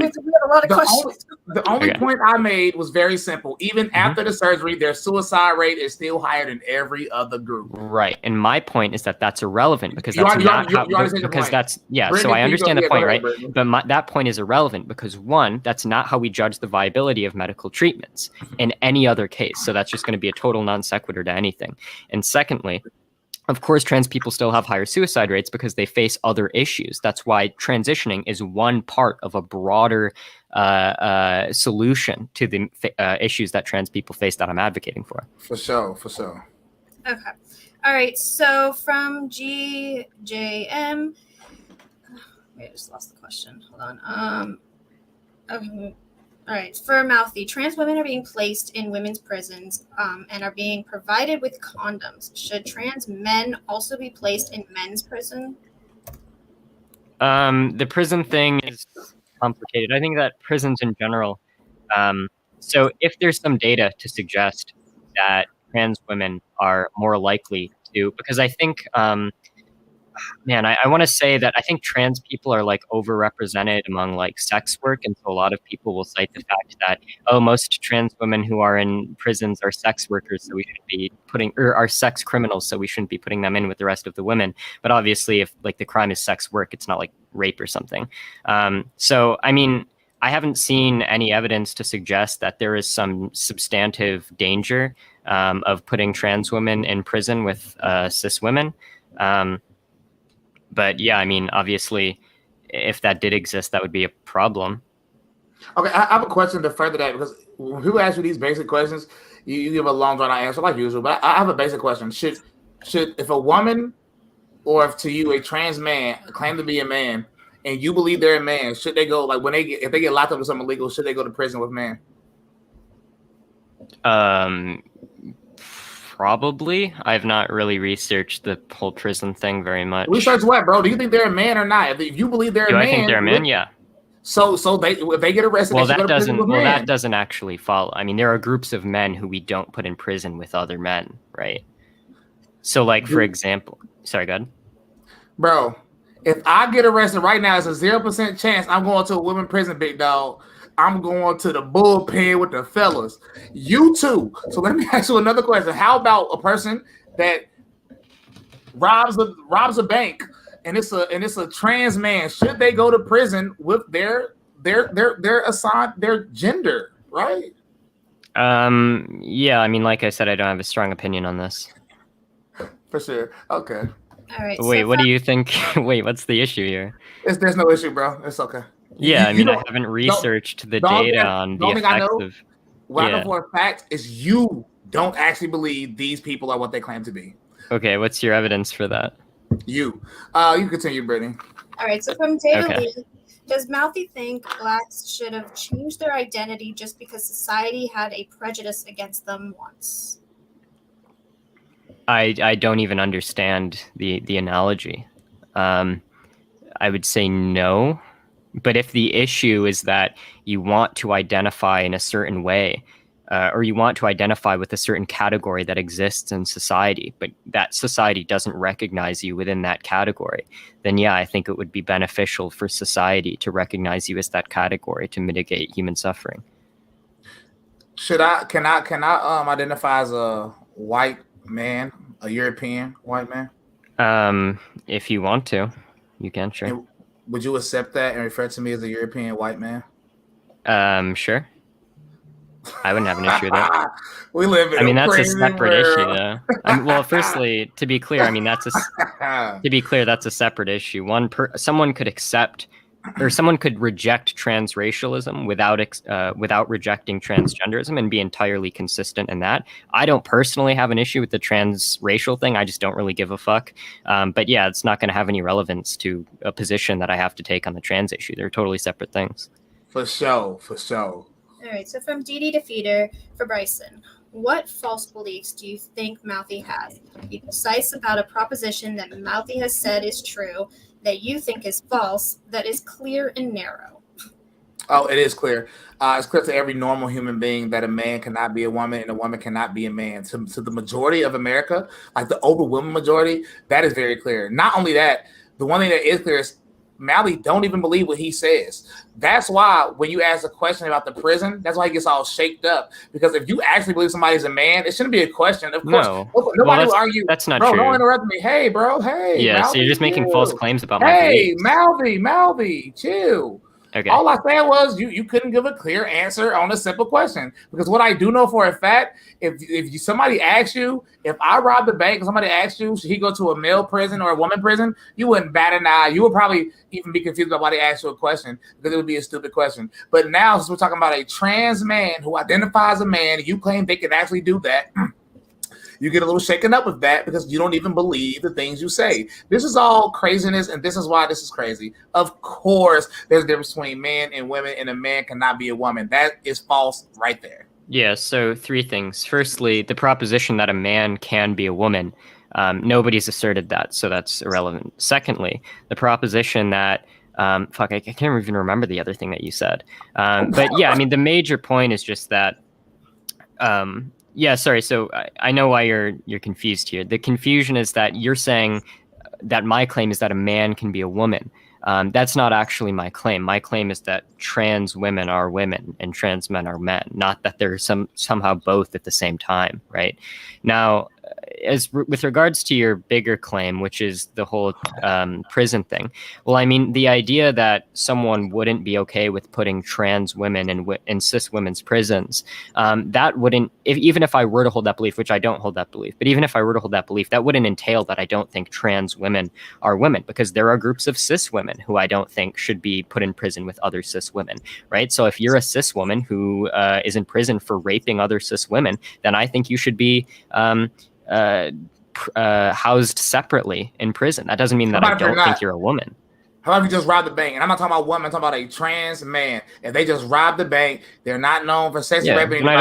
[SPEAKER 3] only
[SPEAKER 4] Okay.
[SPEAKER 3] point I made was very simple. Even after the surgery, their suicide rate is still higher than every other group.
[SPEAKER 4] Right, and my point is that that's irrelevant because that's not how. Because that's so I understand the point, right? But that point is irrelevant because one, that's not how we judge the viability of medical treatments in any other case. So that's just going to be a total non sequitur to anything. And secondly, of course, trans people still have higher suicide rates because they face other issues. That's why transitioning is one part of a broader solution to the issues that trans people face that I'm advocating for.
[SPEAKER 3] For sure.
[SPEAKER 1] Okay. All right. So from GJM, I just lost the question. Hold on. Okay. All right. For Mouthy, trans women are being placed in women's prisons and are being provided with condoms. Should trans men also be placed in men's prison?
[SPEAKER 4] The prison thing is complicated. I think that prisons in general. So if there's some data to suggest that trans women are more likely to, because I think man, I want to say that I think trans people are like overrepresented among like sex work, and so a lot of people will cite the fact that most trans women who are in prisons are sex workers, so we should be are sex criminals, so we shouldn't be putting them in with the rest of the women. But obviously, if like the crime is sex work, it's not like rape or something. So I mean, I haven't seen any evidence to suggest that there is some substantive danger of putting trans women in prison with cis women. But yeah, I mean, obviously, if that did exist, that would be a problem.
[SPEAKER 3] Okay, I have a question to further that, because when people ask you these basic questions, you give a long drawn out answer like usual. But I have a basic question: Should if a woman, or if to you a trans man claim to be a man, and you believe they're a man, should they go like if they get locked up with something illegal, should they go to prison with man?
[SPEAKER 4] Probably. I've not really researched the whole prison thing very much.
[SPEAKER 3] Research what, bro? Do you think they're a man or not? If you believe they're a man,
[SPEAKER 4] I think they're a man? Yeah.
[SPEAKER 3] So if they get arrested,
[SPEAKER 4] well,
[SPEAKER 3] they should go to prison with men.
[SPEAKER 4] That doesn't actually follow. I mean, there are groups of men who we don't put in prison with other men, right? So, like, for example, sorry, go ahead.
[SPEAKER 3] Bro, if I get arrested right now, it's a 0% chance I'm going to a women's prison, big dog. I'm going to the bullpen with the fellas. You too. So let me ask you another question. How about a person that robs a bank and it's a trans man? Should they go to prison with their assigned their gender, right?
[SPEAKER 4] Yeah, I mean, like I said, I don't have a strong opinion on this.
[SPEAKER 3] For sure. Okay.
[SPEAKER 1] All right.
[SPEAKER 4] Wait, what do you think? Wait, what's the issue here?
[SPEAKER 3] There's no issue, bro. It's okay.
[SPEAKER 4] Yeah, I mean, I haven't researched the data on the effects of.
[SPEAKER 3] What I know for a fact is you don't actually believe these people are what they claim to be.
[SPEAKER 4] Okay, what's your evidence for that?
[SPEAKER 3] You continue, Brittany.
[SPEAKER 1] All right, so from David Lee, does Mouthy think blacks should have changed their identity just because society had a prejudice against them once?
[SPEAKER 4] I don't even understand the analogy. I would say no. But if the issue is that you want to identify in a certain way, or you want to identify with a certain category that exists in society, but that society doesn't recognize you within that category, then yeah, I think it would be beneficial for society to recognize you as that category to mitigate human suffering.
[SPEAKER 3] Can I identify as a white man, a European white man?
[SPEAKER 4] If you want to, you can, sure.
[SPEAKER 3] And would you accept that and refer to me as a European white man?
[SPEAKER 4] Sure. I wouldn't have an issue with that.
[SPEAKER 3] We live in
[SPEAKER 4] that's a separate issue, though. Well, firstly, to be clear, that's a separate issue. Someone could accept, or someone could reject transracialism without rejecting transgenderism and be entirely consistent in that. I don't personally have an issue with the transracial thing. I just don't really give a fuck. But yeah, it's not going to have any relevance to a position that I have to take on the trans issue. They're totally separate things.
[SPEAKER 3] For sure.
[SPEAKER 1] All right, so from Dee to Feeder for Bryson, what false beliefs do you think Mouthy has? Be precise about a proposition that Mouthy has said is true, that you think is false, that is clear and narrow.
[SPEAKER 3] Oh, it is clear. It's clear to every normal human being that a man cannot be a woman and a woman cannot be a man. To the majority of America, like the overwhelming majority, that is very clear. Not only that, the one thing that is clear is Mouthy don't even believe what he says. That's why when you ask a question about the prison, that's why he gets all shaked up. Because if you actually believe somebody's a man, it shouldn't be a question. Of course, nobody will argue.
[SPEAKER 4] That's not
[SPEAKER 3] true.
[SPEAKER 4] Don't
[SPEAKER 3] interrupt me. Hey, bro. Hey.
[SPEAKER 4] Yeah,
[SPEAKER 3] Mouthy,
[SPEAKER 4] so you're just making false claims about my
[SPEAKER 3] Hey,
[SPEAKER 4] beliefs.
[SPEAKER 3] Mouthy, chill.
[SPEAKER 4] Okay.
[SPEAKER 3] All I said was you couldn't give a clear answer on a simple question. Because what I do know for a fact, if somebody asks you, if I robbed the bank and somebody asked you, should he go to a male prison or a woman prison, you wouldn't bat an eye. You would probably even be confused about why they asked you a question, because it would be a stupid question. But now, since we're talking about a trans man who identifies as a man, and you claim they can actually do that, you get a little shaken up with that because you don't even believe the things you say. This is all craziness, and this is why this is crazy. Of course, there's a difference between men and women, and a man cannot be a woman. That is false right there.
[SPEAKER 4] Yeah, so 3 things. Firstly, the proposition that a man can be a woman. Nobody's asserted that, so that's irrelevant. Secondly, the proposition that I can't even remember the other thing that you said. But yeah, the major point is just that yeah, sorry. So I know why you're confused here. The confusion is that you're saying that my claim is that a man can be a woman. That's not actually my claim. My claim is that trans women are women and trans men are men, not that they're somehow both at the same time, right? Now, with regards to your bigger claim, which is the whole prison thing, well, I mean, the idea that someone wouldn't be okay with putting trans women in cis women's prisons, that wouldn't, even if I were to hold that belief, which I don't hold that belief, but even if I were to hold that belief, that wouldn't entail that I don't think trans women are women, because there are groups of cis women who I don't think should be put in prison with other cis women, right? So if you're a cis woman who is in prison for raping other cis women, then I think you should be housed separately in prison. That doesn't mean that I don't think you're a woman.
[SPEAKER 3] How about if you just rob the bank? And I'm not talking about women, I'm talking about a trans man. If they just rob the bank, they're not known for sex and raping anybody.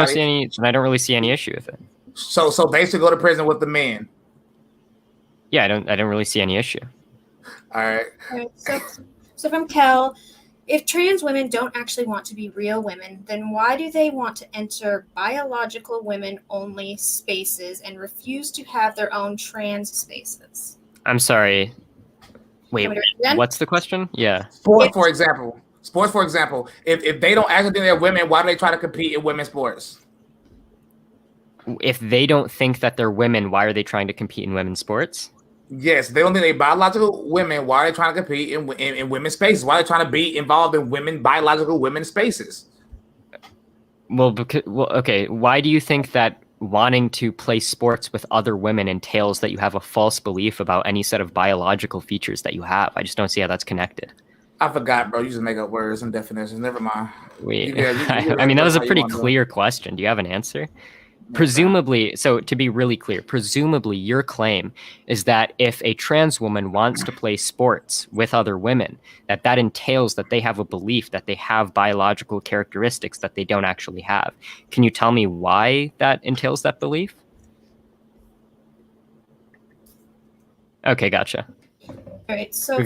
[SPEAKER 4] I don't really see any issue with it.
[SPEAKER 3] So they should go to prison with the men.
[SPEAKER 4] Yeah, I don't really see any issue.
[SPEAKER 3] All right.
[SPEAKER 1] So from Kel, if trans women don't actually want to be real women, then why do they want to enter biological women-only spaces and refuse to have their own trans spaces?
[SPEAKER 4] I'm sorry. Wait, what's the question? Yeah.
[SPEAKER 3] Sports, for example. If they don't actually think they're women, why do they try to compete in women's sports?
[SPEAKER 4] If they don't think that they're women, why are they trying to compete in women's sports?
[SPEAKER 3] Yes, they don't think they're biological women. Why are they trying to compete in women's spaces? Why are they trying to be involved in biological women's spaces?
[SPEAKER 4] Well, okay. Why do you think that wanting to play sports with other women entails that you have a false belief about any set of biological features that you have? I just don't see how that's connected.
[SPEAKER 3] I forgot, bro. You just make up words and definitions. Never mind.
[SPEAKER 4] I mean, that was a pretty clear question. Do you have an answer? Presumably, so to be really clear, presumably your claim is that if a trans woman wants to play sports with other women, that entails that they have a belief that they have biological characteristics that they don't actually have. Can you tell me why that entails that belief? Okay, gotcha.
[SPEAKER 1] All right, so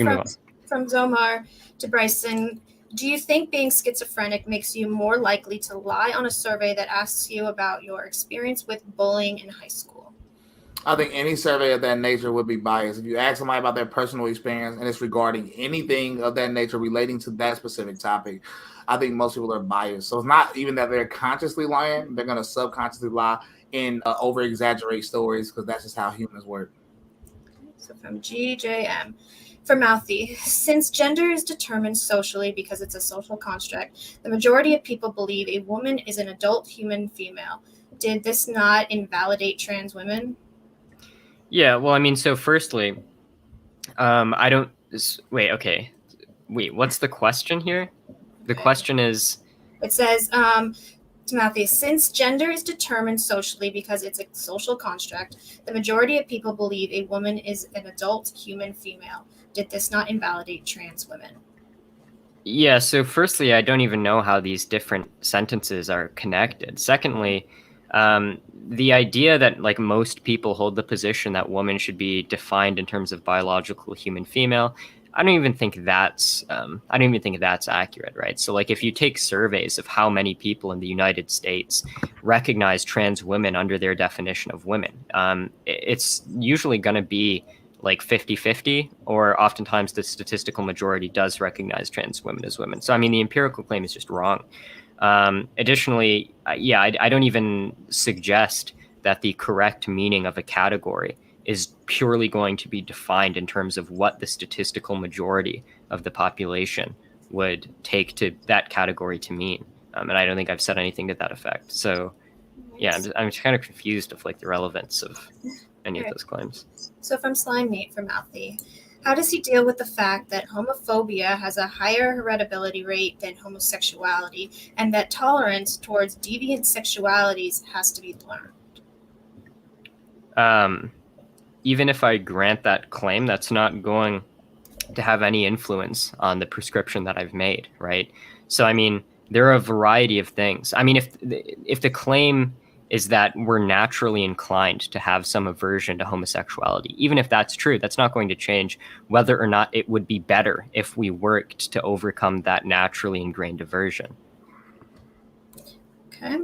[SPEAKER 1] from Zomar to Bryson, do you think being schizophrenic makes you more likely to lie on a survey that asks you about your experience with bullying in high school?
[SPEAKER 3] I think any survey of that nature would be biased. If you ask somebody about their personal experience and it's regarding anything of that nature relating to that specific topic, I think most people are biased. So it's not even that they're consciously lying. They're going to subconsciously lie and over-exaggerate stories because that's just how humans work.
[SPEAKER 1] So from GJM. For Mouthy, since gender is determined socially because it's a social construct, the majority of people believe a woman is an adult human female. Did this not invalidate trans women?
[SPEAKER 4] Yeah, well, I mean, so firstly, I don't... Wait, okay. Wait, what's the question here? The question is...
[SPEAKER 1] It says, to Mouthy, since gender is determined socially because it's a social construct, the majority of people believe a woman is an adult human female. Did this not invalidate trans women?
[SPEAKER 4] Yeah, so firstly, I don't even know how these different sentences are connected. Secondly, the idea that like most people hold the position that women should be defined in terms of biological human female, I don't even think that's accurate, right? So like if you take surveys of how many people in the United States recognize trans women under their definition of women, it's usually going to be like 50-50, or oftentimes the statistical majority does recognize trans women as women. So, I mean, the empirical claim is just wrong. Additionally, I don't even suggest that the correct meaning of a category is purely going to be defined in terms of what the statistical majority of the population would take to that category to mean. And I don't think I've said anything to that effect. So, yeah, I'm kind of confused of like the relevance of any of those claims.
[SPEAKER 1] So from Slimemate from Mouthy, how does he deal with the fact that homophobia has a higher heritability rate than homosexuality, and that tolerance towards deviant sexualities has to be learned?
[SPEAKER 4] Even if I grant that claim, that's not going to have any influence on the prescription that I've made, right? So, I mean, there are a variety of things. I mean, if the claim is that we're naturally inclined to have some aversion to homosexuality, even if that's true, that's not going to change whether or not it would be better if we worked to overcome that naturally ingrained aversion.
[SPEAKER 1] Okay.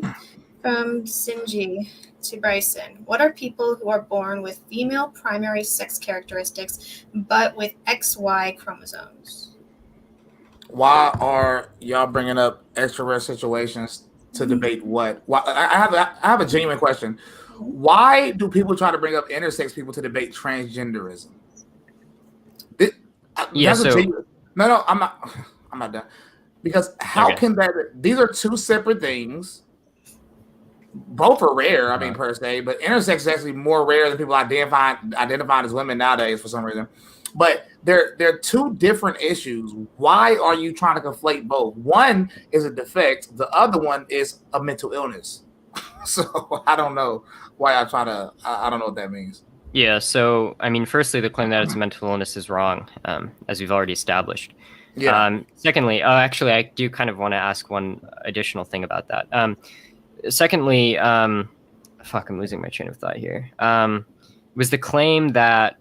[SPEAKER 1] From Sinji to Bryson. What are people who are born with female primary sex characteristics but with XY chromosomes?
[SPEAKER 3] Why are y'all bringing up extra rare situations to debate what? Why, I have a genuine question. Why do people try to bring up intersex people to debate transgenderism? No, I'm not done. Because how can that? These are two separate things. Both are rare, I mean, per se, but intersex is actually more rare than people identifying as women nowadays for some reason. But they're two different issues. Why are you trying to conflate both? One is a defect, the other one is a mental illness. So I don't know why I try to. I don't know what that means.
[SPEAKER 4] Yeah. So I mean, firstly, the claim that it's a mental illness is wrong, as we've already established.
[SPEAKER 3] Yeah.
[SPEAKER 4] Secondly, actually, I do kind of want to ask one additional thing about that. Secondly, I'm losing my train of thought here. Was the claim that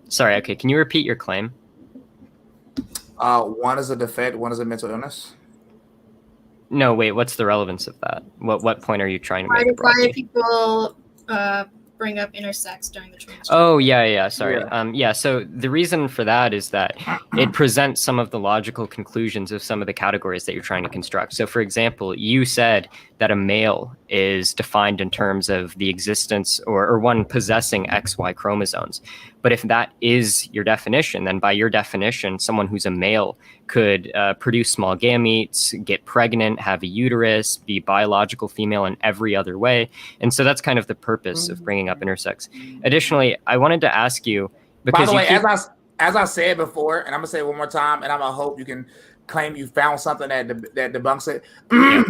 [SPEAKER 4] sorry, okay, can you repeat your claim?
[SPEAKER 3] One is a defect, one is a mental illness.
[SPEAKER 4] No, wait, what's the relevance of that? What point are you trying to make?
[SPEAKER 1] Why do people bring up intersex during the trans?
[SPEAKER 4] Oh, yeah, sorry. So the reason for that is that it presents some of the logical conclusions of some of the categories that you're trying to construct. So, for example, you said that a male is defined in terms of the existence or one possessing XY chromosomes. But if that is your definition, then by your definition, someone who's a male could produce small gametes, get pregnant, have a uterus, be biological female in every other way. And so that's kind of the purpose of bringing up intersex. Additionally, I wanted to ask you, because
[SPEAKER 3] by the way, as I said before, and I'm gonna say it one more time, and I'm gonna hope you can claim you found something that debunks it.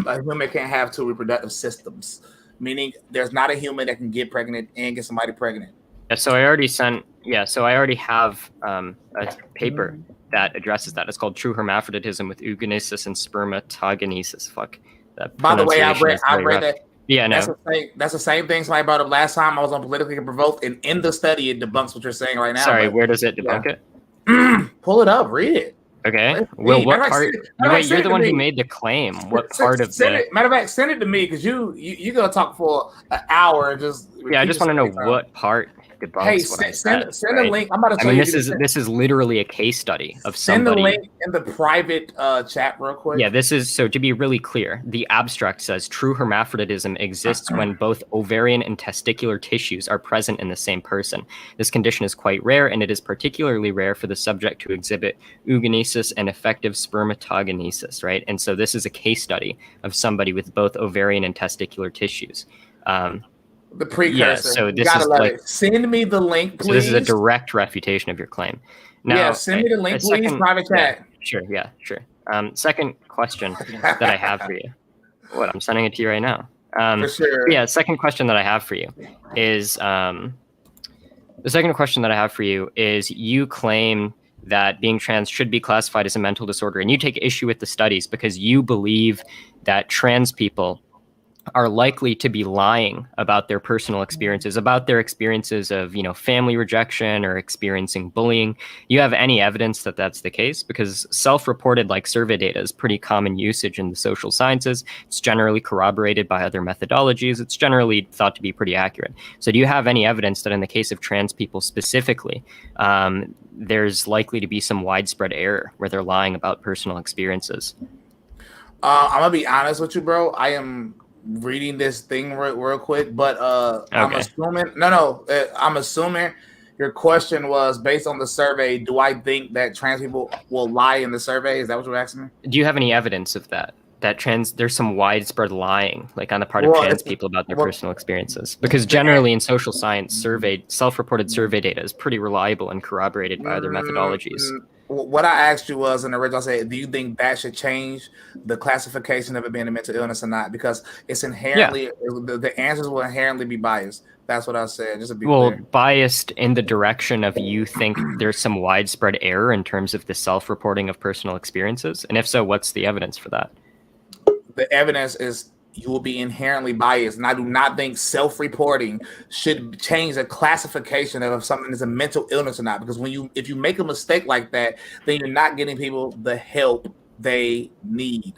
[SPEAKER 3] A human can't have two reproductive systems, meaning there's not a human that can get pregnant and get somebody pregnant.
[SPEAKER 4] So I already have a paper that addresses that. It's called True Hermaphroditism with Eugenesis and Spermatogenesis. Fuck.
[SPEAKER 3] By the way, I read that.
[SPEAKER 4] Yeah, no.
[SPEAKER 3] That's the same thing somebody brought up last time I was on Politically Provoked, and in the study it debunks what you're saying right now.
[SPEAKER 4] Sorry, where does it debunk it?
[SPEAKER 3] Pull it up, read it.
[SPEAKER 4] Okay. Well, what part? Wait, you're the one who made the claim. What part of the?
[SPEAKER 3] Matter of fact, send it to me because you gonna talk for an hour and just.
[SPEAKER 4] Yeah, I just want to know what part debunks what I said.
[SPEAKER 3] Send a link. I'm about to tell you.
[SPEAKER 4] This is literally a case study of somebody.
[SPEAKER 3] Send the link in the private chat real quick.
[SPEAKER 4] Yeah, this is so to be really clear. The abstract says true hermaphroditism exists when both ovarian and testicular tissues are present in the same person. This condition is quite rare, and it is particularly rare for the subject to exhibit eugenesis and effective spermatogenesis. Right, and so this is a case study of somebody with both ovarian and testicular tissues.
[SPEAKER 3] The precursor.
[SPEAKER 4] Yeah, so this is like,
[SPEAKER 3] send me the link, please.
[SPEAKER 4] So this is a direct refutation of your claim. Now,
[SPEAKER 3] send me the link, please. Private chat.
[SPEAKER 4] Yeah, sure. Second question that I have for you. I'm sending it to you right now.
[SPEAKER 3] For sure.
[SPEAKER 4] Yeah, second question that I have for you is you claim that being trans should be classified as a mental disorder, and you take issue with the studies because you believe that trans people are likely to be lying about their personal experiences, of, family rejection or experiencing bullying. You have any evidence that that's the case? Because self-reported survey data is pretty common usage in the social sciences. It's generally corroborated by other methodologies. It's generally thought to be pretty accurate. So do you have any evidence that in the case of trans people specifically, there's likely to be some widespread error where they're lying about personal experiences?
[SPEAKER 3] I'm gonna be honest with you, bro. I am reading this thing real quick, but okay. I'm assuming your question was based on the survey. Do I think that trans people will lie in the survey? Is that what you're asking me?
[SPEAKER 4] Do you have any evidence of that there's some widespread lying on the part of trans people about their personal experiences? Because generally in social science, self-reported survey data is pretty reliable and corroborated by other methodologies.
[SPEAKER 3] What I asked you was in the original, I said, do you think that should change the classification of it being a mental illness or not? Because it's inherently, the answers will inherently be biased. That's what I said, just to be clear.
[SPEAKER 4] Biased in the direction of you think there's some widespread error in terms of the self-reporting of personal experiences? And if so, what's the evidence for that?
[SPEAKER 3] The evidence is you will be inherently biased. And I do not think self-reporting should change the classification of if something is a mental illness or not. Because if you make a mistake like that, then you're not getting people the help they need.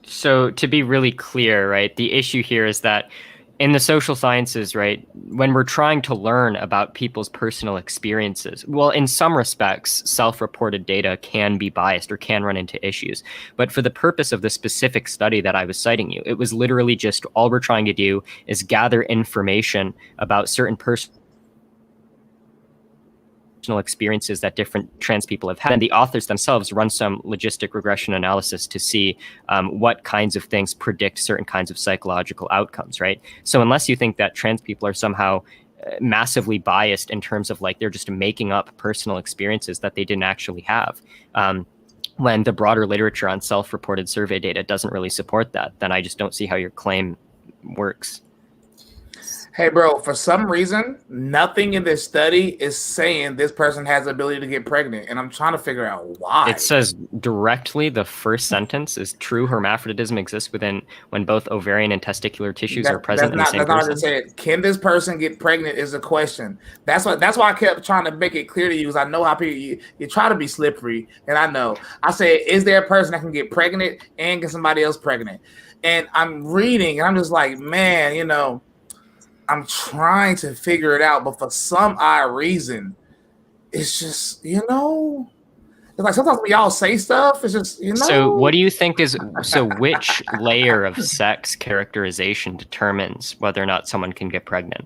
[SPEAKER 4] So to be really clear, right, the issue here is that in the social sciences, right, when we're trying to learn about people's personal experiences, well, in some respects, self-reported data can be biased or can run into issues. But for the purpose of the specific study that I was citing you, it was literally just all we're trying to do is gather information about certain personal experiences that different trans people have had. And the authors themselves run some logistic regression analysis to see what kinds of things predict certain kinds of psychological outcomes, right? So unless you think that trans people are somehow massively biased in terms of like they're just making up personal experiences that they didn't actually have, when the broader literature on self-reported survey data doesn't really support that, then I just don't see how your claim works.
[SPEAKER 3] Hey, bro, for some reason, nothing in this study is saying this person has the ability to get pregnant. And I'm trying to figure out why.
[SPEAKER 4] It says directly, the first sentence is true hermaphroditism exists when both ovarian and testicular tissues are present in the same person.
[SPEAKER 3] That's not what I said. Can this person get pregnant is a question. That's why I kept trying to make it clear to you, because I know how people, you try to be slippery. And I know. I said, is there a person that can get pregnant and get somebody else pregnant? And I'm reading, and I'm just like, man, you know, I'm trying to figure it out, but for some odd reason, it's just, you know, it's like sometimes when y'all say stuff, it's just, you know.
[SPEAKER 4] So what do you think which layer of sex characterization determines whether or not someone can get pregnant?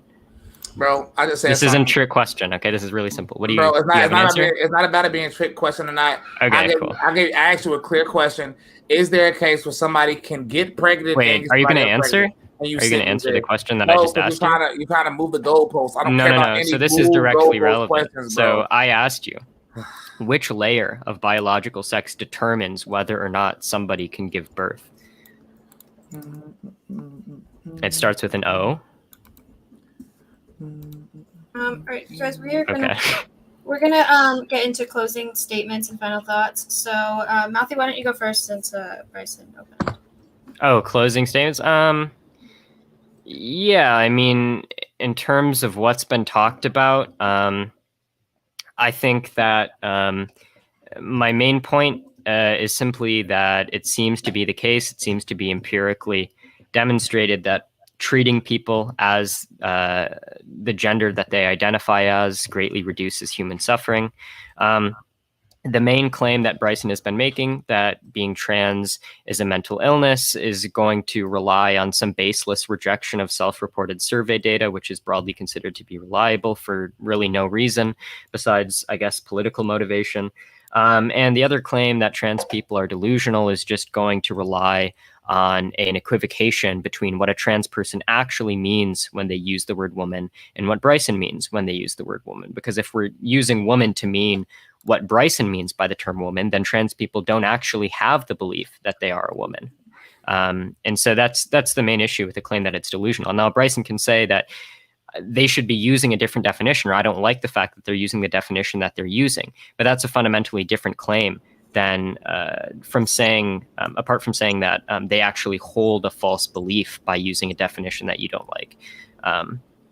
[SPEAKER 3] Bro, I just said
[SPEAKER 4] this isn't a trick question, okay? This is really simple. What do you,
[SPEAKER 3] bro,
[SPEAKER 4] it's
[SPEAKER 3] not about it being a trick question or not.
[SPEAKER 4] Okay, cool.
[SPEAKER 3] I asked you a clear question. Is there a case where somebody can get pregnant?
[SPEAKER 4] Wait, are you going to answer? Are you going to answer the question that I just asked you?
[SPEAKER 3] You kind of move the goalposts. I don't care about any
[SPEAKER 4] So this is directly relevant.
[SPEAKER 3] So
[SPEAKER 4] I asked you, which layer of biological sex determines whether or not somebody can give birth? It starts with an O.
[SPEAKER 1] All right, you guys, we're gonna get into closing statements and final thoughts. So, Mouthy, why don't you go first since Bryson opened?
[SPEAKER 4] Oh, closing statements. Yeah, I mean, in terms of what's been talked about, I think that my main point is simply that it seems to be the case. It seems to be empirically demonstrated that treating people as the gender that they identify as greatly reduces human suffering. The main claim that Bryson has been making, that being trans is a mental illness, is going to rely on some baseless rejection of self-reported survey data, which is broadly considered to be reliable for really no reason besides, I guess, political motivation. And the other claim that trans people are delusional is just going to rely on an equivocation between what a trans person actually means when they use the word woman and what Bryson means when they use the word woman. Because if we're using woman to mean what Bryson means by the term woman, then trans people don't actually have the belief that they are a woman. And so that's the main issue with the claim that it's delusional. Now, Bryson can say that they should be using a different definition, or I don't like the fact that they're using the definition that they're using. But that's a fundamentally different claim than from saying, apart from saying that they actually hold a false belief by using a definition that you don't like.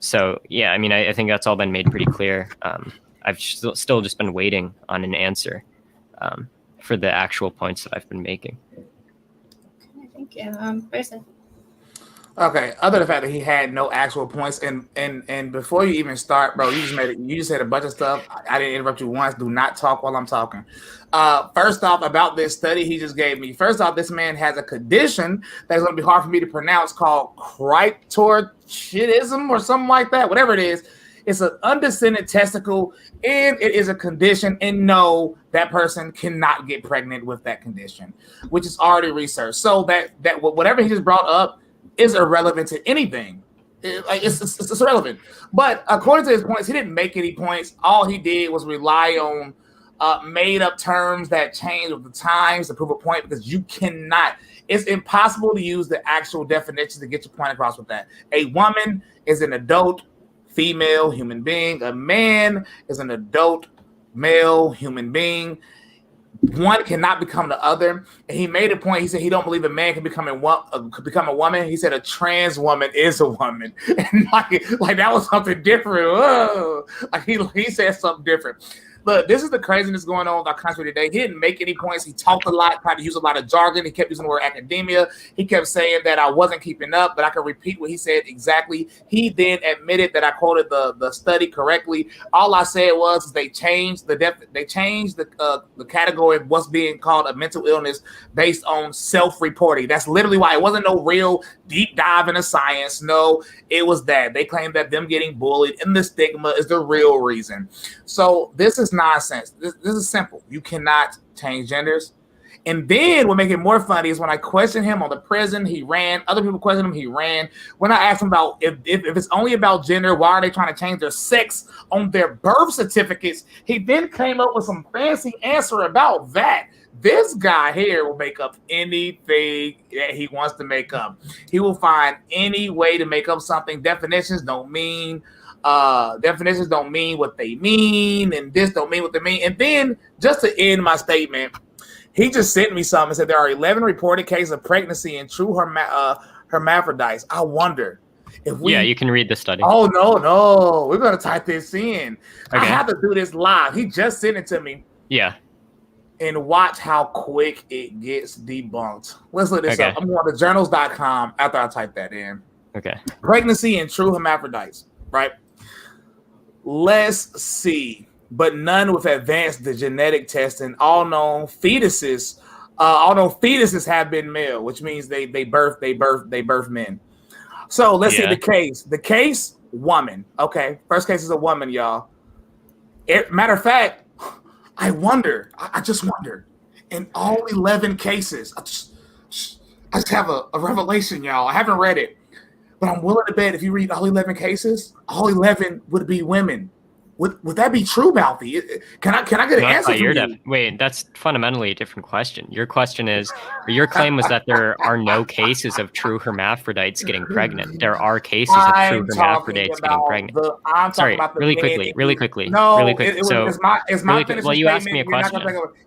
[SPEAKER 4] So, yeah, I mean, I think that's all been made pretty clear. I've still just been waiting on an answer for the actual points that I've been making.
[SPEAKER 1] Okay, thank you. Bryson.
[SPEAKER 3] Okay, other than the fact that he had no actual points, and before you even start, bro, you just said a bunch of stuff. I didn't interrupt you once. Do not talk while I'm talking. First off, about this study he just gave me. First off, this man has a condition that's going to be hard for me to pronounce called Kryptorchidism or something like that. Whatever it is, it's an undescended testicle, and it is a condition. And no, that person cannot get pregnant with that condition, which is already researched. So that whatever he just brought up is irrelevant to anything. It's irrelevant. But according to his points, he didn't make any points. All he did was rely on made up terms that change with the times to prove a point, because you cannot. It's impossible to use the actual definition to get your point across with that. A woman is an adult female human being. A man is an adult male human being. One cannot become the other. And he made a point. He said he don't believe a man can become a woman. He said a trans woman is a woman. And like that was something different. Whoa. Like he said something different. Look, this is the craziness going on with our country today. He didn't make any points. He talked a lot, tried to use a lot of jargon. He kept using the word academia. He kept saying that I wasn't keeping up, but I can repeat what he said exactly. He then admitted that I quoted the study correctly. All I said was they changed the category of what's being called a mental illness based on self-reporting. That's literally why. It wasn't no real deep dive into science. No, it was that they claimed that them getting bullied and the stigma is the real reason. So this is nonsense. This is simple. You cannot change genders. And then what make it more funny is when I questioned him on the prison, he ran. Other people questioned him, he ran. When I asked him about if it's only about gender, why are they trying to change their sex on their birth certificates? He then came up with some fancy answer about that. This guy here will make up anything that he wants to make up. He will find any way to make up something. Definitions don't mean what they mean, and this don't mean what they mean. And then just to end my statement, he just sent me something and said there are 11 reported cases of pregnancy in true hermaphrodites. I wonder if we...
[SPEAKER 4] Yeah, you can read the study.
[SPEAKER 3] Oh, no. We're going to type this in.
[SPEAKER 4] Okay.
[SPEAKER 3] I have to do this live. He just sent it to me.
[SPEAKER 4] Yeah.
[SPEAKER 3] And watch how quick it gets debunked. Let's look this up. I'm going to journals.com after I type that in.
[SPEAKER 4] Okay.
[SPEAKER 3] Pregnancy in true hermaphrodites, right? Let's see. But none with advanced genetic testing. All known fetuses have been male, which means they birth men. So let's see the case. The case, woman. Okay, first case is a woman, y'all. Matter of fact, I just wonder. In all 11 cases, I just have a revelation, y'all. I haven't read it, but I'm willing to bet if you read all 11 cases, all 11 would be women. Would that be true, Mouthy? Can I get an answer from you?
[SPEAKER 4] Wait, that's fundamentally a different question. Your question is, or your claim was that there are no cases of true hermaphrodites getting pregnant. There are cases of true hermaphrodites getting pregnant. Sorry, really quickly.
[SPEAKER 3] No,
[SPEAKER 4] really quick.
[SPEAKER 3] It's my finishing
[SPEAKER 4] well, you asked me a
[SPEAKER 3] statement.
[SPEAKER 4] question.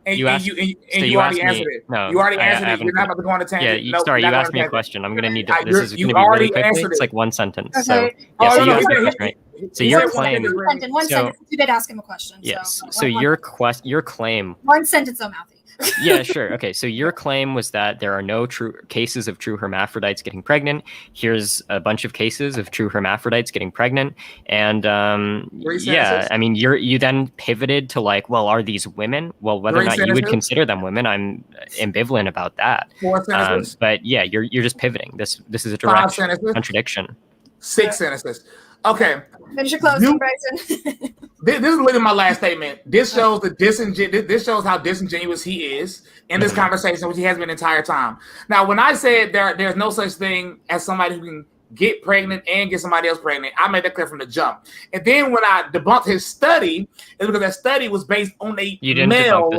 [SPEAKER 3] You already answered it.
[SPEAKER 4] No,
[SPEAKER 3] you already answered it. You're not about to go on a tangent.
[SPEAKER 4] Yeah, sorry, you asked me a question. I'm going to need to. This is going to be really quickly. It's like one sentence.
[SPEAKER 1] Okay.
[SPEAKER 4] So you asked me a question, right? So your claim.
[SPEAKER 1] One sentence. You did ask him a question.
[SPEAKER 4] Yes. So your claim.
[SPEAKER 1] One sentence, though, Mouthy.
[SPEAKER 4] Yeah, sure. Okay. So your claim was that there are no true cases of true hermaphrodites getting pregnant. Here's a bunch of cases of true hermaphrodites getting pregnant, and yeah, I mean, you then pivoted to like, well, are these women? Well, whether or not you would consider them women, I'm ambivalent about that. But yeah, you're just pivoting. This is a direct contradiction.
[SPEAKER 3] 6 sentences. Okay.
[SPEAKER 1] Finish your closing, Bryson.
[SPEAKER 3] This is literally my last statement. This shows this shows how disingenuous he is in this conversation, which he has been the entire time. Now, when I said there's no such thing as somebody who can get pregnant and get somebody else pregnant, I made that clear from the jump. And then when I debunked his study, it's because that study was based on a male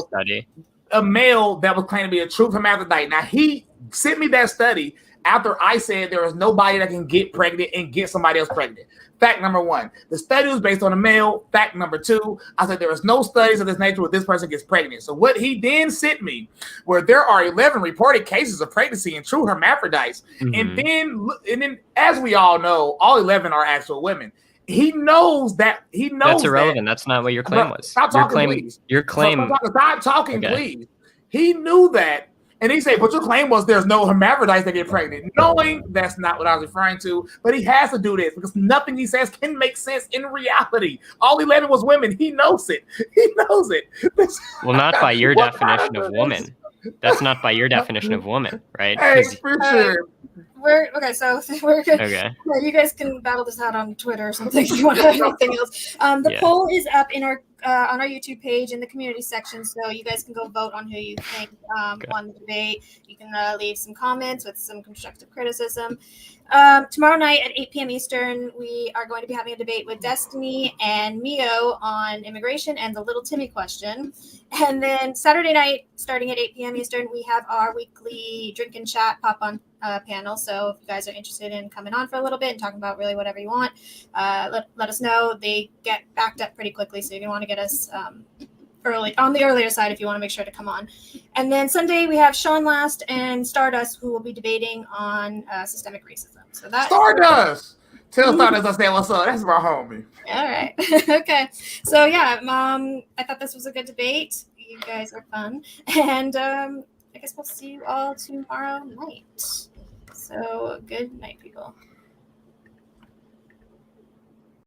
[SPEAKER 3] that was claiming to be a true hermaphrodite. Now, he sent me that study after I said there is nobody that can get pregnant and get somebody else pregnant. Fact number 1, the study was based on a male. Fact number 2, I said there is no studies of this nature where this person gets pregnant. So what he then sent me, where there are 11 reported cases of pregnancy in true hermaphrodites, and then as we all know, all 11 are actual women. He knows that. He knows
[SPEAKER 4] that's irrelevant. That's not what your claim was.
[SPEAKER 3] Stop talking, please.
[SPEAKER 4] Your claim.
[SPEAKER 3] Stop talking, please. He knew that. And he said, but your claim was there's no hermaphrodites that get pregnant, knowing that's not what I was referring to. But he has to do this because nothing he says can make sense in reality. All 11 was women. He knows it. He knows it.
[SPEAKER 4] Well, not by your definition of woman. That's not by your definition of woman, right?
[SPEAKER 3] Hey, for sure.
[SPEAKER 1] We're good.
[SPEAKER 4] Okay.
[SPEAKER 1] Yeah, you guys can battle this out on Twitter or something if you want to have anything else. The poll is up in our on our YouTube page in the community section, so you guys can go vote on who you think won the debate. You can leave some comments with some constructive criticism. Tomorrow night at 8 p.m. Eastern, we are going to be having a debate with Destiny and Mio on immigration and the Little Timmy question. And then Saturday night, starting at 8 p.m. Eastern, we have our weekly drink and chat pop-on panel. So if you guys are interested in coming on for a little bit and talking about really whatever you want, let us know. They get backed up pretty quickly, so you're going to want to get us early on the earlier side if you want to make sure to come on. And then Sunday we have Sean Last and Stardust, who will be debating on systemic racism. So that
[SPEAKER 3] Stardust. Tell Stardust I said what's up. That's my homie.
[SPEAKER 1] All right. Okay. So yeah, I thought this was a good debate. You guys are fun, and I guess we'll see you all tomorrow night. So good night, people.